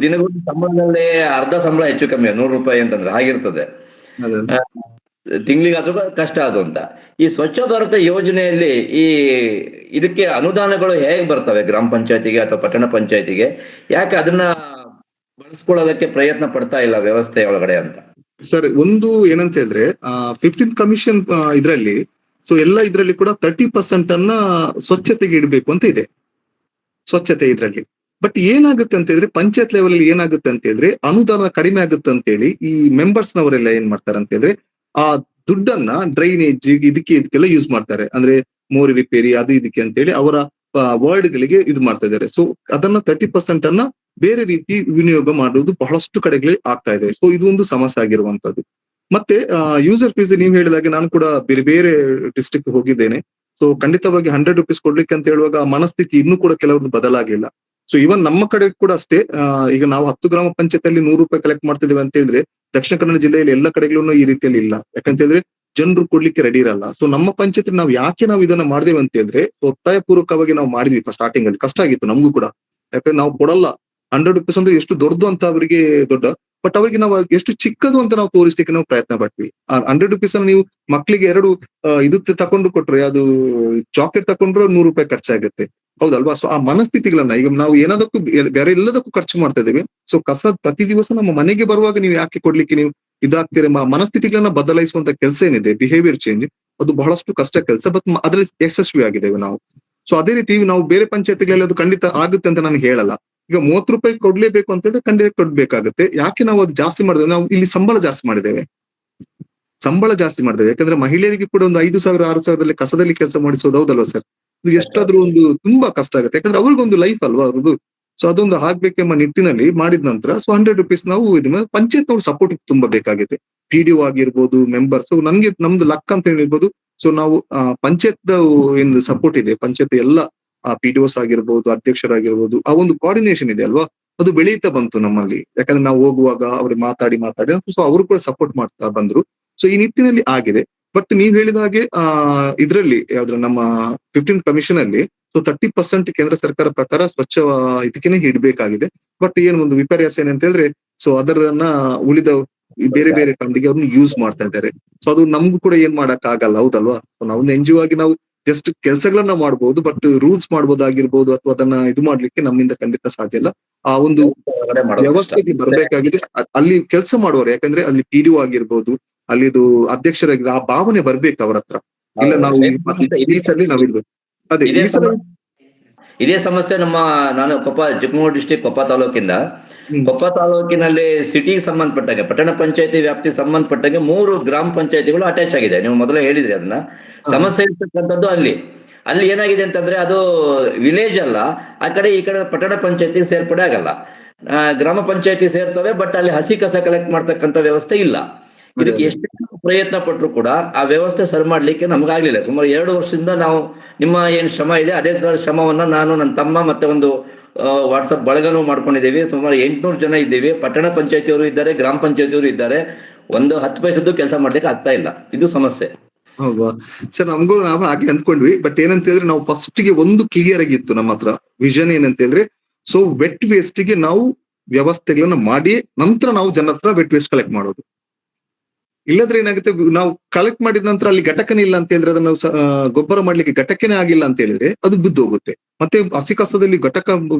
ದಿನಗೂಲಿ ಸಂಬಳದಲ್ಲೇ ಅರ್ಧ ಸಂಬಳ ಹೆಚ್ಚು ಕಮ್ಮಿ 100 ರೂಪಾಯಿ ಅಂತಂದ್ರೆ ಹಾಗಿರ್ತದೆ. ಅದೇ. ತಿಂಗಳಿಗಾದ್ರೂ ಕಷ್ಟ ಅದು ಅಂತ. ಈ ಸ್ವಚ್ಛ ಭಾರತ ಯೋಜನೆಯಲ್ಲಿ ಇದಕ್ಕೆ ಅನುದಾನಗಳು ಹೇಗೆ ಬರ್ತವೆ ಗ್ರಾಮ ಪಂಚಾಯತಿಗೆ ಅಥವಾ ಪಟ್ಟಣ ಪಂಚಾಯತಿಗೆ? ಯಾಕೆ ಅದನ್ನ ಬಳಸ್ಕೊಳ್ಳೋದಕ್ಕೆ ಪ್ರಯತ್ನ ಪಡ್ತಾ ಇಲ್ಲ ವ್ಯವಸ್ಥೆ ಒಳಗಡೆ ಅಂತ? ಸರ್, ಒಂದು ಏನಂತ ಹೇಳಿದ್ರೆ 15th ಕಮಿಷನ್ ಇದ್ರಲ್ಲಿ, ಸೊ ಎಲ್ಲ ಇದ್ರಲ್ಲಿ ಕೂಡ 30% ಅನ್ನ ಸ್ವಚ್ಛತೆಗೆ ಇಡಬೇಕು ಅಂತ ಇದೆ, ಸ್ವಚ್ಛತೆ ಇದ್ರಲ್ಲಿ. ಬಟ್ ಏನಾಗುತ್ತೆ ಅಂತ ಹೇಳಿದ್ರೆ ಪಂಚಾಯತ್ ಲೆವೆಲ್ ಅಲ್ಲಿ ಏನಾಗುತ್ತೆ ಅಂತ ಹೇಳಿದ್ರೆ ಅನುದಾನ ಕಡಿಮೆ ಆಗುತ್ತೆ ಅಂತ ಹೇಳಿ ಈ ಮೆಂಬರ್ಸ್ ನವರೆಲ್ಲ ಏನ್ ಮಾಡ್ತಾರೆ ಅಂತ ಹೇಳಿದ್ರೆ ಆ ದುಡ್ಡನ್ನ ಡ್ರೈನೇಜ್ ಇದಕ್ಕೆಲ್ಲ ಯೂಸ್ ಮಾಡ್ತಾರೆ. ಅಂದ್ರೆ ಮೋರಿ ರಿಪೇರಿ ಅದು ಇದಕ್ಕೆ ಅಂತ ಹೇಳಿ ಅವರ ವರ್ಡ್ ಗಳಿಗೆ ಇದು ಮಾಡ್ತಾ ಇದ್ದಾರೆ. ಸೊ ಅದನ್ನ 30% ಅನ್ನ ಬೇರೆ ರೀತಿ ವಿನಿಯೋಗ ಮಾಡುವುದು ಬಹಳಷ್ಟು ಕಡೆಗಳಲ್ಲಿ ಆಗ್ತಾ ಇದೆ. ಸೊ ಇದು ಒಂದು ಸಮಸ್ಯೆ ಆಗಿರುವಂತದ್ದು. ಮತ್ತೆ ಯೂಸರ್ ಫೀಸ್ ನೀವು ಹೇಳಿದಾಗೆ ನಾನು ಕೂಡ ಬೇರೆ ಬೇರೆ ಡಿಸ್ಟ್ರಿಕ್ಟ್ ಹೋಗಿದ್ದೇನೆ. ಸೊ ಖಂಡಿತವಾಗಿ 100 ರೂಪೀಸ್ ಕೊಡ್ಲಿಕ್ಕೆ ಅಂತ ಹೇಳುವಾಗ ಆ ಮನಸ್ಥಿತಿ ಇನ್ನೂ ಕೂಡ ಕೆಲವ್ರದ್ದು ಬದಲಾಗಿಲ್ಲ. ಸೊ ಇವನ್ ನಮ್ಮ ಕಡೆ ಕೂಡ ಅಷ್ಟೇ. ಈಗ ನಾವು 10 ಗ್ರಾಮ ಪಂಚಾಯತಿಯಲ್ಲಿ 100 ರೂಪಾಯಿ ಕಲೆಕ್ಟ್ ಮಾಡ್ತಿದ್ದೇವೆ ಅಂತ ಹೇಳಿದ್ರೆ ದಕ್ಷಿಣ ಕನ್ನಡ ಜಿಲ್ಲೆಯಲ್ಲಿ ಎಲ್ಲ ಕಡೆಗಳೂ ಈ ರೀತಿಯಲ್ಲಿ ಇಲ್ಲ. ಯಾಕಂತ ಹೇಳಿದ್ರೆ ಜನರು ಕೊಡ್ಲಿಕ್ಕೆ ರೆಡಿ ಇರಲ್ಲ. ಸೊ ನಮ್ಮ ಪಂಚಾಯತ್ ನಾವು ಯಾಕೆ ನಾವು ಇದನ್ನ ಮಾಡಿದೇವೆ ಅಂತ ಹೇಳಿದ್ರೆ ಒತ್ತಾಯ ಪೂರ್ವಕವಾಗಿ ನಾವು ಮಾಡಿದ್ವಿ. ಸ್ಟಾರ್ಟಿಂಗ್ ಅಲ್ಲಿ ಕಷ್ಟ ಆಗಿತ್ತು ನಮಗೂ ಕೂಡ, ಯಾಕಂದ್ರೆ ನಾವು ಕೊಡಲ್ಲ 100 ರೂಪೀಸ್ ಅಂದ್ರೆ ಎಷ್ಟು ದೊಡ್ಡದು ಅಂತ ಅವರಿಗೆ ದೊಡ್ಡ, ಬಟ್ ಅವರಿಗೆ ನಾವು ಎಷ್ಟು ಚಿಕ್ಕದು ಅಂತ ನಾವು ತೋರಿಸ್ಲಿಕ್ಕೆ ನಾವು ಪ್ರಯತ್ನ ಪಟ್ವಿ. 100 ರೂಪೀಸ್ ಅನ್ನು ನೀವು ಮಕ್ಳಿಗೆ 2 ಇದು ತಕೊಂಡು ಕೊಟ್ರೆ, ಅದು ಚಾಕ್ಲೇಟ್ ತಕೊಂಡ್ರೆ 100 ರೂಪಾಯಿ ಖರ್ಚಾಗುತ್ತೆ, ಹೌದಲ್ವಾ? ಸೊ ಆ ಮನಸ್ಥಿತಿಗಳನ್ನ ಈಗ ನಾವು ಏನಾದಕ್ಕೂ ಬೇರೆ ಎಲ್ಲದಕ್ಕೂ ಖರ್ಚು ಮಾಡ್ತಾ ಇದ್ದೇವೆ. ಸೊ ಕಸ ಪ್ರತಿ ದಿವಸ ನಮ್ಮ ಮನೆಗೆ ಬರುವಾಗ ನೀವು ಯಾಕೆ ಕೊಡ್ಲಿಕ್ಕೆ ನೀವು ಇದಾಗ್ತೀರ? ಮನಸ್ಥಿತಿಗಳನ್ನ ಬದಲಾಯಿಸುವಂತ ಕೆಲಸ ಏನಿದೆ, ಬಿಹೇವಿಯರ್ ಚೇಂಜ್, ಅದು ಬಹಳಷ್ಟು ಕಷ್ಟ ಕೆಲಸ. ಬಟ್ ಅದ್ರಲ್ಲಿ ಯಶಸ್ವಿ ಆಗಿದ್ದೇವೆ ನಾವು. ಸೊ ಅದೇ ರೀತಿ ನಾವು ಬೇರೆ ಪಂಚಾಯತಿಗಳಲ್ಲಿ ಅದು ಖಂಡಿತ ಆಗುತ್ತೆ ಅಂತ ನಾನು ಹೇಳಲ್ಲ. ಈಗ 30 ರೂಪಾಯಿ ಕೊಡ್ಲೇಬೇಕು ಅಂತ ಹೇಳಿದ್ರೆ ಖಂಡಿತ ಕೊಡ್ಬೇಕಾಗುತ್ತೆ. ಯಾಕೆ ನಾವು ಅದು ಜಾಸ್ತಿ ಮಾಡಿದ್ರೆ, ನಾವು ಇಲ್ಲಿ ಸಂಬಳ ಜಾಸ್ತಿ ಮಾಡಿದ್ದೇವೆ. ಯಾಕಂದ್ರೆ ಮಹಿಳೆಯರಿಗೆ ಕೂಡ ಒಂದು 5,000 6,000ದಲ್ಲಿ ಕಸದಲ್ಲಿ ಕೆಲಸ ಮಾಡಿಸೋದು, ಹೌದಲ್ವಾ ಸರ್? ಇದು ಎಷ್ಟಾದ್ರೂ ಒಂದು ತುಂಬಾ ಕಷ್ಟ ಆಗುತ್ತೆ, ಯಾಕಂದ್ರೆ ಅವ್ರಿಗೊಂದು ಲೈಫ್ ಅಲ್ವಾ ಅವ್ರದ್ದು. ಸೊ ಅದೊಂದು ಆಗ್ಬೇಕೆಂಬ ನಿಟ್ಟಿನಲ್ಲಿ ಮಾಡಿದ ನಂತರ ಸೊ 100 ರೂಪೀಸ್ ನಾವು ಪಂಚಾಯತ್ ನವ್ರು ಸಪೋರ್ಟ್ ತುಂಬಾ ಬೇಕಾಗಿದೆ. PDO ಆಗಿರ್ಬೋದು, ಮೆಂಬರ್ಸ್, ನಮ್ದು ಲಕ್ ಅಂತ ಹೇಳಿರ್ಬೋದು. ಸೊ ನಾವು ಪಂಚಾಯತ್ ಏನು ಸಪೋರ್ಟ್ ಇದೆ, ಪಂಚಾಯತ್ ಎಲ್ಲ PDOs ಆಗಿರ್ಬೋದು, ಅಧ್ಯಕ್ಷರಾಗಿರ್ಬೋದು, ಆ ಒಂದು ಕೋಆರ್ಡಿನೇಷನ್ ಇದೆ ಅಲ್ವಾ, ಅದು ಬೆಳೀತಾ ಬಂತು ನಮ್ಮಲ್ಲಿ. ಯಾಕಂದ್ರೆ ನಾವು ಹೋಗುವಾಗ ಅವ್ರಿಗೆ ಮಾತಾಡಿ ಸೊ ಅವರು ಕೂಡ ಸಪೋರ್ಟ್ ಮಾಡ್ತಾ ಬಂದ್ರು. ಸೊ ಈ ನಿಟ್ಟಿನಲ್ಲಿ ಆಗಿದೆ. ಬಟ್ ನೀವ್ ಹೇಳಿದ ಹಾಗೆ ಇದ್ರಲ್ಲಿ ಯಾವ್ದು ನಮ್ಮ 15th ಕಮಿಷನ್ ಅಲ್ಲಿ ಸೊ 30% ಕೇಂದ್ರ ಸರ್ಕಾರ ಪ್ರಕಾರ ಸ್ವಚ್ಛ ಇದಕ್ಕೇನೆ ಇಡ್ಬೇಕಾಗಿದೆ. ಬಟ್ ಏನ್ ಒಂದು ವಿಪರ್ಯಾಸ ಏನಂತ ಹೇಳಿದ್ರೆ ಸೊ ಅದರನ್ನ ಉಳಿದ ಬೇರೆ ಬೇರೆ ಫಂಡಿಗೆ ಅವ್ರನ್ನ ಯೂಸ್ ಮಾಡ್ತಾ ಇದ್ದಾರೆ. ಸೊ ಅದು ನಮ್ಗೂ ಕೂಡ ಏನ್ ಮಾಡಕ್ ಆಗಲ್ಲ, ಹೌದಲ್ವಾ? ಸೊ ನಾವು NGO ಆಗಿ ನಾವು ಜಸ್ಟ್ ಕೆಲಸಗಳನ್ನ ಮಾಡ್ಬೋದು, ಬಟ್ ರೂಲ್ಸ್ ಮಾಡ್ಬೋದಾಗಿರ್ಬೋದು ಅಥವಾ ಅದನ್ನ ಇದು ಮಾಡ್ಲಿಕ್ಕೆ ನಮ್ಮಿಂದ ಖಂಡಿತ ಸಾಧ್ಯ ಇಲ್ಲ. ಆ ಒಂದು ವ್ಯವಸ್ಥೆಗೆ ಬರ್ಬೇಕಾಗಿದೆ. ಅಲ್ಲಿ ಕೆಲಸ ಮಾಡುವವರು, ಯಾಕಂದ್ರೆ ಅಲ್ಲಿ PDO ಆಗಿರ್ಬೋದು, ಅಲ್ಲಿದು ಅಧ್ಯಕ್ಷರಾಗಿ ಆ ಭಾವನೆ ಬರ್ಬೇಕು ಅವ್ರ ಹತ್ರ. ಇಲ್ಲ ನಾವು ಈ ಸಲ ನಾವ್ ಇಡ್ಬೇಕು. ಅದೇ ಈ ಸಲ ಇದೇ ಸಮಸ್ಯೆ ನಾನು ಚಿಕ್ಕಮಗಳೂರು ಡಿಸ್ಟಿಕ್ ಕೊಪ್ಪ ತಾಲೂಕಿಂದ, ಕೊಪ್ಪ ತಾಲೂಕಿನಲ್ಲಿ ಸಿಟಿಗೆ ಸಂಬಂಧಪಟ್ಟಾಗೆ ಪಟ್ಟಣ ಪಂಚಾಯತಿ ವ್ಯಾಪ್ತಿಗೆ ಸಂಬಂಧಪಟ್ಟಾಗೆ 3 ಗ್ರಾಮ ಪಂಚಾಯತಿಗಳು ಅಟ್ಯಾಚ್ ಆಗಿದೆ. ನೀವು ಮೊದಲೇ ಹೇಳಿದ್ರಿ ಅದನ್ನ. ಸಮಸ್ಯೆ ಇರ್ತಕ್ಕಂಥದ್ದು ಅಲ್ಲಿ ಏನಾಗಿದೆ ಅಂತಂದ್ರೆ ಅದು ವಿಲೇಜ್ ಅಲ್ಲ, ಆ ಕಡೆ ಈ ಕಡೆ ಪಟ್ಟಣ ಪಂಚಾಯತಿ ಸೇರ್ಪಡೆ ಆಗಲ್ಲ. ಗ್ರಾಮ ಪಂಚಾಯತಿ ಸೇರ್ತವೆ, ಬಟ್ ಅಲ್ಲಿ ಹಸಿ ಕಸ ಕಲೆಕ್ಟ್ ಮಾಡ್ತಕ್ಕಂಥ ವ್ಯವಸ್ಥೆ ಇಲ್ಲ. ಇದಕ್ಕೆ ಎಷ್ಟು ಪ್ರಯತ್ನ ಪಟ್ಟರು ಕೂಡ ಆ ವ್ಯವಸ್ಥೆ ಸರಿ ಮಾಡ್ಲಿಕ್ಕೆ ನಮ್ಗಾಗ್ಲಿಲ್ಲ. ಸುಮಾರು 2 ವರ್ಷದಿಂದ ನಾವು ನಿಮ್ಮ ಏನ್ ಶ್ರಮ ಇದೆ ಅದೇ ಶ್ರಮವನ್ನ ನಾನು, ನನ್ನ ತಮ್ಮ ಮತ್ತೆ ಒಂದು ವಾಟ್ಸಪ್ ಬಳಗನೂ ಮಾಡ್ಕೊಂಡಿದ್ದೀವಿ. ಸುಮಾರು 800 ಜನ ಇದ್ದೀವಿ. ಪಟ್ಟಣ ಪಂಚಾಯತಿಯವರು ಇದ್ದಾರೆ, ಗ್ರಾಮ ಪಂಚಾಯತಿಯವರು ಇದ್ದಾರೆ. ಒಂದು 10 ಪೈಸದ್ದು ಕೆಲಸ ಮಾಡ್ಲಿಕ್ಕೆ ಆಗ್ತಾ ಇಲ್ಲ. ಇದು ಸಮಸ್ಯೆ. ಹೌದಾ ಸರ್? ನಮಗೂ ನಾವು ಹಾಗೆ ಅಂದ್ಕೊಂಡ್ವಿ. ಬಟ್ ಏನಂತ ಹೇಳಿದ್ರೆ ನಾವು ಫಸ್ಟ್ ಗೆ ಒಂದು ಕ್ಲಿಯರ್ ಆಗಿತ್ತು ನಮ್ಮ ಹತ್ರ ವಿಷನ್ ಏನಂತ ಹೇಳಿದ್ರೆ, ಸೊ ವೆಟ್ ವೇಸ್ಟ್ ಗೆ ನಾವು ವ್ಯವಸ್ಥೆಗಳನ್ನ ಮಾಡಿ ನಂತರ ನಾವು ಜನ ಹತ್ರ ವೆಟ್ ವೇಸ್ಟ್ ಕಲೆಕ್ಟ್ ಮಾಡೋದು. ಇಲ್ಲದ್ರೆ ಏನಾಗುತ್ತೆ, ನಾವು ಕಲೆಕ್ಟ್ ಮಾಡಿದ ನಂತರ ಅಲ್ಲಿ ಘಟಕನೇ ಇಲ್ಲ ಅಂತ ಹೇಳಿದ್ರೆ, ಅದನ್ನ ಗೊಬ್ಬರ ಮಾಡ್ಲಿಕ್ಕೆ ಘಟಕನೇ ಆಗಿಲ್ಲ ಅಂತ ಹೇಳಿದ್ರೆ ಅದು ಬಿದ್ದು ಹೋಗುತ್ತೆ. ಮತ್ತೆ ಹಸಿ ಕಸದಲ್ಲಿ ಘಟಕ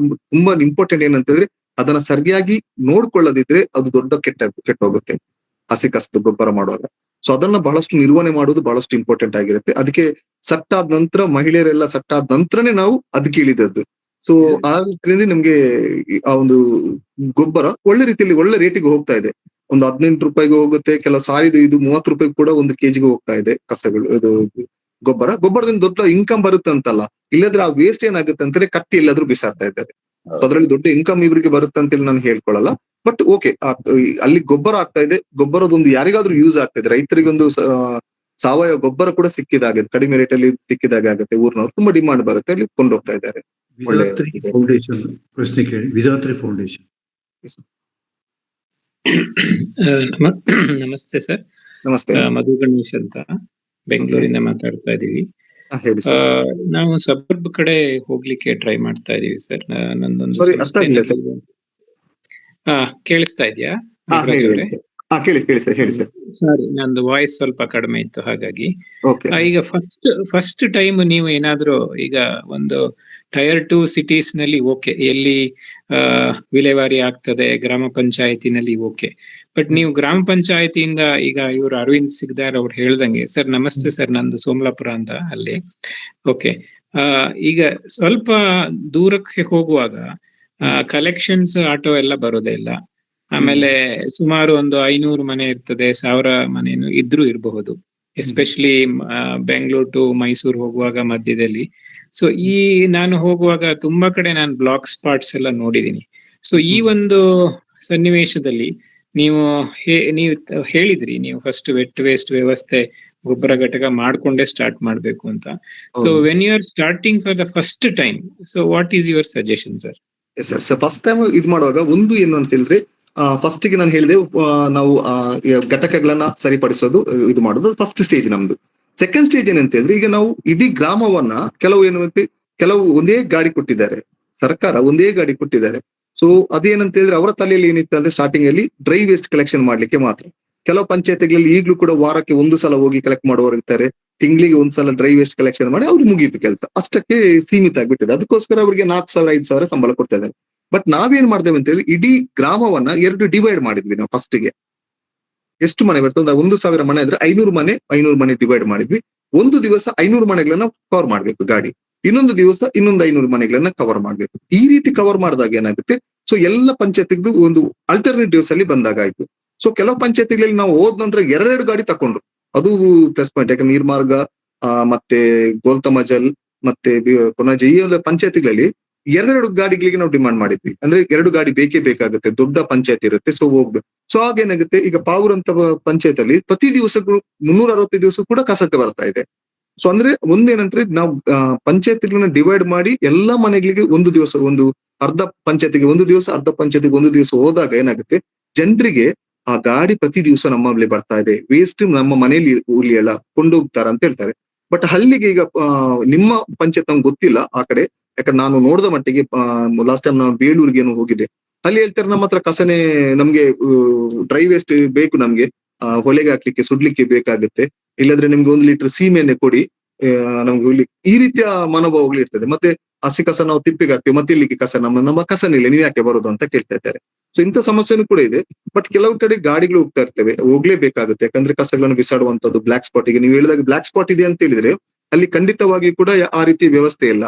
ತುಂಬಾ ಇಂಪಾರ್ಟೆಂಟ್ ಏನಂತ ಹೇಳಿದ್ರೆ ಅದನ್ನ ಸರಿಯಾಗಿ ನೋಡ್ಕೊಳ್ಳದಿದ್ರೆ ಅದು ದೊಡ್ಡ ಕೆಟ್ಟ ಹೋಗುತ್ತೆ ಹಸಿ ಕಸದ ಗೊಬ್ಬರ ಮಾಡುವಾಗ. ಸೊ ಅದನ್ನ ಬಹಳಷ್ಟು ನಿರ್ವಹಣೆ ಮಾಡೋದು ಬಹಳಷ್ಟು ಇಂಪಾರ್ಟೆಂಟ್ ಆಗಿರುತ್ತೆ. ಅದಕ್ಕೆ ಸಟ್ಟಾದ ನಂತರ ಮಹಿಳೆಯರೆಲ್ಲ ಸಟ್ಟಾದ ನಂತರನೇ ನಾವು ಅದಕ್ಕೆ ಇಳಿದದ್ದು. ಸೊ ಆ ರೀತಿಯಲ್ಲಿ ನಮ್ಗೆ ಆ ಒಂದು ಗೊಬ್ಬರ ಒಳ್ಳೆ ರೀತಿಯಲ್ಲಿ ಒಳ್ಳೆ ರೇಟಿಗೆ ಹೋಗ್ತಾ ಇದೆ. ಒಂದು 18 ರೂಪಾಯಿಗೆ ಹೋಗುತ್ತೆ, ಕೆಲವು ಸಾರಿದು ಇದು 30 ರೂಪಾಯಿ ಕೂಡ 1 kg ಹೋಗ್ತಾ ಇದೆ ಕಸಗಳು. ಇದು ಗೊಬ್ಬರದಿಂದ ದೊಡ್ಡ ಇನ್ಕಮ್ ಬರುತ್ತೆ ಅಂತಲ್ಲ, ಇಲ್ಲದ್ರೆ ಆ ವೇಸ್ಟ್ ಏನಾಗುತ್ತೆ ಅಂತಂದ್ರೆ ಕಟ್ಟಿ ಎಲ್ಲಾದ್ರೂ ಬಿಸಾಡ್ತಾ ಇದ್ದಾರೆ. ಅದ್ರಲ್ಲಿ ದೊಡ್ಡ ಇನ್ಕಮ್ ಇವರಿಗೆ ಬರುತ್ತೆ ಅಂತೇಳಿ ನಾನು ಹೇಳ್ಕೊಳ್ಳಲ್ಲ. ಬಟ್ ಓಕೆ, ಅಲ್ಲಿ ಗೊಬ್ಬರ ಆಗ್ತಾ ಇದೆ, ಗೊಬ್ಬರದೊಂದು ಯಾರಿಗಾದ್ರೂ ಯೂಸ್ ಆಗ್ತಾ ಇದೆ, ರೈತರಿಗೊಂದು ಸಾವಯವ ಗೊಬ್ಬರ ಕೂಡ ಸಿಕ್ಕಿದಾಗುತ್ತೆ, ಕಡಿಮೆ ರೇಟಲ್ಲಿ ಸಿಕ್ಕಿದಾಗ ಆಗುತ್ತೆ. ಊರ್ನವ್ರು ತುಂಬಾ ಡಿಮಾಂಡ್ ಬರುತ್ತೆ, ಅಲ್ಲಿ ಕೊಂಡೋಗ್ತಾ ಇದ್ದಾರೆ. ವಿಧಾತ್ರಿ ಫೌಂಡೇಶನ್ ಪ್ರಶ್ನೆ ಕೇಳಿ. ವಿಧಾತ್ರಿ ಫೌಂಡೇಶನ್. ನಮಸ್ತೆ ಸರ್. ನಮಸ್ತೆ. ಮಧು ಗಣೇಶ್ ಅಂತ ಬೆಂಗಳೂರಿಂದ ಮಾತಾಡ್ತಾ ಇದೀವಿ. ಹೇಳಿ ಸರ್. ನಾವು ಸಬರ್ಬ್ ಕಡೆ ಹೋಗ್ಲಿಕ್ಕೆ ಟ್ರೈ ಮಾಡ್ತಾ ಇದೀವಿ ಸರ್. ನಂದೊಂದು Sorry, ಅರ್ಥ ಆಗಿಲ್ಲ ಸರ್. ಕೇಳಿಸ್ತಾ ಇದೆಯಾ? ಕೇಳಿ ಸರ್, ಹೇಳಿ ಸರ್. ಸಾರಿ, ನಂದು ವಾಯ್ಸ್ ಸ್ವಲ್ಪ ಕಡಿಮೆ ಇತ್ತು, ಹಾಗಾಗಿ. ಓಕೆ. ಈಗ ಫಸ್ಟ್ ಟೈಮ್ ನೀವು ಏನಾದ್ರೂ ಈಗ ಒಂದು ಟೈರ್ 2 ಸಿಟೀಸ್ ನಲ್ಲಿ ಓಕೆ, ಎಲ್ಲಿ ವಿಲೇವಾರಿ ಆಗ್ತದೆ ಗ್ರಾಮ ಪಂಚಾಯತಿನಲ್ಲಿ ಓಕೆ. ಬಟ್ ನೀವು ಗ್ರಾಮ ಪಂಚಾಯತಿಯಿಂದ ಈಗ ಇವರು ಅರವಿಂದ್ ಸಿಗ್ದಾರ್ ಅವ್ರು ಹೇಳ್ದಂಗೆ, ಸರ್ ನಮಸ್ತೆ ಸರ್, ನಂದು ಸೋಮಲಾಪುರ ಅಂತ ಅಲ್ಲಿ. ಓಕೆ, ಈಗ ಸ್ವಲ್ಪ ದೂರಕ್ಕೆ ಹೋಗುವಾಗ ಕಲೆಕ್ಷನ್ಸ್ ಆಟೋ ಎಲ್ಲ ಬರೋದೇ ಇಲ್ಲ. ಆಮೇಲೆ ಸುಮಾರು ಒಂದು 500 ಮನೆ ಇರ್ತದೆ, 1000 ಮನೇನು ಇದ್ರೂ ಇರಬಹುದು. ಎಸ್ಪೆಷಲಿ ಬೆಂಗಳೂರು ಟು ಮೈಸೂರು ಹೋಗುವಾಗ ಮಧ್ಯದಲ್ಲಿ. ಸೊ ನಾನು ಹೋಗುವಾಗ ತುಂಬಾ ಕಡೆ ನಾನು ಬ್ಲಾಕ್ ಸ್ಪಾಟ್ಸ್ ಎಲ್ಲ ನೋಡಿದೀನಿ. ಸೊ ಈ ಒಂದು ಸನ್ನಿವೇಶದಲ್ಲಿ ನೀವು ಹೇಳಿದ್ರಿ, ನೀವು ಫಸ್ಟ್ ವೆಟ್ ವೇಸ್ಟ್ ವ್ಯವಸ್ಥೆ ಗೊಬ್ಬರ ಘಟಕ ಮಾಡ್ಕೊಂಡೇ ಸ್ಟಾರ್ಟ್ ಮಾಡ್ಬೇಕು ಅಂತ. So when you are starting for the first time, so what is your suggestion sir? Sir, first time ಇದು ಮಾಡುವಾಗ ಒಂದು ಏನು ಅಂತ ಹೇಳಿದ್ರೆ, ಫಸ್ಟ್ ಗೆ ನಾನು ಹೇಳಿದೆ, ನಾವು ಘಟಕಗಳನ್ನ ಸರಿಪಡಿಸೋದು, ಇದು ಮಾಡೋದು ಫಸ್ಟ್ ಸ್ಟೇಜ್ ನಮ್ದು. ಸೆಕೆಂಡ್ ಸ್ಟೇಜ್ ಏನಂತ ಹೇಳಿದ್ರೆ, ಈಗ ನಾವು ಇಡೀ ಗ್ರಾಮವನ್ನ ಕೆಲವು ಒಂದೇ ಗಾಡಿ ಕೊಟ್ಟಿದ್ದಾರೆ, ಸರ್ಕಾರ ಒಂದೇ ಗಾಡಿ ಕೊಟ್ಟಿದ್ದಾರೆ. ಸೊ ಅದೇನಂತ ಹೇಳಿದ್ರೆ, ಅವರ ತಲೆಯಲ್ಲಿ ಏನಿತ್ತು ಅಂದ್ರೆ ಸ್ಟಾರ್ಟಿಂಗ್ ಅಲ್ಲಿ ಡ್ರೈ ವೇಸ್ಟ್ ಕಲೆಕ್ಷನ್ ಮಾಡ್ಲಿಕ್ಕೆ ಮಾತ್ರ. ಕೆಲವು ಪಂಚಾಯತಿಗಳಲ್ಲಿ ಈಗಲೂ ಕೂಡ ವಾರಕ್ಕೆ ಒಂದು ಸಲ ಹೋಗಿ ಕಲೆಕ್ಟ್ ಮಾಡುವವರು ಇರ್ತಾರೆ, ತಿಂಗಳಿಗೆ ಒಂದ್ಸಲ ಡ್ರೈ ವೇಸ್ಟ್ ಕಲೆಕ್ಷನ್ ಮಾಡಿ ಅವ್ರಿಗೆ ಮುಗಿಯಿತು ಕೆಲಸ, ಅಷ್ಟಕ್ಕೆ ಸೀಮಿತ ಆಗ್ಬಿಟ್ಟಿದೆ. ಅದಕ್ಕೋಸ್ಕರ ಅವರಿಗೆ 4,000 5,000 ಸಂಬಳ ಕೊಡ್ತಾ ಇದ್ದಾರೆ. ಬಟ್ ನಾವೇನ್ ಮಾಡ್ತೇವೆ ಅಂತ ಹೇಳಿ, ಇಡೀ ಗ್ರಾಮವನ್ನ 2 ಡಿವೈಡ್ ಮಾಡಿದ್ವಿ ನಾವು. ಫಸ್ಟ್ ಗೆ ಎಷ್ಟು ಮನೆ ಬರ್ತದೆ, 1,000 ಮನೆ ಇದ್ರೆ 500 ಮನೆ ಡಿವೈಡ್ ಮಾಡಿದ್ವಿ. ಒಂದು ದಿವಸ 500 ಮನೆಗಳನ್ನ ಕವರ್ ಮಾಡ್ಬೇಕು ಗಾಡಿ, ಇನ್ನೊಂದು ದಿವಸ ಇನ್ನೊಂದು 500 ಮನೆಗಳನ್ನ ಕವರ್ ಮಾಡ್ಬೇಕು. ಈ ರೀತಿ ಕವರ್ ಮಾಡಿದಾಗ ಏನಾಗುತ್ತೆ, ಸೊ ಎಲ್ಲ ಪಂಚಾಯತಿಗೂ ಒಂದು ಅಲ್ಟರ್ನೇಟಿವ್ಸ್ ಅಲ್ಲಿ ಬಂದಾಗ ಆಯ್ತು. ಸೊ ಕೆಲವು ಪಂಚಾಯತಿಗಳಲ್ಲಿ ನಾವು ಹೋದ ನಂತರ 2 ಗಾಡಿ ತಕೊಂಡ್ರು, ಅದು ಪ್ಲಸ್ ಪಾಯಿಂಟ್. ಯಾಕಂದ್ರೆ ನೀರ್ಮಾರ್ಗ ಮತ್ತೆ ಗೋಲ್ತಮಜಲ್ ಮತ್ತೆ ಕೊನಾಜಿ, ಈ ಎಲ್ಲ ಪಂಚಾಯತಿಗಳಲ್ಲಿ 2 ಗಾಡಿಗಳಿಗೆ ನಾವು ಡಿಮಾಂಡ್ ಮಾಡಿದ್ವಿ. ಅಂದ್ರೆ 2 ಗಾಡಿ ಬೇಕೇ ಬೇಕಾಗುತ್ತೆ, ದೊಡ್ಡ ಪಂಚಾಯತ್ ಇರುತ್ತೆ, ಸೊ ಹೋಗ್ಬೇಕು. ಸೊ ಆಗೇನಾಗುತ್ತೆ, ಈಗ ಪಾವೂರ್ ಅಂತ ಪಂಚಾಯತ್ ಅಲ್ಲಿ ಪ್ರತಿ ದಿವಸಕ್ಕೂ 360 ದಿವಸ ಕೂಡ ಕಸಕ್ಕೆ ಬರ್ತಾ ಇದೆ. ಸೊ ಅಂದ್ರೆ ಒಂದೇನಂದ್ರೆ, ನಾವು ಪಂಚಾಯತ್ಗಳನ್ನ ಡಿವೈಡ್ ಮಾಡಿ ಎಲ್ಲಾ ಮನೆಗಳಿಗೆ ಒಂದು ದಿವಸ, ಒಂದು ಅರ್ಧ ಪಂಚಾಯತಿಗೆ ಒಂದು ದಿವಸ, ಅರ್ಧ ಪಂಚಾಯತಿಗೆ ಒಂದು ದಿವಸ ಹೋದಾಗ ಏನಾಗುತ್ತೆ, ಜನರಿಗೆ ಆ ಗಾಡಿ ಪ್ರತಿ ದಿವಸ ನಮ್ಮಲ್ಲಿ ಬರ್ತಾ ಇದೆ, ವೇಸ್ಟ್ ನಮ್ಮ ಮನೆಯಲ್ಲಿ ಉಳಿಯಲ್ಲ, ಕೊಂಡೋಗ್ತಾರ ಅಂತ ಹೇಳ್ತಾರೆ. ಬಟ್ ಹಳ್ಳಿಗೆ ಈಗ ನಿಮ್ಮ ಪಂಚಾಯತ್ ನಮ್ಗೆ ಗೊತ್ತಿಲ್ಲ ಆ ಕಡೆ, ಯಾಕಂದ್ರೆ ನಾನು ನೋಡಿದ ಮಟ್ಟಿಗೆ ಲಾಸ್ಟ್ ಟೈಮ್ ನಾನು ಬೇಲೂರಿಗೆ ಹೋಗಿದ್ದೆ, ಅಲ್ಲಿ ಹೇಳ್ತಾರೆ ನಮ್ಮ ಹತ್ರ ಕಸನೆ, ನಮ್ಗೆ ಡ್ರೈ ವೇಸ್ಟ್ ಬೇಕು, ನಮ್ಗೆ ಹೊಲೆಗೆ ಹಾಕ್ಲಿಕ್ಕೆ ಸುಡ್ಲಿಕ್ಕೆ ಬೇಕಾಗುತ್ತೆ, ಇಲ್ಲದ್ರೆ ನಿಮ್ಗೆ 1 ಲೀಟರ್ ಸೀಮೆಎಣ್ಣೆ ಕೊಡಿ, ನಮ್ಗೆ ಈ ರೀತಿಯ ಮನೋಭಾವಗಳು ಇರ್ತದೆ. ಮತ್ತೆ ಹಸಿ ಕಸ ನಾವು ತಿಪ್ಪಿಗೆ ಹಾಕ್ತೀವಿ, ಮತ್ತೆ ಇಲ್ಲಿಗೆ ಕಸ ನಮ್ಮ ಕಸನಿಲ್ಲ, ನೀವು ಯಾಕೆ ಬರೋದು ಅಂತ ಕೇಳ್ತಾ ಇದ್ದಾರೆ. ಸೊ ಇಂಥ ಸಮಸ್ಯೆನೂ ಕೂಡ ಇದೆ. ಬಟ್ ಕೆಲವು ಕಡೆ ಗಾಡಿಗಳು ಹೋಗ್ತಾ ಇರ್ತವೆ, ಹೋಗ್ಲೇಬೇಕಾಗುತ್ತೆ, ಯಾಕಂದ್ರೆ ಕಸಗಳನ್ನು ಬಿಸಾಡುವಂತದ್ದು ಬ್ಲಾಕ್ ಸ್ಪಾಟಿಗೆ. ನೀವು ಹೇಳಿದಾಗ ಬ್ಲಾಕ್ ಸ್ಪಾಟ್ ಇದೆ ಅಂತ ಹೇಳಿದ್ರೆ, ಅಲ್ಲಿ ಖಂಡಿತವಾಗಿ ಕೂಡ ಆ ರೀತಿ ವ್ಯವಸ್ಥೆ ಇಲ್ಲ.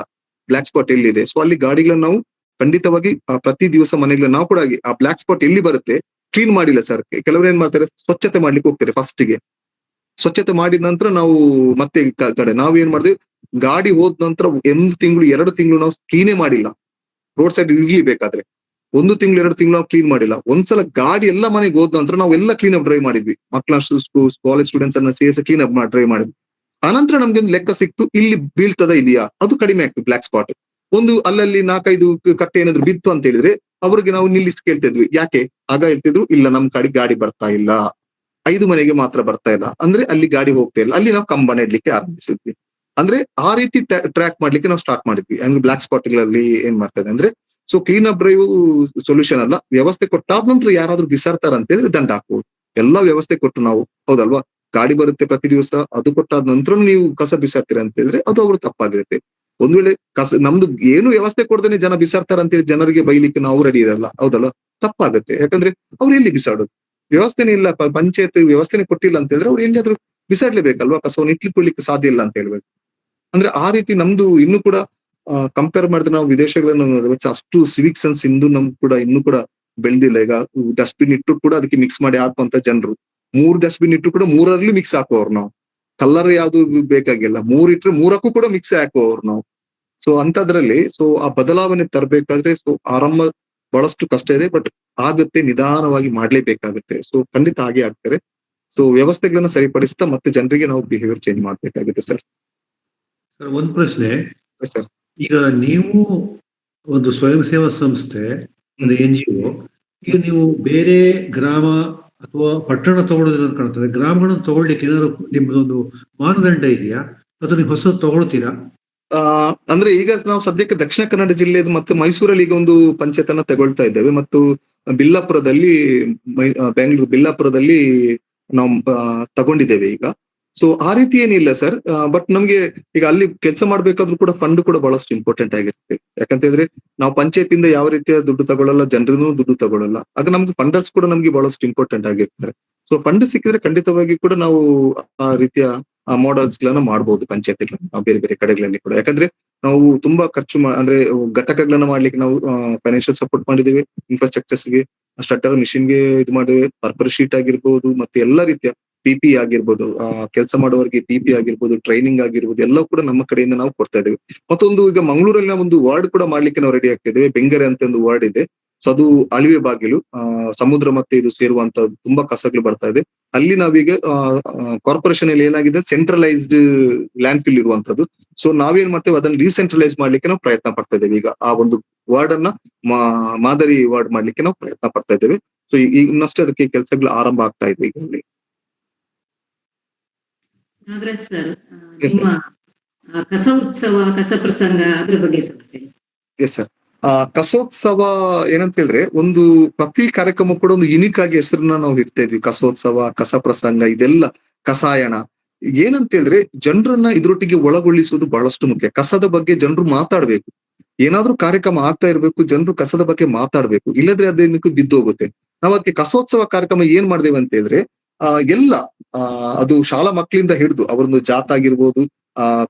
ಬ್ಲಾಕ್ ಸ್ಪಾಟ್ ಎಲ್ಲಿದೆ, ಸೊ ಅಲ್ಲಿ ಗಾಡಿಗಳನ್ನ ನಾವು ಖಂಡಿತವಾಗಿ ಪ್ರತಿ ದಿವಸ ಮನೆಗಳನ್ನ ನಾವು ಕೂಡ ಆ ಬ್ಲಾಕ್ ಸ್ಪಾಟ್ ಎಲ್ಲಿ ಬರುತ್ತೆ ಕ್ಲೀನ್ ಮಾಡಿಲ್ಲ ಸರ್. ಕೆಲವರು ಏನ್ ಮಾಡ್ತಾರೆ, ಸ್ವಚ್ಛತೆ ಮಾಡ್ಲಿಕ್ಕೆ ಹೋಗ್ತಾರೆ. ಫಸ್ಟ್ಗೆ ಸ್ವಚ್ಛತೆ ಮಾಡಿದ ನಂತರ ನಾವು ಮತ್ತೆ ಕಡೆ ನಾವ್ ಏನ್ ಮಾಡಿದ್ವಿ, ಗಾಡಿ ಹೋದ ನಂತರ 1 ತಿಂಗಳು 2 ತಿಂಗಳು ನಾವು ಕ್ಲೀನೇ ಮಾಡಿಲ್ಲ. ರೋಡ್ ಸೈಡ್ ಇರ್ಲಿ ಬೇಕಾದ್ರೆ 1 ತಿಂಗಳು 2 ತಿಂಗಳು ನಾವು ಕ್ಲೀನ್ ಮಾಡಿಲ್ಲ. ಒಂದ್ಸಲ ಗಾಡಿ ಎಲ್ಲ ಮನೆಗೆ ಹೋದ ನಂತರ ನಾವು ಎಲ್ಲ ಕ್ಲೀನ್ ಅಪ್ ಡ್ರೈವ್ ಮಾಡಿದ್ವಿ, ಮಕ್ಕಳ ಕಾಲೇಜ್ ಸ್ಟೂಡೆಂಟ್ಸ್ ಅನ್ನ ಸೇರಿಸಿ ಕ್ಲೀನ್ ಅಪ್ ಡ್ರೈವ್ ಮಾಡಿದ್ವಿ. ಆನಂತರ ನಮ್ಗೆ ಒಂದು ಲೆಕ್ಕ ಸಿಕ್ತು, ಇಲ್ಲಿ ಬೀಳ್ತದ ಇದೆಯಾ, ಅದು ಕಡಿಮೆ ಆಗ್ತದೆ ಬ್ಲಾಕ್ ಸ್ಪಾಟ್. ಒಂದು ಅಲ್ಲಲ್ಲಿ 4-5 ಕಟ್ಟೆ ಏನಾದ್ರು ಬಿತ್ತು ಅಂತ ಹೇಳಿದ್ರೆ ಅವ್ರಿಗೆ ನಾವು ನಿಲ್ಲಿಸಿ ಕೇಳ್ತಿದ್ವಿ, ಯಾಕೆ? ಆಗ ಹೇಳ್ತಿದ್ರು, ಇಲ್ಲ ನಮ್ ಕಡೆ ಗಾಡಿ ಬರ್ತಾ ಇಲ್ಲ, 5 ಮನೆಗೆ ಮಾತ್ರ ಬರ್ತಾ ಇಲ್ಲ, ಅಂದ್ರೆ ಅಲ್ಲಿ ಗಾಡಿ ಹೋಗ್ತಾ ಇಲ್ಲ. ಅಲ್ಲಿ ನಾವು ಕಂಬ ನೆಡ್ಲಿಕ್ಕೆ ಆರಂಭಿಸಿದ್ವಿ. ಅಂದ್ರೆ ಆ ರೀತಿ ಟ್ರ್ಯಾಕ್ ಮಾಡ್ಲಿಕ್ಕೆ ನಾವು ಸ್ಟಾರ್ಟ್ ಮಾಡಿದ್ವಿ. ಅಂದ್ರೆ ಬ್ಲಾಕ್ ಸ್ಪಾಟ್ ಗಳಲ್ಲಿ ಏನ್ ಮಾಡ್ತದೆ ಅಂದ್ರೆ, so clean up drive solution ಅಲ್ಲ. ವ್ಯವಸ್ಥೆ ಕೊಟ್ಟಾದ ನಂತರ ಯಾರಾದ್ರೂ ಬಿಸಾಡ್ತಾರ ಅಂತ ಹೇಳಿದ್ರೆ ದಂಡ ಹಾಕ್ಬೋದು. ಎಲ್ಲಾ ವ್ಯವಸ್ಥೆ ಕೊಟ್ಟು ನಾವು, ಹೌದಲ್ವಾ, ಗಾಡಿ ಬರುತ್ತೆ ಪ್ರತಿ ದಿವಸ, ಅದು ಕೊಟ್ಟಾದ ನಂತರ ನೀವು ಕಸ ಬಿಸಾಡ್ತೀರ ಅಂತ ಹೇಳಿದ್ರೆ ಅದು ಅವ್ರು ತಪ್ಪಾಗಿರುತ್ತೆ. ಒಂದ್ ವೇಳೆ ನಮ್ದು ಏನು ವ್ಯವಸ್ಥೆ ಕೊಡದೇನೆ ಜನ ಬಿಸಾಡ್ತಾರ ಅಂತ ಹೇಳಿ ಜನರಿಗೆ ಬೈಲಿಕ್ಕೆ ನಾವು ರೆಡಿ ಇರಲ್ಲ, ಹೌದಲ್ಲ, ತಪ್ಪಾಗುತ್ತೆ. ಯಾಕಂದ್ರೆ ಅವ್ರು ಎಲ್ಲಿ ಬಿಸಾಡೋದು, ವ್ಯವಸ್ಥೆನೇ ಇಲ್ಲ, ಪಂಚಾಯತ್ ವ್ಯವಸ್ಥೆನೇ ಕೊಟ್ಟಿಲ್ಲ ಅಂತ ಹೇಳಿದ್ರೆ ಅವ್ರು ಎಲ್ಲಿಯಾದ್ರೂ ಬಿಸಾಡ್ಲೇಬೇಕಲ್ವಾ, ಕಸವನ್ನು ಇಟ್ಲಿಕ್ಕೆ ಸಾಧ್ಯ ಇಲ್ಲ ಅಂತ ಹೇಳ್ಬೇಕು. ಅಂದ್ರೆ ಆ ರೀತಿ ನಮ್ದು ಇನ್ನೂ ಕೂಡ ಕಂಪೇರ್ ಮಾಡಿದ್ರೆ ನಾವು ವಿದೇಶಗಳನ್ನು ನೋಡಿದ್ರೆ ಅಷ್ಟು ಸಿವಿಕ್ ಸೆನ್ಸ್ ನಮ್ಗೆ ಕೂಡ ಇನ್ನೂ ಕೂಡ ಬೆಳೆದಿಲ್ಲ. ಈಗ ಡಸ್ಟ್ಬಿನ್ ಇಟ್ಟರು ಕೂಡ ಅದಕ್ಕೆ ಮಿಕ್ಸ್ ಮಾಡಿ ಹಾಕುವಂತ ಜನರು, 3 ಡಸ್ಟ್ಬಿನ್ ಇಟ್ಟರು ಕೂಡ 3ರಲ್ಲಿ ಮಿಕ್ಸ್ ಹಾಕುವವ್ರು ನಾವು. ಕಲರ್ ಯಾವ್ದು ಬೇಕಾಗಿಲ್ಲ, 3 ಇಟ್ರೆ 3ಕ್ಕೂ ಕೂಡ ಮಿಕ್ಸ್ ಹಾಕುವವ್ರು ನಾವು. ಸೊ ಅಂತದ್ರಲ್ಲಿ ಸೊ ಆ ಬದಲಾವಣೆ ತರಬೇಕಾದ್ರೆ ಸೊ ಆರಂಭ ಬಹಳಷ್ಟು ಕಷ್ಟ ಇದೆ, ಬಟ್ ಆಗುತ್ತೆ, ನಿಧಾನವಾಗಿ ಮಾಡ್ಲೇಬೇಕಾಗುತ್ತೆ. ಸೊ ಖಂಡಿತ ಹಾಗೆ ಆಗ್ತಾರೆ. ಸೊ ವ್ಯವಸ್ಥೆಗಳನ್ನ ಸರಿಪಡಿಸ್ತಾ ಮತ್ತೆ ಜನರಿಗೆ ನಾವು ಬಿಹೇವಿಯರ್ ಚೇಂಜ್ ಮಾಡ್ಬೇಕಾಗುತ್ತೆ ಸರ್. ಸರ್, ಒಂದ್ ಪ್ರಶ್ನೆ ಸರ್. ಈಗ ನೀವು ಒಂದು ಸ್ವಯಂ ಸೇವಾ ಸಂಸ್ಥೆ, ಒಂದು NGO, ಈಗ ನೀವು ಬೇರೆ ಗ್ರಾಮ ಅಥವಾ ಪಟ್ಟಣ ತಗೊಳ್ಳೋದಿಲ್ಲ ಅಂತ ಕಾಣ್ತದೆ. ಗ್ರಾಮಗಳನ್ನು ತಗೊಳ್ಳಿಕ್ಕೆ ಏನಾದ್ರು ನಿಮ್ದೊಂದು ಮಾನದಂಡ ಇದೆಯಾ, ಅಥವಾ ನೀವು ಹೊಸ ತಗೊಳ್ತೀರಾ? ಅಂದ್ರೆ ಈಗ ನಾವು ಸದ್ಯಕ್ಕೆ ದಕ್ಷಿಣ ಕನ್ನಡ ಜಿಲ್ಲೆದು ಮತ್ತು ಮೈಸೂರಲ್ಲಿ ಈಗ ಒಂದು ಪಂಚಾಯತ್ ಅನ್ನ ತಗೊಳ್ತಾ ಇದ್ದೇವೆ, ಮತ್ತು ಬಿಲ್ಲಾಪುರದಲ್ಲಿ ಬೆಂಗಳೂರು ಬಿಲ್ಲಾಪುರದಲ್ಲಿ ನಾವು ತಗೊಂಡಿದ್ದೇವೆ ಈಗ. ಸೊ ಆ ರೀತಿ ಏನಿಲ್ಲ ಸರ್, ಬಟ್ ನಮ್ಗೆ ಈಗ ಅಲ್ಲಿ ಕೆಲಸ ಮಾಡ್ಬೇಕಾದ್ರೂ ಕೂಡ ಫಂಡ್ ಕೂಡ ಬಹಳಷ್ಟು ಇಂಪಾರ್ಟೆಂಟ್ ಆಗಿರುತ್ತೆ. ಯಾಕಂತ ಹೇಳಿದ್ರೆ ನಾವು ಪಂಚಾಯತಿಂದ ಯಾವ ರೀತಿಯ ದುಡ್ಡು ತಗೊಳ್ಳಲ್ಲ, ಜನರಿಂದ ದುಡ್ಡು ತಗೊಳ್ಳಲ್ಲ. ಆಗ ನಮ್ಗೆ ಫಂಡರ್ಸ್ ಕೂಡ ನಮ್ಗೆ ಬಹಳಷ್ಟು ಇಂಪಾರ್ಟೆಂಟ್ ಆಗಿರ್ತಾರೆ. ಸೊ ಫಂಡ್ ಸಿಕ್ಕಿದ್ರೆ ಖಂಡಿತವಾಗಿ ಕೂಡ ನಾವು ಆ ರೀತಿಯ ಮಾಡೆಲ್ಸ್ ಗಳನ್ನ ಮಾಡಬಹುದು ಪಂಚಾಯತಿಗಳನ್ನ, ನಾವು ಬೇರೆ ಬೇರೆ ಕಡೆಗಳಲ್ಲಿ ಕೂಡ. ಯಾಕಂದ್ರೆ ನಾವು ತುಂಬಾ ಖರ್ಚು ಅಂದ್ರೆ ಘಟಕಗಳನ್ನ ಮಾಡ್ಲಿಕ್ಕೆ ನಾವು ಫೈನಾನ್ಷಿಯಲ್ ಸಪೋರ್ಟ್ ಮಾಡಿದ್ದೇವೆ, ಇನ್ಫ್ರಾಸ್ಟ್ರಕ್ಚರ್ಸ್ ಗೆ, ಸ್ಟಟ್ಟರ್ ಮಿಷಿನ್ ಗೆ ಇದು ಮಾಡಿದ್ದೇವೆ, ಪರ್ಪರ್ ಶೀಟ್ ಆಗಿರ್ಬೋದು, ಮತ್ತೆ ಎಲ್ಲಾ ರೀತಿಯ PP ಆಗಿರ್ಬೋದು, ಕೆಲಸ ಮಾಡುವವರಿಗೆ PP ಆಗಿರ್ಬೋದು, ಟ್ರೈನಿಂಗ್ ಆಗಿರ್ಬೋದು, ಎಲ್ಲ ಕೂಡ ನಮ್ಮ ಕಡೆಯಿಂದ ನಾವು ಕೊಡ್ತಾ ಇದ್ದೇವೆ. ಮತ್ತೊಂದು ಈಗ ಮಂಗಳೂರಲ್ಲಿ ಒಂದು ವಾರ್ಡ್ ಕೂಡ ಮಾಡ್ಲಿಕ್ಕೆ ನಾವು ರೆಡಿ ಆಗ್ತಾ ಇದ್ದೇವೆ. ಬೆಂಗರೆ ಅಂತ ಒಂದು ವಾರ್ಡ್ ಇದೆ. ಸೊ ಅದು ಅಳಿವೆ ಬಾಗಿಲು, ಸಮುದ್ರ ಮತ್ತೆ ಇದು ಸೇರುವಂತ ತುಂಬಾ ಕಸಗಳು ಬರ್ತಾ ಇದೆ. ಅಲ್ಲಿ ನಾವೀಗ ಕಾರ್ಪೊರೇಷನ್ ಅಲ್ಲಿ ಏನಾಗಿದೆ, ಸೆಂಟ್ರಲೈಸ್ಡ್ ಲ್ಯಾಂಡ್ ಫಿಲ್ ಇರುವಂತದ್ದು. ಸೊ ನಾವೇನ್ ಮಾಡ್ತೇವೆ, ಅದನ್ನ ಡಿಸೆಂಟ್ರಲೈಸ್ ಮಾಡ್ಲಿಕ್ಕೆ ನಾವು ಪ್ರಯತ್ನ ಪಡ್ತಾ ಇದ್ದೇವೆ. ಈಗ ಆ ಒಂದು ವಾರ್ಡ್ ಅನ್ನ ಮಾದರಿ ವಾರ್ಡ್ ಮಾಡ್ಲಿಕ್ಕೆ ನಾವು ಪ್ರಯತ್ನ ಪಡ್ತಾ ಇದ್ದೇವೆ. ಸೊ ಈಗ ಇನ್ನಷ್ಟೇ ಅದಕ್ಕೆ ಕೆಲಸಗಳು ಆರಂಭ ಆಗ್ತಾ ಇದೆ ಈಗ ಅಲ್ಲಿ. ನಾಗರಾಜ್ ಸರ್, ನಿಮ್ಮ ಕಸ ಉತ್ಸವ, ಕಸ ಪ್ರಸಂಗ ಅದ್ರ ಬಗ್ಗೆ ಸ್ವಲ್ಪ ಹೇಳಿ. Yes sir. ಕಸೋತ್ಸವ ಏನಂತ ಹೇಳಿದ್ರೆ, ಒಂದು ಪ್ರತಿ ಕಾರ್ಯಕ್ರಮ ಕೂಡ ಒಂದು ಯುನಿಕ್ ಆಗಿ ಹೆಸರನ್ನ ನಾವು ಇಡ್ತಾ ಇದ್ವಿ. ಕಸೋತ್ಸವ, ಕಸ ಪ್ರಸಂಗ, ಇದೆಲ್ಲ ಕಸಾಯಣ. ಏನಂತ ಹೇಳಿದ್ರೆ ಜನರನ್ನ ಇದ್ರೊಟ್ಟಿಗೆ ಒಳಗೊಳ್ಳಿಸುವುದು ಬಹಳಷ್ಟು ಮುಖ್ಯ. ಕಸದ ಬಗ್ಗೆ ಜನರು ಮಾತಾಡ್ಬೇಕು. ಏನಾದ್ರೂ ಕಾರ್ಯಕ್ರಮ ಆಗ್ತಾ ಇರ್ಬೇಕು, ಜನರು ಕಸದ ಬಗ್ಗೆ ಮಾತಾಡ್ಬೇಕು, ಇಲ್ಲದ್ರೆ ಅದೇನಕ್ಕೂ ಬಿದ್ದೋಗುತ್ತೆ. ನಾವು ಅದಕ್ಕೆ ಕಸೋತ್ಸವ ಕಾರ್ಯಕ್ರಮ ಏನ್ ಮಾಡ್ದೇವೆ ಅಂತ ಹೇಳಿದ್ರೆ, ಎಲ್ಲ ಅದು ಶಾಲಾ ಮಕ್ಕಳಿಂದ ಹಿಡಿದು ಅವರೊಂದು ಜಾತ್ ಆಗಿರ್ಬೋದು,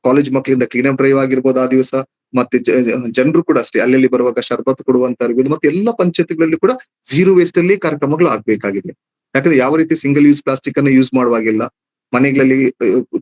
ಕಾಲೇಜ್ ಮಕ್ಕಳಿಂದ ಕ್ಲೀನ್ ಅಪ್ ಡ್ರೈವ್ ಆಗಿರ್ಬೋದು ಆ ದಿವಸ, ಮತ್ತೆ ಜನರು ಕೂಡ ಅಷ್ಟೇ ಅಲ್ಲಲ್ಲಿ ಬರುವಾಗ ಶರ್ಬತ್ ಕೊಡುವಂತ ಇರ್ಬೋದು, ಮತ್ತೆ ಎಲ್ಲ ಪಂಚಾಯತಿಗಳಲ್ಲಿ ಕೂಡ ಜೀರೋ ವೇಸ್ಟ್ ಅಲ್ಲಿ ಕಾರ್ಯಕ್ರಮಗಳು ಆಗ್ಬೇಕಾಗಿದೆ. ಯಾಕಂದ್ರೆ ಯಾವ ರೀತಿ ಸಿಂಗಲ್ ಯೂಸ್ ಪ್ಲಾಸ್ಟಿಕ್ ಅನ್ನು ಯೂಸ್ ಮಾಡುವಾಗಿಲ್ಲ. ಮನೆಗಳಲ್ಲಿ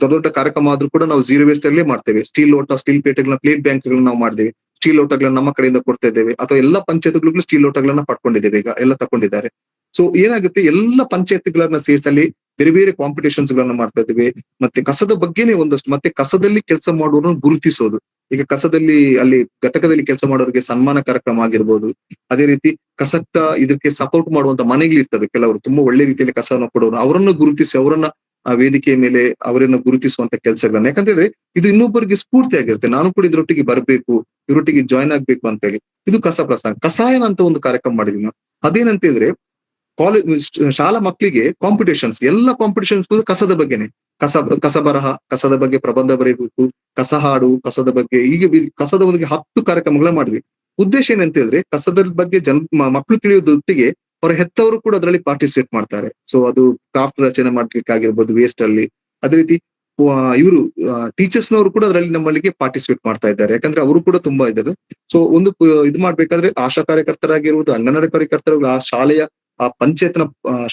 ದೊಡ್ಡ ದೊಡ್ಡ ಕಾರ್ಯಕ್ರಮ ಆದ್ರೂ ಕೂಡ ನಾವು ಜೀರೋ ವೇಸ್ಟ್ ಅಲ್ಲೇ ಮಾಡ್ತೇವೆ. ಸ್ಟೀಲ್ ಲೋಟ, ಸ್ಟೀಲ್ ಪ್ಲೇಟ್ಗಳನ್ನ, ಪ್ಲೇಟ್ ಬ್ಯಾಂಕ್ಗಳನ್ನ ನಾವು ಮಾಡಿದ್ದೇವೆ. ಸ್ಟೀಲ್ ಲೋಟಗಳನ್ನ ನಮ್ಮ ಕಡೆಯಿಂದ ಕೊಡ್ತಾ ಇದ್ದೇವೆ, ಅಥವಾ ಎಲ್ಲ ಪಂಚಾಯತ್ಗಳಿಗೂ ಸ್ಟೀಲ್ ಲೋಟಗಳನ್ನ ಪಡ್ಕೊಂಡಿದ್ದೇವೆ, ಈಗ ಎಲ್ಲ ತಗೊಂಡಿದ್ದಾರೆ. ಸೊ ಏನಾಗುತ್ತೆ, ಎಲ್ಲ ಪಂಚಾಯತ್ಗಳನ್ನ ಸೇರಿಸಲಿ ಬೇರೆ ಬೇರೆ ಕಾಂಪಿಟೇಷನ್ಸ್ ಗಳನ್ನ ಮಾಡ್ತಾ ಇದ್ದೇವೆ. ಮತ್ತೆ ಕಸದ ಬಗ್ಗೆನೇ ಒಂದಷ್ಟು, ಮತ್ತೆ ಕಸದಲ್ಲಿ ಕೆಲಸ ಮಾಡುವವರನ್ನು ಗುರುತಿಸೋದು. ಈಗ ಕಸದಲ್ಲಿ ಅಲ್ಲಿ ಘಟಕದಲ್ಲಿ ಕೆಲಸ ಮಾಡೋರಿಗೆ ಸನ್ಮಾನ ಕಾರ್ಯಕ್ರಮ ಆಗಿರ್ಬೋದು. ಅದೇ ರೀತಿ ಕಸಕ್ಕ ಇದಕ್ಕೆ ಸಪೋರ್ಟ್ ಮಾಡುವಂತ ಮನೆಗಳಿರ್ತದೆ ಕೆಲವರು, ತುಂಬಾ ಒಳ್ಳೆ ರೀತಿಯಲ್ಲಿ ಕಸವನ್ನು ಕೊಡೋರು, ಅವರನ್ನು ಗುರುತಿಸಿ ಅವರನ್ನ ಆ ವೇದಿಕೆಯ ಮೇಲೆ ಅವರನ್ನ ಗುರುತಿಸುವಂತ ಕೆಲಸಗಳನ್ನ. ಯಾಕಂತಂದ್ರೆ ಇದು ಇನ್ನೊಬ್ಬರಿಗೆ ಸ್ಫೂರ್ತಿ ಆಗಿರುತ್ತೆ, ನಾನು ಕೂಡ ಇದ್ರೊಟ್ಟಿಗೆ ಬರ್ಬೇಕು, ಇವರೊಟ್ಟಿಗೆ ಜಾಯ್ನ್ ಆಗ್ಬೇಕು ಅಂತ ಹೇಳಿ. ಇದು ಕಸ ಪ್ರಸಂಗ. ಕಸಾಯನ ಅಂತ ಒಂದು ಕಾರ್ಯಕ್ರಮ ಮಾಡಿದ್ವಿ ನಾವು. ಅದೇನಂತ ಹೇಳಿದ್ರೆ, ಕಾಲೇಜ್ ಶಾಲಾ ಮಕ್ಕಳಿಗೆ ಕಾಂಪಿಟೇಷನ್ಸ್, ಎಲ್ಲ ಕಾಂಪಿಟೇಷನ್ಸ್ ಕಸದ ಬಗ್ಗೆನೆ. ಕಸ ಬರಹ, ಕಸದ ಬಗ್ಗೆ ಪ್ರಬಂಧ ಬರೀಬೇಕು, ಕಸ ಹಾಡು, ಕಸದ ಬಗ್ಗೆ, ಈಗ ಕಸದ ಬಗ್ಗೆ 10 ಕಾರ್ಯಕ್ರಮಗಳನ್ನ ಮಾಡಿದ್ವಿ. ಉದ್ದೇಶ ಏನಂತ ಹೇಳಿದ್ರೆ, ಕಸದ ಬಗ್ಗೆ ಮಕ್ಕಳು ತಿಳಿಯೋದೊಟ್ಟಿಗೆ ಅವರ ಹೆತ್ತವರು ಕೂಡ ಅದರಲ್ಲಿ ಪಾರ್ಟಿಸಿಪೇಟ್ ಮಾಡ್ತಾರೆ. ಸೊ ಅದು ಕ್ರಾಫ್ಟ್ ರಚನೆ ಮಾಡ್ಲಿಕ್ಕೆ ಆಗಿರ್ಬೋದು ವೇಸ್ಟ್ ಅಲ್ಲಿ. ಅದೇ ರೀತಿ ಇವರು ಟೀಚರ್ಸ್ನವರು ಕೂಡ ಅದರಲ್ಲಿ ನಮ್ಮಲ್ಲಿಗೆ ಪಾರ್ಟಿಸಿಪೇಟ್ ಮಾಡ್ತಾ ಇದ್ದಾರೆ, ಯಾಕಂದ್ರೆ ಅವರು ಕೂಡ ತುಂಬಾ ಇದ್ದಾರೆ. ಸೊ ಒಂದು ಇದು ಮಾಡ್ಬೇಕಾದ್ರೆ ಆಶಾ ಕಾರ್ಯಕರ್ತರಾಗಿರ್ಬೋದು, ಅಂಗನವಾಡಿ ಕಾರ್ಯಕರ್ತರು, ಆ ಶಾಲೆಯ ಆ ಪಂಚಾಯತ್ನ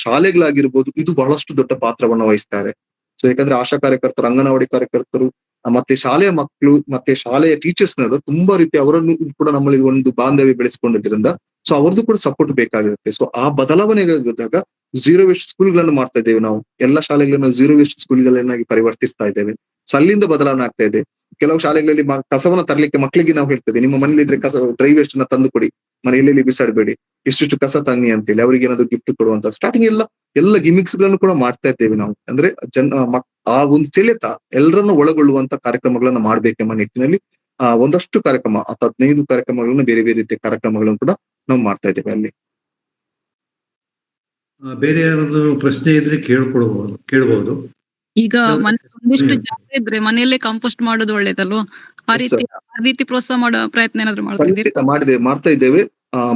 ಶಾಲೆಗಳಾಗಿರ್ಬೋದು, ಇದು ಬಹಳಷ್ಟು ದೊಡ್ಡ ಪಾತ್ರವನ್ನು ವಹಿಸ್ತಾರೆ. ಸೊ ಯಾಕಂದ್ರೆ ಆಶಾ ಕಾರ್ಯಕರ್ತರು, ಅಂಗನವಾಡಿ ಕಾರ್ಯಕರ್ತರು, ಮತ್ತೆ ಶಾಲೆಯ ಮಕ್ಕಳು, ಮತ್ತೆ ಶಾಲೆಯ ಟೀಚರ್ಸ್ನವರು ತುಂಬಾ ರೀತಿ ಅವರನ್ನು ಕೂಡ ನಮ್ಮಲ್ಲಿ ಒಂದು ಬಾಂಧವ್ಯ ಬೆಳೆಸ್ಕೊಂಡಿದ್ರಿಂದ ಸೊ ಅವ್ರದ್ದು ಕೂಡ ಸಪೋರ್ಟ್ ಬೇಕಾಗಿರುತ್ತೆ. ಸೊ ಆ ಬದಲಾವಣೆಗಾದಾಗ ಜೀರೋ ವೇಸ್ಟ್ ಸ್ಕೂಲ್ಗಳನ್ನು ಮಾಡ್ತಾ ಇದ್ದೇವೆ ನಾವು. ಎಲ್ಲ ಶಾಲೆಗಳನ್ನು ಜೀರೋ ವೇಸ್ಟ್ ಸ್ಕೂಲ್ಗಳನ್ನಾಗಿ ಪರಿವರ್ತಿಸ್ತಾ ಇದ್ದೇವೆ. ಸೊ ಅಲ್ಲಿಂದ ಬದಲಾವಣೆ ಆಗ್ತಾ ಇದೆ. ಕೆಲವು ಶಾಲೆಗಳಲ್ಲಿ ಕಸವನ್ನ ತರಲಿಕ್ಕೆ ಮಕ್ಕಳಿಗೆ ನಾವು ಹೇಳ್ತೇವೆ, ನಿಮ್ಮ ಮನೇಲಿ ಇದ್ರೆ ಕಸ ಡ್ರೈ ವೇಸ್ಟ್ ನ ತಂದು ಕೊಡಿ, ಮನೆಯಲ್ಲಿ ಬಿಸಾಡಬೇಡಿ, ಇಷ್ಟು ಕಸ ತನ್ನಿ ಅಂತೇಳಿ ಅವರಿಗೆ ಏನಾದ್ರು ಗಿಫ್ಟ್ ಕೊಡುವಂತ ಸ್ಟಾರ್ಟಿಂಗ್ ಎಲ್ಲ ಗಿಮಿಕ್ಸ್ ಗಳನ್ನು ಕೂಡ ಮಾಡ್ತಾ ಇದ್ದೇವೆ ನಾವು. ಅಂದ್ರೆ ಆ ಒಂದು ಸೆಳೆತ ಎಲ್ಲರನ್ನು ಒಳಗೊಳ್ಳುವಂತ ಕಾರ್ಯಕ್ರಮಗಳನ್ನ ಮಾಡ್ಬೇಕೆಂಬ ನಿಟ್ಟಿನಲ್ಲಿ ಒಂದಷ್ಟು ಕಾರ್ಯಕ್ರಮ 15 ಕಾರ್ಯಕ್ರಮಗಳನ್ನ, ಬೇರೆ ಬೇರೆ ರೀತಿಯ ಕಾರ್ಯಕ್ರಮಗಳನ್ನು ಕೂಡ ನಾವು ಮಾಡ್ತಾ ಇದ್ದೇವೆ ಅಲ್ಲಿ. ಬೇರೆ ಯಾರಾದ್ರೂ ಪ್ರಶ್ನೆ ಇದ್ರೆ ಕೇಳ್ಬಹುದು. ಈಗ ಒಂದಿಷ್ಟು ಜಾಗ ಇದ್ರೆ ಮನೆಯಲ್ಲೇ ಕಾಂಪೋಸ್ಟ್ ಮಾಡೋದು ಒಳ್ಳೇದಲ್ವಾ? ಆ ರೀತಿ ಪ್ರೋತ್ಸಾಹ ಮಾಡೋ ಪ್ರಯತ್ನ ಏನಾದ್ರು ಮಾಡ್ತಾ ಇದ್ದೇವೆ.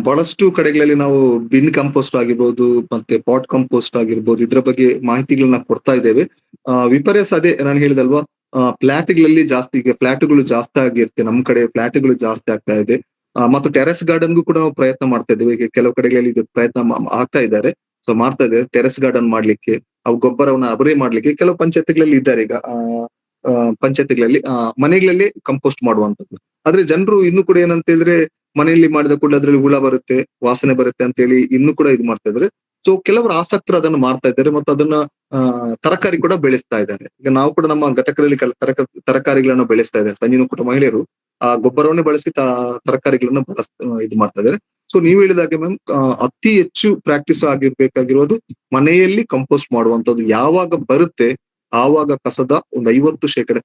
ಬಹಳಷ್ಟು ಕಡೆಗಳಲ್ಲಿ ನಾವು ಬಿನ್ ಕಂಪೋಸ್ಟ್ ಆಗಿರ್ಬೋದು, ಮತ್ತೆ ಪಾಟ್ ಕಂಪೋಸ್ಟ್ ಆಗಿರ್ಬೋದು, ಇದ್ರ ಬಗ್ಗೆ ಮಾಹಿತಿಗಳನ್ನ ಕೊಡ್ತಾ ಇದ್ದೇವೆ. ವಿಪರ್ಯಾಸ ಅದೇ ನಾನು ಹೇಳಿದಲ್ವಾ, ಫ್ಲಾಟ್ಗಳಲ್ಲಿ ಜಾಸ್ತಿ, ಈಗ ಫ್ಲಾಟ್ಗಳು ಜಾಸ್ತಿ ಆಗಿರುತ್ತೆ ನಮ್ಮ ಕಡೆ, ಫ್ಲಾಟ್ಗಳು ಜಾಸ್ತಿ ಆಗ್ತಾ ಇದೆ. ಮತ್ತು ಟೆರೆಸ್ ಗಾರ್ಡನ್ಗೂ ಕೂಡ ನಾವು ಪ್ರಯತ್ನ ಮಾಡ್ತಾ ಇದ್ದೇವೆ. ಈಗ ಕೆಲವು ಕಡೆಗಳಲ್ಲಿ ಇದು ಪ್ರಯತ್ನ ಆಗ್ತಾ ಇದ್ದಾರೆ. ಸೊ ಮಾಡ್ತಾ ಇದ್ದೇವೆ ಟೆರೆಸ್ ಗಾರ್ಡನ್ ಮಾಡ್ಲಿಕ್ಕೆ, ಅವು ಗೊಬ್ಬರವನ್ನ ಅಬರೇ ಮಾಡ್ಲಿಕ್ಕೆ ಕೆಲವು ಪಂಚಾಯತ್ಗಳಲ್ಲಿ ಇದ್ದಾರೆ. ಈಗ ಪಂಚಾಯತ್ಗಳಲ್ಲಿ ಮನೆಗಳಲ್ಲಿ ಕಂಪೋಸ್ಟ್ ಮಾಡುವಂತದ್ದು. ಆದ್ರೆ ಜನರು ಇನ್ನು ಕೂಡ ಏನಂತ ಹೇಳಿದ್ರೆ, ಮನೆಯಲ್ಲಿ ಮಾಡಿದ ಕೂಡ ಅದ್ರಲ್ಲಿ ಹುಳ ಬರುತ್ತೆ, ವಾಸನೆ ಬರುತ್ತೆ ಅಂತ ಹೇಳಿ ಇನ್ನು ಕೂಡ ಇದು ಮಾಡ್ತಾ ಇದ್ದಾರೆ. ಸೊ ಕೆಲವರು ಆಸಕ್ತರು ಅದನ್ನು ಮಾಡ್ತಾ ಇದ್ದಾರೆ, ಮತ್ತು ಅದನ್ನ ತರಕಾರಿ ಕೂಡ ಬೆಳೆಸ್ತಾ ಇದ್ದಾರೆ. ಈಗ ನಾವು ಕೂಡ ನಮ್ಮ ಘಟಕದಲ್ಲಿ ತರಕಾರಿಗಳನ್ನ ಬೆಳೆಸ್ತಾ ಇದ್ದಾರೆ. ಸಂಜೀನು ಕೂಡ ಮಹಿಳೆಯರು ಆ ಗೊಬ್ಬರವನ್ನೇ ಬಳಸಿ ತರಕಾರಿಗಳನ್ನ ಇದು ಮಾಡ್ತಾ ಇದ್ದಾರೆ. ಸೊ ನೀವು ಹೇಳಿದಾಗೆ ಮ್ಯಾಮ್ ಅತಿ ಹೆಚ್ಚು ಪ್ರಾಕ್ಟೀಸ್ ಆಗಿರ್ಬೇಕಾಗಿರೋದು ಮನೆಯಲ್ಲಿ ಕಂಪೋಸ್ಟ್ ಮಾಡುವಂತದ್ದು. ಯಾವಾಗ ಬರುತ್ತೆ ಆವಾಗ ಕಸದ ಒಂದು 50%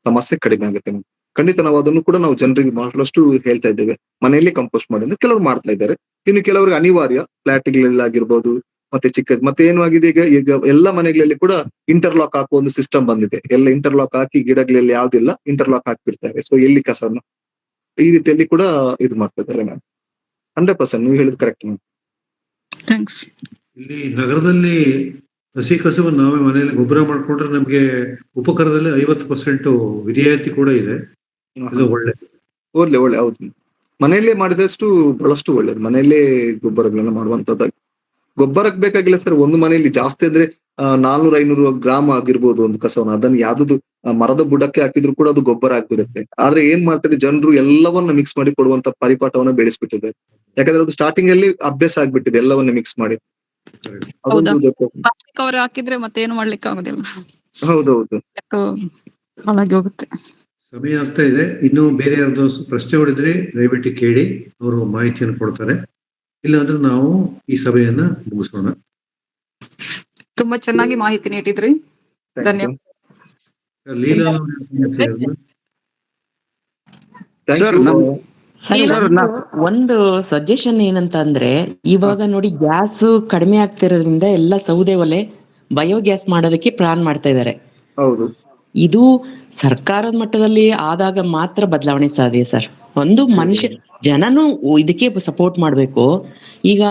ಸಮಸ್ಯೆ ಕಡಿಮೆ ಆಗುತ್ತೆ ಮ್ಯಾಮ್. ಖಂಡಿತ ನಾವು ಅದನ್ನು ಕೂಡ ನಾವು ಜನರಿಗೆ ಬಹಳಷ್ಟು ಹೇಳ್ತಾ ಇದ್ದೇವೆ, ಮನೆಯಲ್ಲಿ ಕಂಪೋಸ್ಟ್ ಮಾಡಿ ಅಂತ. ಕೆಲವರು ಮಾಡ್ತಾ ಇದ್ದಾರೆ, ಇನ್ನು ಕೆಲವರಿಗೆ ಅನಿವಾರ್ಯ ಫ್ಲಾಟ್ಗಳಲ್ಲಿ ಆಗಿರ್ಬೋದು, ಮತ್ತೆ ಚಿಕ್ಕದ್ ಮತ್ತೆ ಏನು ಆಗಿದೆ ಈಗ ಎಲ್ಲ ಮನೆಗಳಲ್ಲಿ ಕೂಡ ಇಂಟರ್ಲಾಕ್ ಹಾಕುವ ಒಂದು ಸಿಸ್ಟಮ್ ಬಂದಿದೆ. ಎಲ್ಲ ಇಂಟರ್ಲಾಕ್ ಹಾಕಿ ಗಿಡಗಳಲ್ಲಿ ಯಾವ್ದಿಲ್ಲ ಇಂಟರ್ಲಾಕ್ ಹಾಕ್ಬಿಡ್ತಾರೆ. ಸೊ ಎಲ್ಲಿ ಕಸನ ಈ ರೀತಿಯಲ್ಲಿ ಕೂಡ ಇದು ಮಾಡ್ತಾ ಇದ್ದಾರೆ ಮ್ಯಾಮ್. 100% ನೀವು ಹೇಳಿದ್ ಕರೆಕ್ಟ್ ಮ್ಯಾಮ್. ಥ್ಯಾಂಕ್ಸ್. ಇಲ್ಲಿ ನಗರದಲ್ಲಿ ಹಸಿ ಕಸವನ್ನು ನಾವೇ ಮನೆಯಲ್ಲಿ ಗೊಬ್ಬರ ಮಾಡ್ಕೊಂಡ್ರೆ ನಮ್ಗೆ ಉಪಕರದಲ್ಲಿ 50% ವಿರಿಯಾಯಿತಿ ಕೂಡ ಇದೆ. ಇದು ಒಳ್ಳೆ ಒಳ್ಳೆ ಹೌದು, ಮನೆಯಲ್ಲೇ ಮಾಡಿದಷ್ಟು ಬಹಳಷ್ಟು ಒಳ್ಳೇದು. ಮನೆಯಲ್ಲೇ ಗೊಬ್ಬರಗಳನ್ನ ಮಾಡುವಂತದ್ದು. ಗೊಬ್ಬರಕ್ಕೆ ಬೇಕಾಗಿಲ್ಲ ಸರ್, ಒಂದು ಮನೆಯಲ್ಲಿ ಜಾಸ್ತಿ ಅಂದ್ರೆ 400-500 ಗ್ರಾಮ್ ಆಗಿರ್ಬೋದು ಒಂದು ಕಸವನ್ನ. ಅದನ್ನ ಯಾವ್ದು ಮರದ ಬುಡಕ್ಕೆ ಹಾಕಿದ್ರು ಕೂಡ ಅದು ಗೊಬ್ಬರ ಆಗ್ಬಿಡುತ್ತೆ. ಆದ್ರೆ ಏನ್ ಮಾಡ್ತಾರೆ ಜನರು ಎಲ್ಲವನ್ನ ಮಿಕ್ಸ್ ಮಾಡಿ ಕೊಡುವಂತ ಪರಿಪಾಠವನ್ನ ಬೆಳೆಸ್ಬಿಟ್ಟಿದ್ದಾರೆ. ಯಾಕಂದ್ರೆ ಅದು ಸ್ಟಾರ್ಟಿಂಗ್ ಅಲ್ಲಿ ಅಭ್ಯಾಸ ಆಗ್ಬಿಟ್ಟಿದೆ ಎಲ್ಲವನ್ನ ಮಿಕ್ಸ್ ಮಾಡಿ. ಪ್ಲಾಸ್ಟಿಕ್ ಅವ್ರು ಹಾಕಿದ್ರೆ ಮತ್ತೆ ಏನು ಮಾಡ್ಲಿಕ್ಕೆ ಆಗೋದಿಲ್ಲ. ಹೌದೌದು, ಹಾಳಾಗಿ ಹೋಗುತ್ತೆ. ಸಮಯ ಆಗ್ತಾ ಇದೆ. ಇನ್ನು ಬೇರೆ ಯಾರ್ದು ಪ್ರಶ್ನೆ ಹೊಡಿದ್ರೆ ದಯವಿಟ್ಟು ಕೇಳಿ, ಅವರು ಮಾಹಿತಿಯನ್ನು ಕೊಡ್ತಾರೆ. ಇಲ್ಲಾಂದ್ರೆ ನಾವು ಈ ಸಭೆಯನ್ನ ಮುಗಿಸೋಣ. ತುಂಬಾ ಚೆನ್ನಾಗಿ ಮಾಹಿತಿ ನೀಡಿದ್ರಿ, ಧನ್ಯವಾದ. ಲೀಲಾ ಒಂದು ಸಜೆಷನ್ ಏನಂತ ಅಂದ್ರೆ, ಇವಾಗ ನೋಡಿ ಗ್ಯಾಸ್ ಕಡಿಮೆ ಆಗ್ತಿರೋದ್ರಿಂದ ಎಲ್ಲ ಸೌದೆ ಒಲೆ ಬಯೋಗ್ಯಾಸ್ ಮಾಡೋದಕ್ಕೆ ಪ್ಲಾನ್ ಮಾಡ್ತಾ ಇದ್ದಾರೆ. ಹೌದು, ಇದು ಸರ್ಕಾರದ ಮಟ್ಟದಲ್ಲಿ ಆದಾಗ ಮಾತ್ರ ಬದಲಾವಣೆ ಸಾಧ್ಯ ಸರ್. ಒಂದು ಜನನು ಇದಕ್ಕೆ ಸಪೋರ್ಟ್ ಮಾಡ್ಬೇಕು. ಈಗ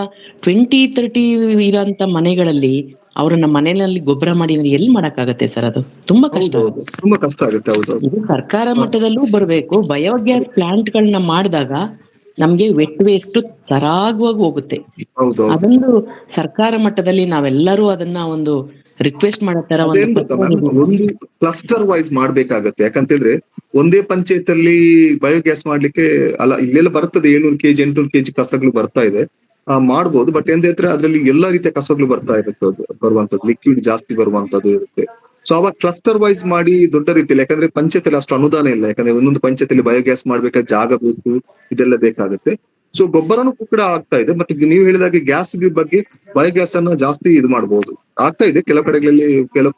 20-30 ಇರೋಂತ ಮನೆಗಳಲ್ಲಿ ಅವ್ರನ್ನ ಮನೆಯಲ್ಲಿ ಗೊಬ್ಬರ ಮಾಡಿ ಎಲ್ಲಿ ಮಾಡಕ್ಕಾಗತ್ತೆ ಸರ್? ಅದು ತುಂಬಾ ಕಷ್ಟ. ತುಂಬಾ ಕಷ್ಟ ಆಗುತ್ತೆ. ಹೌದು, ಇದು ಸರ್ಕಾರ ಮಟ್ಟದಲ್ಲೂ ಬರ್ಬೇಕು. ಬಯೋಗ್ಯಾಸ್ ಪ್ಲಾಂಟ್ ಗಳನ್ನ ಮಾಡಿದಾಗ ನಮ್ಗೆ ವೆಟ್ ವೇಸ್ಟ್ ಸರಾಗವಾಗಿ ಹೋಗುತ್ತೆ. ಅದೊಂದು ಸರ್ಕಾರ ಮಟ್ಟದಲ್ಲಿ ನಾವೆಲ್ಲರೂ ಅದನ್ನ ಒಂದು ರಿಕ್ವೆಸ್ಟ್ ಮಾಡೋ ತರ ಒಂದು ಕ್ಲಸ್ಟರ್ ವೈಸ್ ಮಾಡ್ಬೇಕಾಗತ್ತೆ. ಯಾಕಂತಂದ್ರೆ ಒಂದೇ ಪಂಚಾಯತ್ ಅಲ್ಲಿ ಬಯೋಗ್ಯಾಸ್ ಮಾಡ್ಲಿಕ್ಕೆ ಅಲ್ಲ, ಇಲ್ಲೆಲ್ಲ ಬರ್ತದೆ 700 kg 800 kg ಕಸಗಳು ಬರ್ತಾ ಇದೆ, ಮಾಡ್ಬೋದು. ಬಟ್ ಎಂದ್ರೆ ಅದ್ರಲ್ಲಿ ಎಲ್ಲಾ ರೀತಿಯ ಕಸಗಳು ಬರ್ತಾ ಇರುತ್ತೆ, ಬರುವಂತದ್ದು ಲಿಕ್ವಿಡ್ ಜಾಸ್ತಿ ಬರುವಂತದ್ದು ಇರುತ್ತೆ. ಸೊ ಅವಾಗ ಕ್ಲಸ್ಟರ್ ವೈಸ್ ಮಾಡಿ ದೊಡ್ಡ ರೀತಿಯಲ್ಲಿ, ಯಾಕಂದ್ರೆ ಪಂಚಾಯತ್ ಅಷ್ಟು ಅನುದಾನ ಇಲ್ಲ. ಯಾಕಂದ್ರೆ ಒಂದೊಂದು ಪಂಚಾಯತ್ ಬಯೋಗ್ಯಾಸ್ ಮಾಡ್ಬೇಕಾದ್ರೆ ಜಾಗ ಬೇಕು, ಇದೆಲ್ಲ ಬೇಕಾಗುತ್ತೆ. ಸೊ ಗೊಬ್ಬರನೂ ಕೂಡ ಆಗ್ತಾ ಇದೆ. ಬಟ್ ನೀವು ಹೇಳಿದಾಗೆ ಗ್ಯಾಸ್ ಬಗ್ಗೆ ಬಯೋಗ್ಯಾಸ್ ಅನ್ನ ಜಾಸ್ತಿ ಇದು ಮಾಡಬಹುದು, ಆಗ್ತಾ ಇದೆ ಕೆಲವು ಕಡೆಗಳಲ್ಲಿ, ಕೆಲವು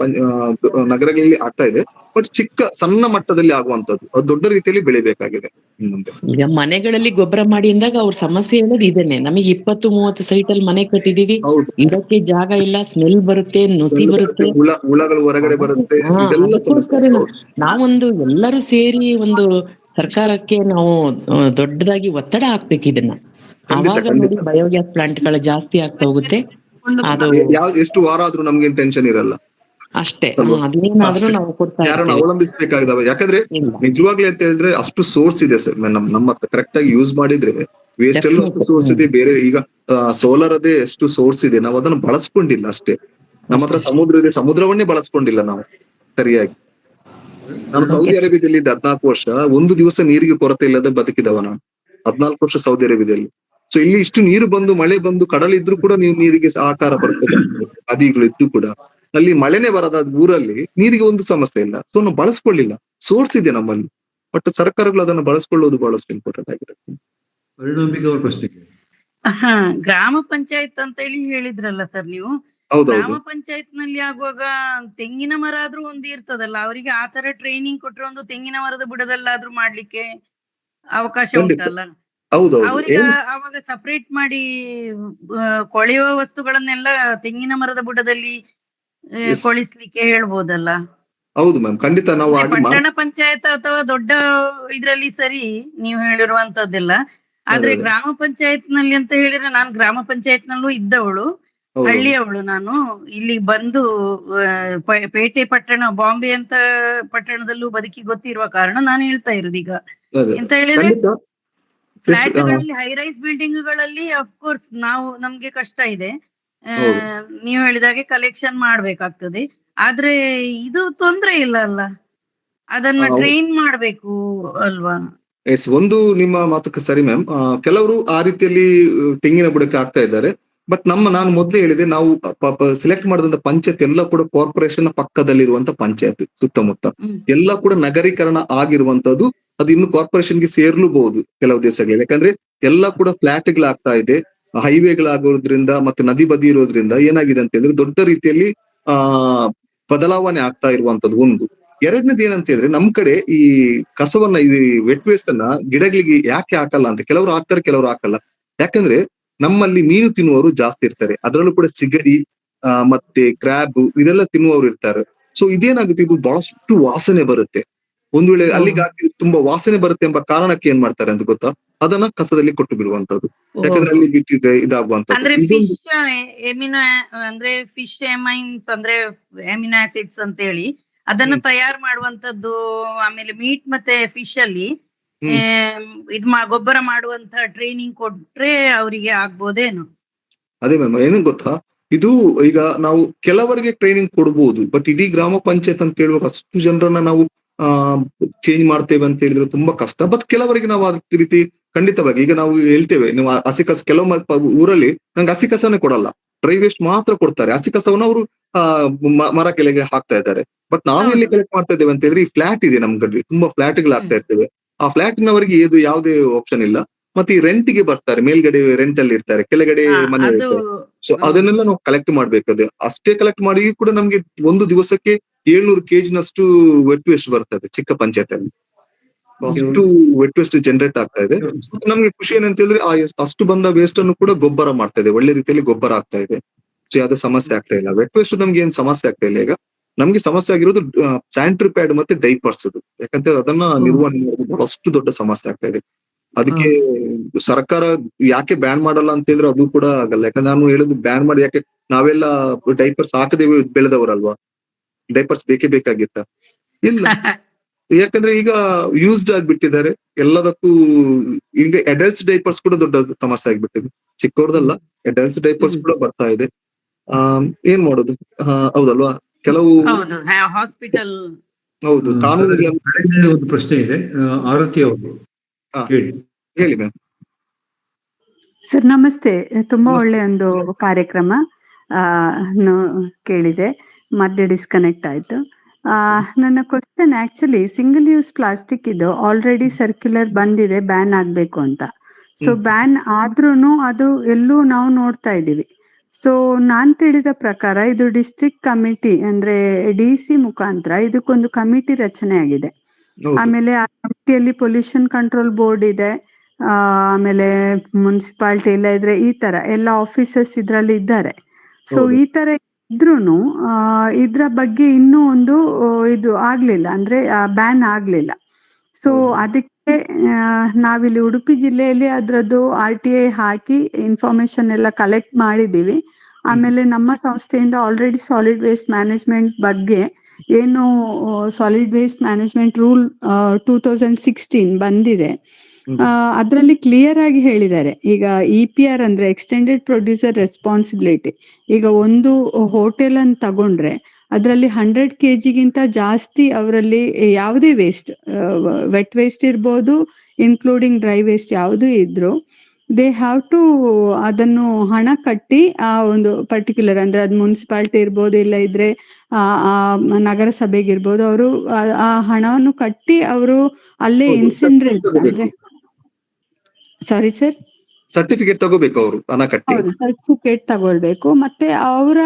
ನಗರಗಳಲ್ಲಿ ಆಗ್ತಾ ಇದೆ. ಬಟ್ ಸಣ್ಣ ಮಟ್ಟದಲ್ಲಿ ಆಗುವಂತದ್ದು ಅದು ದೊಡ್ಡ ರೀತಿಯಲ್ಲಿ ಬೆಳಿಬೇಕಾಗಿದೆ ಮುಂದೆ. ಈಗ ಮನೆಗಳಲ್ಲಿ ಗೊಬ್ಬರ ಮಾಡಿ ಅಂದಾಗ ಅವ್ರ ಸಮಸ್ಯೆ ಹೇಳೋದು ಇದನ್ನೇ, ನಮಗೆ 20-30 ಸೈಟ್ ಅಲ್ಲಿ ಮನೆ ಕಟ್ಟಿದೀವಿ, ಇದಕ್ಕೆ ಜಾಗ ಇಲ್ಲ, ಸ್ಮೆಲ್ ಬರುತ್ತೆ, ನುಸಿ ಬರುತ್ತೆ, ಹುಳಗಳು ಹೊರಗಡೆ ಬರುತ್ತೆ. ನಾವೊಂದು ಎಲ್ಲರೂ ಸೇರಿ ಒಂದು ಸರ್ಕಾರಕ್ಕೆ ನಾವು ದೊಡ್ಡದಾಗಿ ಒತ್ತಡ ಹಾಕ್ಬೇಕು ಇದನ್ನ. ಅವಾಗ ನೋಡಿ ಬಯೋಗ್ಯಾಸ್ ಪ್ಲಾಂಟ್ ಗಳು ಜಾಸ್ತಿ ಆಗ್ತಾ ಹೋಗುತ್ತೆ. ಅದು ಎಷ್ಟು ವಾರ ಆದ್ರೂ ನಮ್ಗೆ ಟೆನ್ಷನ್ ಇರಲ್ಲ ಅಷ್ಟೇ. ಅದೇನಾದ್ರೂ ನಾವು ಯಾರನ್ನ ಅವಲಂಬಿಸ್ಬೇಕಾಗಿದಾವೆ. ಯಾಕಂದ್ರೆ ನಿಜವಾಗ್ಲೂ ಅಂತ ಹೇಳಿದ್ರೆ ಅಷ್ಟು ಸೋರ್ಸ್ ಇದೆ ಸರ್, ನಮ್ಮ ಕರೆಕ್ಟ್ ಆಗಿ ಯೂಸ್ ಮಾಡಿದ್ರೆ ವೇಸ್ಟ್ ಎಲ್ಲ ಅಷ್ಟು ಸೋರ್ಸ್ ಇದೆ. ಬೇರೆ ಈಗ ಸೋಲಾರ್ ಅದೇ ಎಷ್ಟು ಸೋರ್ಸ್ ಇದೆ, ನಾವು ಅದನ್ನ ಬಳಸ್ಕೊಂಡಿಲ್ಲ ಅಷ್ಟೇ. ನಮ್ಮ ಹತ್ರ ಸಮುದ್ರ ಇದೆ, ಸಮುದ್ರವನ್ನೇ ಬಳಸ್ಕೊಂಡಿಲ್ಲ ನಾವು ಸರಿಯಾಗಿ. ನಾನು ಸೌದಿ ಅರೇಬಿಯಾದಲ್ಲಿ ಇದ್ದೆ 14 ವರ್ಷ, ಒಂದು ದಿವಸ ನೀರಿಗೆ ಕೊರತೆ ಇಲ್ಲದೆ ಬದುಕಿದವ ನಾನು 14 ವರ್ಷ ಸೌದಿ ಅರೇಬಿಯಾದಲ್ಲಿ. ಸೊ ಇಲ್ಲಿ ಇಷ್ಟು ನೀರು ಬಂದು ಮಳೆ ಬಂದು ಕಡಲಿದ್ರು ಕೂಡ ನೀವು ನೀರಿಗೆ ಆಕಾರ ಬರ್ತದೆ, ನದಿಗಳು ಇದ್ದು ಕೂಡ ಅಲ್ಲಿ ಮಳೆನೆ ಬರದ ಊರಲ್ಲಿ ನೀರಿಗೆ ಒಂದು ಸಮಸ್ಯೆ ಇಲ್ಲ. ಸೊ ನಾವು ಬಳಸ್ಕೊಳ್ಳಿಲ್ಲ, ಸೋರ್ಸ್ ಇದೆ ನಮ್ಮಲ್ಲಿ. ಬಟ್ ಸರ್ಕಾರಗಳು ಅದನ್ನು ಬಳಸ್ಕೊಳ್ಳೋದು ಬಹಳಷ್ಟು ಇಂಪಾರ್ಟೆಂಟ್ ಆಗಿರುತ್ತೆ. ಗ್ರಾಮ ಪಂಚಾಯತ್ ಅಂತ ಹೇಳಿ ಹೇಳಿದ್ರಲ್ಲ ಸರ್ ನೀವು. ಗ್ರಾಮ ಪಂಚಾಯತ್ ನಲ್ಲಿ ಆಗುವಾಗ ತೆಂಗಿನ ಮರ ಆದ್ರೂ ಒಂದು ಇರ್ತದಲ್ಲ, ಅವರಿಗೆ ಆ ತರ ಟ್ರೈನಿಂಗ್ ಕೊಟ್ರೆ ಒಂದು ತೆಂಗಿನ ಮರದ ಬುಡದಲ್ಲಾದ್ರೂ ಮಾಡ್ಲಿಕ್ಕೆ ಅವಕಾಶ ಉಂಟಲ್ಲ ಅವರಿಗೆ. ಅವಾಗ ಸಪರೇಟ್ ಮಾಡಿ ಕೊಳೆಯುವ ವಸ್ತುಗಳನ್ನೆಲ್ಲ ತೆಂಗಿನ ಮರದ ಬುಡದಲ್ಲಿ ಕೊಳಿಸ್ಲಿಕ್ಕೆ ಹೇಳ್ಬೋದಲ್ಲ. ಹೌದು ಮ್ಯಾಮ್, ಖಂಡಿತ ನಾವು ಪಟ್ಟಣ ಪಂಚಾಯತ್ ಅಥವಾ ದೊಡ್ಡ ಇದ್ರಲ್ಲಿ ಸರಿ ನೀವು ಹೇಳಿರುವಂತದ್ದೆಲ್ಲ. ಆದ್ರೆ ಗ್ರಾಮ ಪಂಚಾಯತ್ ನಲ್ಲಿ ಅಂತ ಹೇಳಿದ್ರೆ, ನಾನು ಗ್ರಾಮ ಪಂಚಾಯತ್ ನಲ್ಲೂ ಇದ್ದವಳು, ಹಳ್ಳಿಯವಳು ನಾನು. ಇಲ್ಲಿ ಬಂದು ಪೇಟೆ ಪಟ್ಟಣ, ಬಾಂಬೆ ಅಂತ ಪಟ್ಟಣದಲ್ಲೂ ಬದುಕಿ ಗೊತ್ತಿರುವ ಕಾರಣ ನಾನು ಹೇಳ್ತಾ ಇರೋದು. ಈಗ ಎಂತ ಹೇಳಿದ್ರೆ ಫ್ಲಾಟ್ಗಳಲ್ಲಿ, ಹೈ ರೈಸ್ ಬಿಲ್ಡಿಂಗ್ ಗಳಲ್ಲಿ ಅಫ್ಕೋರ್ಸ್ ನಮ್ಗೆ ಕಷ್ಟ ಇದೆ. ನೀವು ಹೇಳಿದಾಗೆ ಕಲೆಕ್ಷನ್ ಮಾಡ್ಬೇಕಾಗ್ತದೆ. ಆದ್ರೆ ಇದು ತೊಂದ್ರೆ ಇಲ್ಲ ಅಲ್ಲ, ಅದನ್ನ ಟ್ರೈನ್ ಮಾಡ್ಬೇಕು ಅಲ್ವಾ? ಒಂದು ನಿಮ್ಮ ಮಾತಕ್ಕೆ ಸರಿ ಮ್ಯಾಮ್. ಕೆಲವರು ಆ ರೀತಿಯಲ್ಲಿ ತೆಂಗಿನ ಬುಡಕ್ಕೆ ಆಗ್ತಾ ಇದ್ದಾರೆ. ಬಟ್ ನಾನು ಮೊದಲೇ ಹೇಳಿದೆ, ನಾವು ಸೆಲೆಕ್ಟ್ ಮಾಡಿದಂತ ಪಂಚಾಯತ್ ಎಲ್ಲ ಕೂಡ ಕಾರ್ಪೊರೇಷನ್ ಪಕ್ಕದಲ್ಲಿರುವಂತ ಪಂಚಾಯತ್, ಸುತ್ತಮುತ್ತ ಎಲ್ಲ ಕೂಡ ನಗರೀಕರಣ ಆಗಿರುವಂತದ್ದು ಅದು ಇನ್ನು ಕಾರ್ಪೊರೇಷನ್ಗೆ ಸೇರ್ಲೂಬಹುದು ಕೆಲವು ದಿವಸಗಳಲ್ಲಿ. ಯಾಕಂದ್ರೆ ಎಲ್ಲ ಕೂಡ ಫ್ಲಾಟ್ಗಳಾಗ್ತಾ ಇದೆ, ಹೈವೇಗಳಾಗೋದ್ರಿಂದ ಮತ್ತೆ ನದಿ ಬದಿ ಇರೋದ್ರಿಂದ ಏನಾಗಿದೆ ಅಂತ ಹೇಳಿದ್ರೆ ದೊಡ್ಡ ರೀತಿಯಲ್ಲಿ ಆ ಬದಲಾವಣೆ ಆಗ್ತಾ ಇರುವಂತದ್ದು ಒಂದು. ಎರಡನೇದು ಏನಂತ ಹೇಳಿದ್ರೆ ನಮ್ ಕಡೆ ಈ ಕಸವನ್ನ ಈ ವೆಟ್ ವೇಸ್ಟ್ ಅನ್ನ ಗಿಡಗಳಿಗೆ ಯಾಕೆ ಹಾಕಲ್ಲ ಅಂತ, ಕೆಲವರು ಹಾಕ್ತಾರೆ ಕೆಲವರು ಹಾಕಲ್ಲ. ಯಾಕಂದ್ರೆ ನಮ್ಮಲ್ಲಿ ಮೀನು ತಿನ್ನುವವರು ಜಾಸ್ತಿ ಇರ್ತಾರೆ, ಅದರಲ್ಲೂ ಕೂಡ ಸಿಗಡಿ ಮತ್ತೆ ಕ್ರ್ಯಾಬ್ ಇದೆಲ್ಲ ತಿನ್ನುವವರು ಇರ್ತಾರೆ. ಸೊ ಇದೇನಾಗುತ್ತೆ, ಇದು ಬಹಳಷ್ಟು ವಾಸನೆ ಬರುತ್ತೆ. ಒಂದ್ ವೇಳೆ ಅಲ್ಲಿಗೆ ಹಾಕಿ ತುಂಬಾ ವಾಸನೆ ಬರುತ್ತೆ ಎಂಬ ಕಾರಣಕ್ಕೆ ಏನ್ ಮಾಡ್ತಾರೆ ಅಂತ ಗೊತ್ತಾ, ಅದನ್ನ ಕಸದಲ್ಲಿ ಕೊಟ್ಟು ಬಿಡುವಂತದ್ದು. ಯಾಕಂದ್ರೆ ಅಲ್ಲಿ ಬಿಟ್ಟಿದ್ರೆ ಇದಾಗುವಂತದ್ದು. ಅಂದ್ರೆ ಇದೊಂದು ಫಿಶ್ ಎಮಿನೋ ಅಂದ್ರೆ ಫಿಶ್ ಎಮೈನ್ಸ್ ಅಂದ್ರೆ ಎಮಿನೋ ಆಸಿಡ್ಸ್ ಅಂತ ಹೇಳಿ ಅದನ್ನ ತಯಾರು ಮಾಡುವಂತದ್ದು. ಆಮೇಲೆ ಮೀಟ್ ಮತ್ತೆ ಫಿಶ್ ಅಲ್ಲಿ ಗೊಬ್ಬರ ಮಾಡುವಂತ ಟ್ರೈನಿಂಗ್ ಕೊಟ್ರೆ ಅವರಿಗೆ ಆಗ್ಬೋದೇನು? ಅದೇ ಮ್ಯಾಮ್, ಏನು ಗೊತ್ತಾ, ಇದು ಈಗ ನಾವು ಕೆಲವರಿಗೆ ಟ್ರೈನಿಂಗ್ ಕೊಡ್ಬೋದು, ಬಟ್ ಇಡೀ ಗ್ರಾಮ ಪಂಚಾಯತ್ ಅಂತ ಹೇಳುವಾಗ ಅಷ್ಟು ಜನರನ್ನ ನಾವು ಚೇಂಜ್ ಮಾಡ್ತೇವೆ ಅಂತ ಹೇಳಿದ್ರೆ ತುಂಬಾ ಕಷ್ಟ. ಬಟ್ ಕೆಲವರಿಗೆ ನಾವು ಅದೇ ರೀತಿ ಖಂಡಿತವಾಗಿ ಈಗ ನಾವು ಹೇಳ್ತೇವೆ, ನೀವು ಹಸಿ ಕಸ, ಕೆಲವು ಊರಲ್ಲಿ ನಂಗೆ ಹಸಿ ಕಸನೇ ಕೊಡಲ್ಲ, ಡ್ರೈ ವೇಸ್ಟ್ ಮಾತ್ರ ಕೊಡ್ತಾರೆ. ಹಸಿ ಕಸವನ್ನು ಅವರು ಮರ ಕೆಳಗೆ ಹಾಕ್ತಾ ಇದ್ದಾರೆ. ಬಟ್ ನಾವೆಲ್ಲಿ ಕಲೆಕ್ಟ್ ಮಾಡ್ತಾ ಇದ್ದೇವೆ ಅಂತ ಹೇಳಿದ್ರೆ ಈ ಫ್ಲಾಟ್ ಇದೆ ನಮ್ ಕಡೆ, ತುಂಬಾ ಫ್ಲಾಟ್ಗಳಾಗ್ತಾ ಇರ್ತೇವೆ. ಆ ಫ್ಲಾಟ್ನವರಿಗೆ ಇದು ಯಾವುದೇ ಆಪ್ಷನ್ ಇಲ್ಲ. ಮತ್ತೆ ಈ ರೆಂಟ್ಗೆ ಬರ್ತಾರೆ, ಮೇಲ್ಗಡೆ ರೆಂಟ್ ಅಲ್ಲಿ ಇರ್ತಾರೆ, ಕೆಳಗಡೆ ಮನೆ ಇರ್ತಾರೆ. ಸೊ ಅದನ್ನೆಲ್ಲ ನಾವು ಕಲೆಕ್ಟ್ ಮಾಡ್ಬೇಕಾದ್ರೆ ಅಷ್ಟೇ ಕಲೆಕ್ಟ್ ಮಾಡಿ ಕೂಡ ನಮ್ಗೆ ಒಂದು ದಿವಸಕ್ಕೆ 700 kg ವೆಟ್ ವೇಸ್ಟ್ ಬರ್ತದೆ ಚಿಕ್ಕ ಪಂಚಾಯತ್ ಅಲ್ಲಿ. ಅಷ್ಟು ವೆಟ್ ವೇಸ್ಟ್ ಜನರೇಟ್ ಆಗ್ತಾ ಇದೆ. ನಮ್ಗೆ ಖುಷಿ ಏನಂತ ಹೇಳಿದ್ರೆ ಅಷ್ಟು ಬಂದ ವೇಸ್ಟ್ ಅನ್ನು ಕೂಡ ಗೊಬ್ಬರ ಮಾಡ್ತಾ ಇದೆ, ಒಳ್ಳೆ ರೀತಿಯಲ್ಲಿ ಗೊಬ್ಬರ ಆಗ್ತಾ ಇದೆ. ಸೊ ಯಾವ್ದು ಸಮಸ್ಯೆ ಆಗ್ತಾ ಇಲ್ಲ. ವೆಟ್ ವೇಸ್ಟ್ ನಮ್ಗೆ ಏನ್ ಸಮಸ್ಯೆ ಆಗ್ತಾ ಇಲ್ಲ. ಈಗ ನಮ್ಗೆ ಸಮಸ್ಯೆ ಆಗಿರೋದು ಸ್ಯಾನಿಟರಿ ಪ್ಯಾಡ್ ಮತ್ತೆ ಡೈಪರ್ಸ್. ಯಾಕಂದ್ರೆ ಅದನ್ನ ನಿರ್ವಹಣೆ ಮಾಡೋದು ಬಹಳಷ್ಟು ದೊಡ್ಡ ಸಮಸ್ಯೆ ಆಗ್ತಾ ಇದೆ. ಅದಕ್ಕೆ ಸರ್ಕಾರ ಯಾಕೆ ಬ್ಯಾನ್ ಮಾಡಲ್ಲ ಅಂತ ಹೇಳಿದ್ರೆ ಅದು ಕೂಡ ಆಗಲ್ಲ. ಯಾಕಂದ್ರೆ ನಾನು ಹೇಳುದು ಬ್ಯಾನ್ ಮಾಡಿ, ಯಾಕೆ ನಾವೆಲ್ಲ ಡೈಪರ್ಸ್ ಹಾಕದೆ ಬೆಳೆದವರಲ್ವಾ, ಡೈಪರ್ಸ್ ಬೇಕೇ ಬೇಕಾಗಿತ್ತ? ಇಲ್ಲ. ಯಾಕಂದ್ರೆ ಈಗ ಯೂಸ್ಡ್ ಆಗ್ಬಿಟ್ಟಿದ್ದಾರೆ ಎಲ್ಲದಕ್ಕೂ. ಈಗ ಅಡಲ್ಟ್ಸ್ ಡೈಪರ್ಸ್ ಕೂಡ ದೊಡ್ಡ ಸಮಸ್ಯೆ ಆಗ್ಬಿಟ್ಟಿದೆ, ಚಿಕ್ಕವ್ರದಲ್ಲ, ಅಡಲ್ಟ್ಸ್ ಡೈಪರ್ಸ್ ಕೂಡ ಬರ್ತಾ ಇದೆ. ಏನ್ ಮಾಡೋದು? ಹೌದಲ್ವಾ? ಕೆಲವು ಹಾಸ್ಪಿಟಲ್ ಹೌದು ಕಾನೂನುಗಳನ್ನು. ಒಂದು ಪ್ರಶ್ನೆ ಇದೆ, ಆರತಿ ಅವರು ಹೇಳಿ ಮ್ಯಾಮ್. ಸರ್ ನಮಸ್ತೆ. ತುಂಬಾ ಒಳ್ಳೆ ಒಂದು ಕಾರ್ಯಕ್ರಮ ಕೇಳಿದೆ, ಮಧ್ಯೆ ಡಿಸ್ಕನೆಕ್ಟ್ ಆಯ್ತು. ನನ್ನ question actually single use plastic ಇದು ಆಲ್ರೆಡಿ ಸರ್ಕ್ಯುಲರ್ ಬಂದಿದೆ ಬ್ಯಾನ್ ಆಗ್ಬೇಕು ಅಂತ. ಸೊ ಬ್ಯಾನ್ ಆದ್ರೂನು ಅದು ಎಲ್ಲೂ ನಾವು ನೋಡ್ತಾ ಇದ್ದೀವಿ. ಸೊ ನಾನ್ ತಿಳಿದ ಪ್ರಕಾರ ಇದು ಡಿಸ್ಟ್ರಿಕ್ಟ್ ಕಮಿಟಿ ಅಂದ್ರೆ DC ಮುಖಾಂತರ ಇದಕ್ಕೊಂದು ಕಮಿಟಿ ರಚನೆ ಆಗಿದೆ. ಆಮೇಲೆ ಆ ಕಮಿಟಿಯಲ್ಲಿ ಪೊಲ್ಯೂಷನ್ ಕಂಟ್ರೋಲ್ ಬೋರ್ಡ್ ಇದೆ, ಆಮೇಲೆ ಮುನ್ಸಿಪಾಲಿಟಿ ಎಲ್ಲ ಇದ್ರೆ ಈ ತರ ಎಲ್ಲ ಆಫೀಸರ್ಸ್ ಇದ್ರಲ್ಲಿ ಇದ್ದಾರೆ. ಸೊ ಈ ತರ ಇದ್ರೂನು ಇದ್ರ ಬಗ್ಗೆ ಇನ್ನೂ ಒಂದು ಇದು ಆಗ್ಲಿಲ್ಲ, ಅಂದ್ರೆ ಬ್ಯಾನ್ ಆಗ್ಲಿಲ್ಲ. ಸೊ ಅದಕ್ಕೆ ನಾವಿಲ್ಲಿ ಉಡುಪಿ ಜಿಲ್ಲೆಯಲ್ಲಿ ಅದ್ರದ್ದು RTI ಹಾಕಿ ಇನ್ಫಾರ್ಮೇಶನ್ ಎಲ್ಲ ಕಲೆಕ್ಟ್ ಮಾಡಿದೀವಿ. ಆಮೇಲೆ ನಮ್ಮ ಸಂಸ್ಥೆಯಿಂದ ಆಲ್ರೆಡಿ ಸಾಲಿಡ್ ವೇಸ್ಟ್ ಮ್ಯಾನೇಜ್ಮೆಂಟ್ ಬಗ್ಗೆ ಏನು ಸಾಲಿಡ್ ವೇಸ್ಟ್ ಮ್ಯಾನೇಜ್ಮೆಂಟ್ ರೂಲ್ 2016 ಬಂದಿದೆ, ಅದರಲ್ಲಿ ಕ್ಲಿಯರ್ ಆಗಿ ಹೇಳಿದ್ದಾರೆ. ಈಗ EPR ಅಂದ್ರೆ ಎಕ್ಸ್ಟೆಂಡೆಡ್ ಪ್ರೊಡ್ಯೂಸರ್ ರೆಸ್ಪಾನ್ಸಿಬಿಲಿಟಿ. ಈಗ ಒಂದು ಹೋಟೆಲ್ ಅನ್ನು ತಗೊಂಡ್ರೆ ಅದರಲ್ಲಿ 100 kg ಜಾಸ್ತಿ ಅವರಲ್ಲಿ ಯಾವುದೇ ವೇಸ್ಟ್, ವೆಟ್ ವೇಸ್ಟ್ ಇರ್ಬೋದು, ಇನ್ಕ್ಲೂಡಿಂಗ್ ಡ್ರೈ ವೇಸ್ಟ್ ಯಾವುದು ಇದ್ರು, ದೇ ಹ್ಯಾವ್ ಟು ಅದನ್ನು ಹಣ ಕಟ್ಟಿ ಆ ಒಂದು ಪರ್ಟಿಕ್ಯುಲರ್ ಅಂದ್ರೆ ಅದು ಮುನ್ಸಿಪಾಲಿಟಿ ಇರ್ಬೋದು, ಇಲ್ಲ ಇದ್ರೆ ನಗರಸಭೆಗಿರ್ಬೋದು, ಅವರು ಆ ಹಣವನ್ನು ಕಟ್ಟಿ ಅವರು ಅಲ್ಲೇ ಇನ್ಸಿನ್ರೇಟ್ ಅಂದ್ರೆ ಸಾರಿ ಸರ್ ಸರ್ಟಿಫಿಕೇಟ್ ತಗೋಬೇಕು, ಅವರು ಹಣ ಕಟ್ಟಿ. ಹೌದು, ಸರ್ಟಿಫಿಕೇಟ್ ತಗೊಳ್ಬೇಕು. ಮತ್ತೆ ಅವರ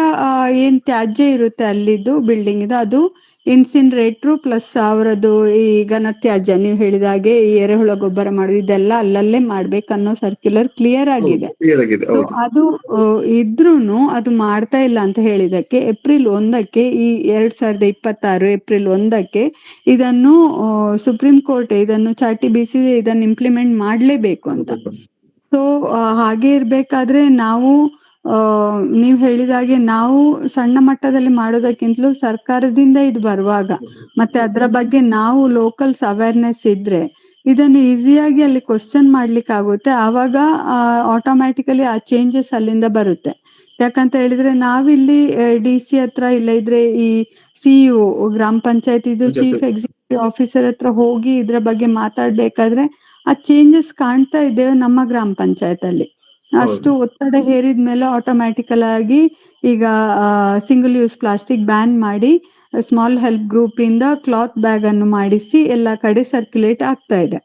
ಏನ್ ತ್ಯಾಜ್ಯ ಇರುತ್ತೆ ಅಲ್ಲಿದ್ದು ಬಿಲ್ಡಿಂಗ್ ಇದು, ಅದು ಇನ್ಸಿನ್ರೇಟ್ರು ಪ್ಲಸ್ ಅವರದ್ದು ಈ ಘನ ತ್ಯಾಜ್ಯ ನೀವು ಹೇಳಿದ ಹಾಗೆ ಈ ಎರೆಹುಳ ಗೊಬ್ಬರ ಮಾಡೋದು ಇದೆಲ್ಲ ಅಲ್ಲಲ್ಲೇ ಮಾಡ್ಬೇಕನ್ನೋ ಸರ್ಕ್ಯುಲರ್ ಕ್ಲಿಯರ್ ಆಗಿದೆ. ಅದು ಇದ್ರೂನು ಅದು ಮಾಡ್ತಾ ಇಲ್ಲ ಅಂತ ಹೇಳಿದಕ್ಕೆ ಏಪ್ರಿಲ್ 1ಕ್ಕೆ ಈ 2026 ಏಪ್ರಿಲ್ 1ಕ್ಕೆ ಇದನ್ನು ಸುಪ್ರೀಂ ಕೋರ್ಟ್ ಇದನ್ನು ಚಾಟಿ ಬೀಸಿ ಇದನ್ನು ಇಂಪ್ಲಿಮೆಂಟ್ ಮಾಡ್ಲೇಬೇಕು ಅಂತ. ಸೊ ಹಾಗೆ ಇರ್ಬೇಕಾದ್ರೆ ನಾವು ನೀವ್ ಹೇಳಿದಾಗೆ ನಾವು ಸಣ್ಣ ಮಟ್ಟದಲ್ಲಿ ಮಾಡೋದಕ್ಕಿಂತಲೂ ಸರ್ಕಾರದಿಂದ ಇದು ಬರುವಾಗ ಮತ್ತೆ ಅದರ ಬಗ್ಗೆ ನಾವು ಲೋಕಲ್ಸ್ ಅವೇರ್ನೆಸ್ ಇದ್ರೆ ಇದನ್ನು ಈಸಿಯಾಗಿ ಅಲ್ಲಿ ಕ್ವಶನ್ ಮಾಡ್ಲಿಕ್ಕೆ ಆಗುತ್ತೆ. ಆವಾಗ ಆಟೋಮ್ಯಾಟಿಕಲಿ ಆ ಚೇಂಜಸ್ ಅಲ್ಲಿಂದ ಬರುತ್ತೆ. ಯಾಕಂತ ಹೇಳಿದ್ರೆ ನಾವಿಲ್ಲಿ DC ಹತ್ರ ಇಲ್ಲ ಇದ್ರೆ ಈ CEO ಗ್ರಾಮ ಪಂಚಾಯತ್ ಇದು ಚೀಫ್ ಎಕ್ಸಿಕ್ಯೂಟಿವ್ ಆಫೀಸರ್ ಹತ್ರ ಹೋಗಿ ಇದ್ರ ಬಗ್ಗೆ ಮಾತಾಡ್ಬೇಕಾದ್ರೆ ಆ ಚೇಂಜಸ್ ಕಾಣ್ತಾ ಇದ್ದೇವೆ ನಮ್ಮ ಗ್ರಾಮ ಪಂಚಾಯತ್ ಅಲ್ಲಿ. ಅಷ್ಟು ಒತ್ತಡ ಹೇರಿದ ಮೇಲೆ ಆಟೋಮ್ಯಾಟಿಕಲ್ ಆಗಿ ಈಗ ಸಿಂಗಲ್ ಯೂಸ್ ಪ್ಲಾಸ್ಟಿಕ್ ಬ್ಯಾನ್ ಮಾಡಿ ಸ್ಮಾಲ್ ಹೆಲ್ಪ್ ಗ್ರೂಪ್ ಇಂದ ಕ್ಲಾತ್ ಬ್ಯಾಗ್ ಅನ್ನು ಮಾಡಿಸಿ ಎಲ್ಲ ಕಡೆ ಸರ್ಕ್ಯುಲೇಟ್ ಆಗ್ತಾ ಇದೆ.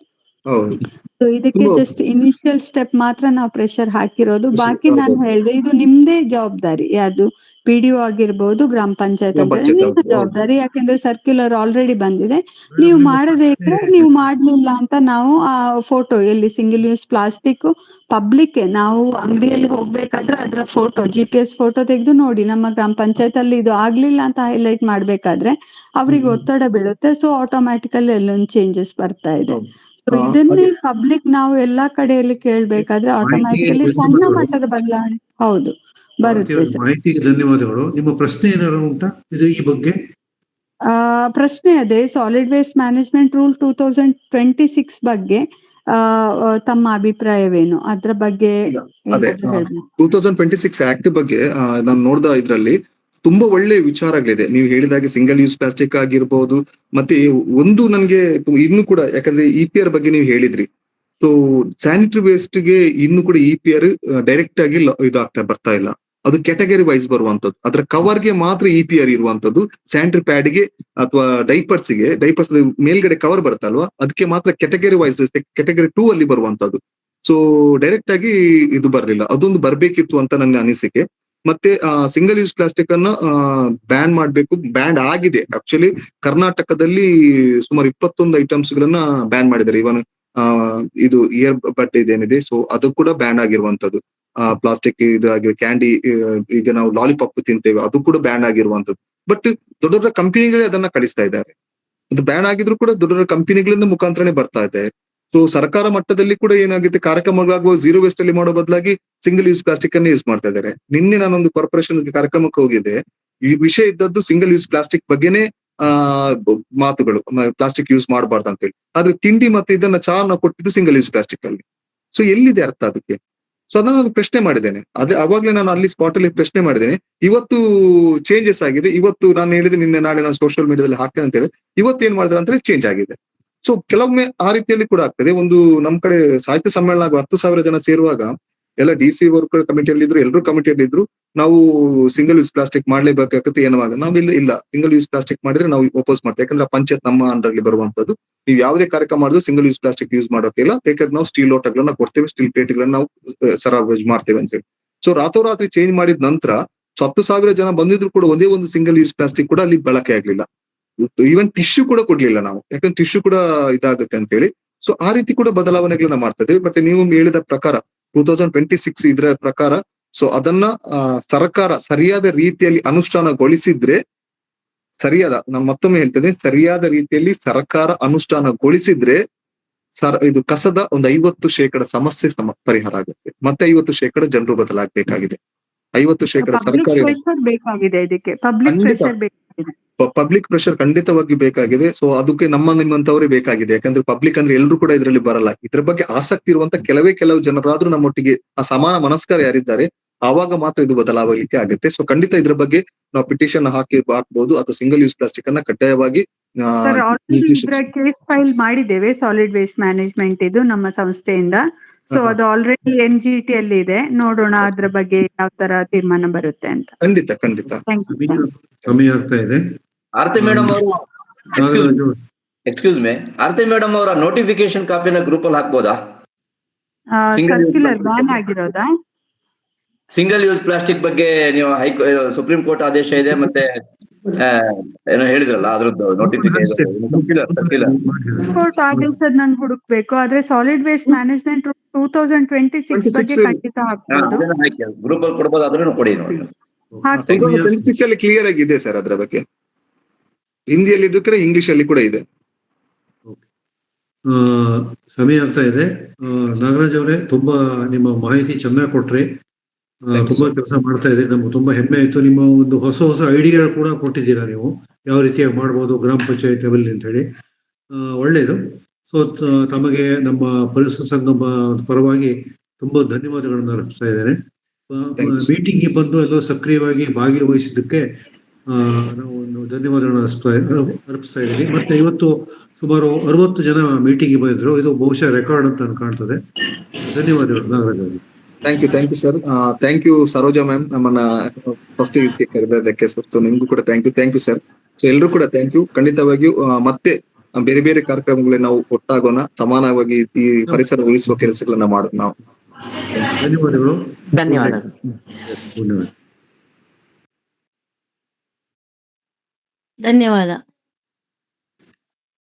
ಹೌದು. ಸೊ ಇದಕ್ಕೆ ತುಂಬಾ- ಜಸ್ಟ್ ಇನಿಷಿಯಲ್ ಸ್ಟೆಪ್ ಮಾತ್ರ ನಾವು ಪ್ರೆಷರ್ ಹಾಕಿರೋದು. ಬಾಕಿ ಹೌದು. ನಾನು ಹೇಳಿದೆ ಇದು ನಿಮ್ದೇ ಜವಾಬ್ದಾರಿ, ಯಾರ್ದು PDO ಆಗಿರ್ಬೋದು, ಗ್ರಾಮ ಪಂಚಾಯತ್ ಗ್ರಾಮ ಅಂತ ಪಂಚಾಯತ್ ನಿಮ್ದು ಹೌದು. ಜವಾಬ್ದಾರಿ. ಯಾಕೆಂದ್ರೆ ಸರ್ಕ್ಯುಲರ್ ಆಲ್ರೆಡಿ ಬಂದಿದೆ. ನೀವು ಮಾಡದೇ ಇದ್ರೆ ನೀವು ಮಾಡ್ಲಿಲ್ಲ ಅಂತ ನಾವು ಆ ಫೋಟೋ ಎಲ್ಲಿ ಸಿಂಗಲ್ ಯೂಸ್ ಪ್ಲಾಸ್ಟಿಕ್ ಪಬ್ಲಿಕ್ ನಾವು ಅಂಗಡಿಯಲ್ಲಿ ಹೋಗ್ಬೇಕಾದ್ರೆ ಅದರ ಫೋಟೋ GPS ಫೋಟೋ ತೆಗೆದು ನೋಡಿ. ನಮ್ಮ ಗ್ರಾಮ ಪಂಚಾಯತ್ ಅಲ್ಲಿ ಇದು ಆಗ್ಲಿಲ್ಲ ಅಂತ ಹೈಲೈಟ್ ಮಾಡ್ಬೇಕಾದ್ರೆ ಅವ್ರಿಗೆ ಒತ್ತಡ ಬೀಳುತ್ತೆ. ಸೊ ಆಟೋಮ್ಯಾಟಿಕಲಿ ಎಲ್ಲೊಂದು ಚೇಂಜಸ್ ಬರ್ತಾ ಇದೆ. ಹೌದು. ಸೊ ಇದನ್ನೇ ಪಬ್ಲಿಕ್ ನಾವು ಎಲ್ಲಾ ಕಡೆಯಲ್ಲಿ ಕೇಳ್ಬೇಕಾದ್ರೆ ಆಟೋಮ್ಯಾಟಿಕಲಿ ಸಣ್ಣ ಮಟ್ಟದ ಬದಲಾವಣೆ ಹೌದು ಬರುತ್ತೆ ಸರ್. ಮಾಹಿತಿಗೆ ಧನ್ಯವಾದಗಳು. ನಿಮ್ಮ ಪ್ರಶ್ನೆ ಏನಾದ್ರು ಉಂಟಾ ಈ ಬಗ್ಗೆ? ಪ್ರಶ್ನೆ ಅದೇ ಸಾಲಿಡ್ ವೇಸ್ಟ್ ಮ್ಯಾನೇಜ್ಮೆಂಟ್ ರೂಲ್ 2026 ಬಗ್ಗೆ ತಮ್ಮ ಅಭಿಪ್ರಾಯವೇನು ಅದ್ರ ಬಗ್ಗೆ ಅದೇ ಏನಾದ್ರು ಹೇಳ್ಬೇಕು? 2026 ಆಕ್ಟ್ ಬಗ್ಗೆ ನಾನು ನೋಡ್ದ ಇದ್ರಲ್ಲಿ ತುಂಬಾ ಒಳ್ಳೆ ವಿಚಾರಗಳಿದೆ. ನೀವು ಹೇಳಿದಾಗೆ ಸಿಂಗಲ್ ಯೂಸ್ ಪ್ಲಾಸ್ಟಿಕ್ ಆಗಿರ್ಬೋದು. ಮತ್ತೆ ಒಂದು ನನ್ಗೆ ಇನ್ನು ಕೂಡ ಯಾಕಂದ್ರೆ EPR ಬಗ್ಗೆ ನೀವು ಹೇಳಿದ್ರಿ. ಸೊ ಸ್ಯಾನಿಟರಿ ವೇಸ್ಟ್ ಗೆ ಇನ್ನು ಕೂಡ EPR ಡೈರೆಕ್ಟ್ ಆಗಿ ಬರ್ತಾ ಇಲ್ಲ. ಅದು ಕ್ಯಾಟಗರಿ ವೈಸ್ ಬರುವಂತದ್ದು. ಅದರ ಕವರ್ ಗೆ ಮಾತ್ರ EPR ಇರುವಂತದ್ದು. ಸ್ಯಾನಿಟರಿ ಪ್ಯಾಡ್ ಗೆ ಅಥವಾ ಡೈಪರ್ಸ್ ಮೇಲ್ಗಡೆ ಕವರ್ ಬರುತ್ತಲ್ವಾ, ಅದಕ್ಕೆ ಮಾತ್ರ ಕ್ಯಾಟಗರಿ ವೈಸ್ ಕ್ಯಾಟಗರಿ 2 ಅಲ್ಲಿ ಬರುವಂತದ್ದು. ಸೊ ಡೈರೆಕ್ಟ್ ಆಗಿ ಇದು ಬರ್ಲಿಲ್ಲ. ಅದೊಂದು ಬರ್ಬೇಕಿತ್ತು ಅಂತ ನನ್ನ ಅನಿಸಿಕೆ. ಮತ್ತೆ ಸಿಂಗಲ್ ಯೂಸ್ ಪ್ಲಾಸ್ಟಿಕ್ ಅನ್ನ ಬ್ಯಾನ್ ಮಾಡ್ಬೇಕು. ಬ್ಯಾನ್ ಆಗಿದೆ ಆಕ್ಚುಲಿ. ಕರ್ನಾಟಕದಲ್ಲಿ ಸುಮಾರು 21 ಐಟಮ್ಸ್ ಗಳನ್ನ ಬ್ಯಾನ್ ಮಾಡಿದ್ದಾರೆ. ಇವನ್ ಇದು ಇಯರ್ ಬಡ್ ಇದೇನಿದೆ, ಸೊ ಅದು ಕೂಡ ಬ್ಯಾನ್ ಆಗಿರುವಂತದ್ದು. ಪ್ಲಾಸ್ಟಿಕ್ ಇದು ಆಗಿ ಕ್ಯಾಂಡಿ, ಈಗ ನಾವು ಲಾಲಿಪಾಪ್ ತಿಂತೇವೆ, ಅದು ಕೂಡ ಬ್ಯಾನ್ ಆಗಿರುವಂತದ್ದು. ಬಟ್ ದೊಡ್ಡ ದೊಡ್ಡ ಕಂಪನಿಗಳೇ ಅದನ್ನ ಕಳಿಸ್ತಾ ಇದ್ದಾರೆ. ಅದು ಬ್ಯಾನ್ ಆಗಿದ್ರು ಕೂಡ ದೊಡ್ಡ ದೊಡ್ಡ ಕಂಪನಿಗಳಿಂದ ಮುಖಾಂತರನೇ ಬರ್ತಾ ಇದೆ. ಸೊ ಸರ್ಕಾರ ಮಟ್ಟದಲ್ಲಿ ಕೂಡ ಏನಾಗುತ್ತೆ, ಕಾರ್ಯಕ್ರಮಗಳಾಗುವ ಝೀರೋ ವೇಸ್ಟ್ ಅಲ್ಲಿ ಮಾಡೋ ಬದಲಾಗಿ ಸಿಂಗಲ್ ಯೂಸ್ ಪ್ಲಾಸ್ಟಿಕ್ ಅನ್ನ ಯೂಸ್ ಮಾಡ್ತಾ ಇದ್ದಾರೆ. ನಿನ್ನೆ ನಾನೊಂದು ಕಾರ್ಪೊರೇಷನ್ ಕಾರ್ಯಕ್ರಮಕ್ಕೆ ಹೋಗಿದ್ದೆ. ಈ ವಿಷಯ ಇದ್ದದ್ದು ಸಿಂಗಲ್ ಯೂಸ್ ಪ್ಲಾಸ್ಟಿಕ್ ಬಗ್ಗೆನೇ ಮಾತುಗಳು, ಪ್ಲಾಸ್ಟಿಕ್ ಯೂಸ್ ಮಾಡಬಾರ್ದು ಅಂತ ಹೇಳಿ. ಆದ್ರೆ ತಿಂಡಿ ಮತ್ತೆ ಇದನ್ನ ಚಹಾನ ಕೊಟ್ಟಿದ್ದು ಸಿಂಗಲ್ ಯೂಸ್ ಪ್ಲಾಸ್ಟಿಕ್ ಅಲ್ಲಿ. ಸೊ ಎಲ್ಲಿದೆ ಅರ್ಥ ಅದಕ್ಕೆ? ಸೊ ಅದನ್ನ ನಾನು ಪ್ರಶ್ನೆ ಮಾಡಿದ್ದೇನೆ. ಅದೇ ಅವಾಗ್ಲೇ ನಾನು ಅಲ್ಲಿ ಸ್ಪಾಟ್ ಅಲ್ಲಿ ಪ್ರಶ್ನೆ ಮಾಡಿದ್ದೇನೆ. ಇವತ್ತು ಚೇಂಜಸ್ ಆಗಿದೆ. ಇವತ್ತು ನಾನು ಹೇಳಿದೆ ನಿನ್ನೆ ನಾಳೆ ನಾನು ಸೋಷಿಯಲ್ ಮೀಡಿಯಾದಲ್ಲಿ ಹಾಕ್ತೇನೆ ಅಂತ ಹೇಳಿ. ಇವತ್ತು ಏನ್ ಮಾಡಿದ್ರೆ ಅಂದ್ರೆ ಚೇಂಜ್ ಆಗಿದೆ. ಸೊ ಕೆಲವೊಮ್ಮೆ ಆ ರೀತಿಯಲ್ಲಿ ಕೂಡ ಆಗ್ತದೆ. ಒಂದು ನಮ್ ಕಡೆ ಸಾಹಿತ್ಯ ಸಮ್ಮೇಳನ 10,000 ಜನ ಸೇರುವಾಗ ಎಲ್ಲ DC ವರ್ಕರ್ ಕಮಿಟಿಯಲ್ಲಿ ಇದ್ರು, ಎಲ್ಲರೂ ಕಮಿಟಿಯಲ್ಲಿ ಇದ್ರು. ನಾವು ಸಿಂಗಲ್ ಯೂಸ್ ಪ್ಲಾಸ್ಟಿಕ್ ಮಾಡ್ಲೇಬೇಕಾಗುತ್ತೆ, ಏನು ಮಾಡಿ ನಾವು ಇಲ್ಲ ಸಿಂಗಲ್ ಯೂಸ್ ಪ್ಲಾಸ್ಟಿಕ್ ಮಾಡಿದ್ರೆ ನಾವು ವಾಪಸ್ ಮಾಡ್ತೇವೆ. ಯಾಕಂದ್ರೆ ಪಂಚಾಯತ್ ನಮ್ಮ ಅಂಡರ್ ಅಲ್ಲಿ ಬರುವಂತದ್ದು. ನೀವು ಯಾವುದೇ ಕಾರ್ಯಕ್ರಮ ಮಾಡಿದ್ರು ಸಿಂಗಲ್ ಯೂಸ್ ಪ್ಲಾಸ್ಟಿಕ್ ಯೂಸ್ ಮಾಡೋಕಿಲ್ಲ. ಬೇಕಾದ್ರೆ ನಾವು ಸ್ಟೀಲ್ ಲೋಟಗಳನ್ನ ಕೊಡ್ತೇವೆ, ಸ್ಟೀಲ್ ಪ್ಲೇಟ್ಗಳನ್ನ ನಾವು ಸರಬರಾಜು ಮಾಡ್ತೇವೆ ಅಂತ ಹೇಳಿ. ಸೊ ರಾತ್ರೋರಾತ್ರಿ ಚೇಂಜ್ ಮಾಡಿದ ನಂತರ 10,000 ಜನ ಬಂದಿದ್ರು ಕೂಡ ಒಂದೇ ಒಂದು ಸಿಂಗಲ್ ಯೂಸ್ ಪ್ಲಾಸ್ಟಿಕ್ ಕೂಡ ಅಲ್ಲಿ ಬಳಕೆ ಆಗ್ಲಿಲ್ಲ. ಈವನ್ ಟಿಶ್ಯೂ ಕೂಡ ಕೊಡ್ಲಿಲ್ಲ ನಾವು, ಯಾಕಂದ್ರೆ ಟಿಶ್ಯೂ ಕೂಡ ಇದಾಗುತ್ತೆ ಅಂತ ಹೇಳಿ. ಸೊ ಆ ರೀತಿ ಕೂಡ ಬದಲಾವಣೆಗಳನ್ನ ಮಾಡ್ತಾ ಇದ್ದೇವೆ. ಬಟ್ ನೀವು ಹೇಳಿದ ಪ್ರಕಾರ 2026 ಇದರ ಪ್ರಕಾರ, ಸೊ ಅದನ್ನ ಸರ್ಕಾರ ಸರಿಯಾದ ರೀತಿಯಲ್ಲಿ ಅನುಷ್ಠಾನಗೊಳಿಸಿದ್ರೆ, ನಾನು ಮತ್ತೊಮ್ಮೆ ಹೇಳ್ತೇನೆ, ಸರಿಯಾದ ರೀತಿಯಲ್ಲಿ ಸರ್ಕಾರ ಅನುಷ್ಠಾನಗೊಳಿಸಿದ್ರೆ ಇದು ಕಸದ ಒಂದು 50% ಸಮಸ್ಯೆ ಪರಿಹಾರ ಆಗುತ್ತೆ. ಮತ್ತೆ 50% ಜನರು ಬದಲಾಗಬೇಕಾಗಿದೆ. 50% ಸರ್ಕಾರ ಬೇಕಾಗಿದೆ. ಇದಕ್ಕೆ ಪಬ್ಲಿಕ್ ಪ್ರೆಷರ್ ಬೇಕಾಗಿದೆ. ಪಬ್ಲಿಕ್ ಪ್ರೆಷರ್ ಖಂಡಿತವಾಗಿ ಬೇಕಾಗಿದೆ. ಸೊ ಅದಕ್ಕೆ ನಿಮ್ಮಂತವರೇ ಬೇಕಾಗಿದೆ. ಯಾಕಂದ್ರೆ ಪಬ್ಲಿಕ್ ಅಂದ್ರೆ ಎಲ್ಲರೂ ಕೂಡ ಇದರಲ್ಲಿ ಬರಲ್ಲ. ಇದ್ರ ಬಗ್ಗೆ ಆಸಕ್ತಿ ಇರುವಂತ ಕೆಲವು ಜನರಾದ್ರೂ ನಮ್ಮೊಟ್ಟಿಗೆ ಆ ಸಮಾನ ಮನಸ್ಕರ ಯಾರಿದ್ದಾರೆ, ಆವಾಗ ಮಾತ್ರ ಇದು ಬದಲಾವಲಿಕ್ಕೆ ಆಗುತ್ತೆ. ಸೊ ಖಂಡಿತ ಇದ್ರ ಬಗ್ಗೆ ನಾವು ಪಿಟಿಷನ್ ಹಾಕ್ಬಹುದು, ಅಥವಾ ಸಿಂಗಲ್ ಯೂಸ್ ಪ್ಲಾಸ್ಟಿಕ್ ಅನ್ನ ಕಡ್ಡಾಯವಾಗಿ ಕೇಸ್ ಫೈಲ್ ಮಾಡಿದ್ದೇವೆ ಸಾಲಿಡ್ ವೇಸ್ಟ್ ಮ್ಯಾನೇಜ್ಮೆಂಟ್ ಇದು ನಮ್ಮ ಸಂಸ್ಥೆಯಿಂದ. ಸೊ ಅದು ಆಲ್ರೆಡಿ NGT ಅಲ್ಲಿ ಇದೆ. ನೋಡೋಣ ಅದ್ರ ಬಗ್ಗೆ ಯಾವ ತರ ತೀರ್ಮಾನ ಬರುತ್ತೆ ಅಂತ. ಖಂಡಿತ ಸಮಯ ಆಗ್ತಾ ಇದೆ. ಆರತಿ ಮೇಡಮ್ ಅವರು, ಎಕ್ಸ್ಕ್ಯೂಸ್ ಮೇ, ಆರತಿ ಮೇಡಮ್ ಅವರ ನೋಟಿಫಿಕೇಶನ್ ಕಾಪಿನ ಗ್ರೂಪ್ ಅಲ್ಲಿ ಹಾಕ್ಬೋದಾ? ಸರ್ಕ್ಯುಲರ್ ಬ್ಯಾನ್ ಆಗಿರೋದಾ? ಸಿಂಗಲ್ ಯೂಸ್ ಪ್ಲಾಸ್ಟಿಕ್ ಬಗ್ಗೆ ನೀವು ಸುಪ್ರೀಂ ಕೋರ್ಟ್ ಆದೇಶ ಇದೆ, ಮತ್ತೆ ಏನೋ ಹೇಳಿದ್ರಲ್ಲ ಅದ್ರದ್ದು ನೋಟಿಫಿಕೇಶನ್ ಕೋರ್ಟ್ ಆದೇಶದ ನಂಗೆ ಹುಡುಕ್ಬೇಕು. ಆದ್ರೆ ಸಾಲಿಡ್ ವೇಸ್ಟ್ ಮ್ಯಾನೇಜ್ಮೆಂಟ್ 2026 ಬಗ್ಗೆ ಖಂಡಿತ ಹಾಕ್ಬೋದು. ಗ್ರೂಪ್ ಅಲ್ಲಿ ಕೊಡ್ಬೋದು, ಅದನ್ನು ಕೊಡಿ ನೋಡಿ. 2026 ಅಲ್ಲಿ ಕ್ಲಿಯರ್ ಆಗಿದೆ ಸರ್. ಅದ್ರ ಬಗ್ಗೆ ಹಿಂದಿಯಲ್ಲಿ ಇದ್ದು ಕಡೆ ಇಂಗ್ಲಿಷ್ ಅಲ್ಲಿ ಕೂಡ ಇದೆ. ಸಮಯ ಆಗ್ತಾ ಇದೆ. ನಾಗರಾಜ್ ಅವರೇ, ತುಂಬಾ ನಿಮ್ಮ ಮಾಹಿತಿ ಚೆನ್ನಾಗಿ ಕೊಟ್ರಿ. ತುಂಬಾ ಕೆಲಸ ಮಾಡ್ತಾ ಇದ್ದೀರಿ. ನಮ್ಗೆ ತುಂಬಾ ಹೆಮ್ಮೆ ಆಯ್ತು. ನಿಮ್ಮ ಒಂದು ಹೊಸ ಐಡಿಯಾ ಕೂಡ ಕೊಟ್ಟಿದ್ದೀರಾ ನೀವು, ಯಾವ ರೀತಿಯಾಗಿ ಮಾಡ್ಬೋದು ಗ್ರಾಮ ಪಂಚಾಯತ್ ಲೆವೆಲ್ ಅಂತ ಹೇಳಿ. ಒಳ್ಳೇದು. ಸೊ ತಮಗೆ ನಮ್ಮ ಪರಿಸರ ಸಂಗಮ ಪರವಾಗಿ ತುಂಬಾ ಧನ್ಯವಾದಗಳನ್ನು ಅರ್ಪಿಸ್ತಾ ಇದ್ದೇನೆ. ಮೀಟಿಂಗ್ಗೆ ಬಂದು ಎಲ್ಲ ಸಕ್ರಿಯವಾಗಿ ಭಾಗವಹಿಸಿದ್ದಕ್ಕೆ ನಾವು ಧನ್ಯವಾದಗಳನ್ನು ಅರ್ಪಿಸ್ತಾ ಇದ್ದೀನಿ. ಮತ್ತೆ ಇವತ್ತು ಸುಮಾರು 60 ಜನ ಮೀಟಿಂಗ್ಗೆ ಬಂದಿದ್ರು. ಇದು ಬಹುಶಃ ರೆಕಾರ್ಡ್ ಅಂತ ಕಾಣ್ತದೆ. ಧನ್ಯವಾದಗಳು ನಾಗರಾಜ್ ಅವರಿಗೆ. Thank you sir. Thank you Saroja ma'am, ನಮ್ಮನ್ನ ಫಸ್ಟ್ ಕರೆದಕ್ಕೆ. ಸೊ ನಿಮ್ಗೂ ಕೂಡ ಥ್ಯಾಂಕ್ ಯು ಸರ್. ಸೊ ಎಲ್ರು ಕೂಡ ಥ್ಯಾಂಕ್ ಯು. ಖಂಡಿತವಾಗಿಯೂ ಮತ್ತೆ ಬೇರೆ ಬೇರೆ ಕಾರ್ಯಕ್ರಮಗಳಲ್ಲಿ ನಾವು ಒಟ್ಟಾಗೋಣ, ಸಮಾನವಾಗಿ ಈ ಪರಿಸರ ಉಳಿಸುವ ಕೆಲಸಗಳನ್ನ ಮಾಡೋಣ ನಾವು. ಧನ್ಯವಾದಗಳು. ಧನ್ಯವಾದಗಳು. ಧನ್ಯವಾದ. ಧನ್ಯವಾದ.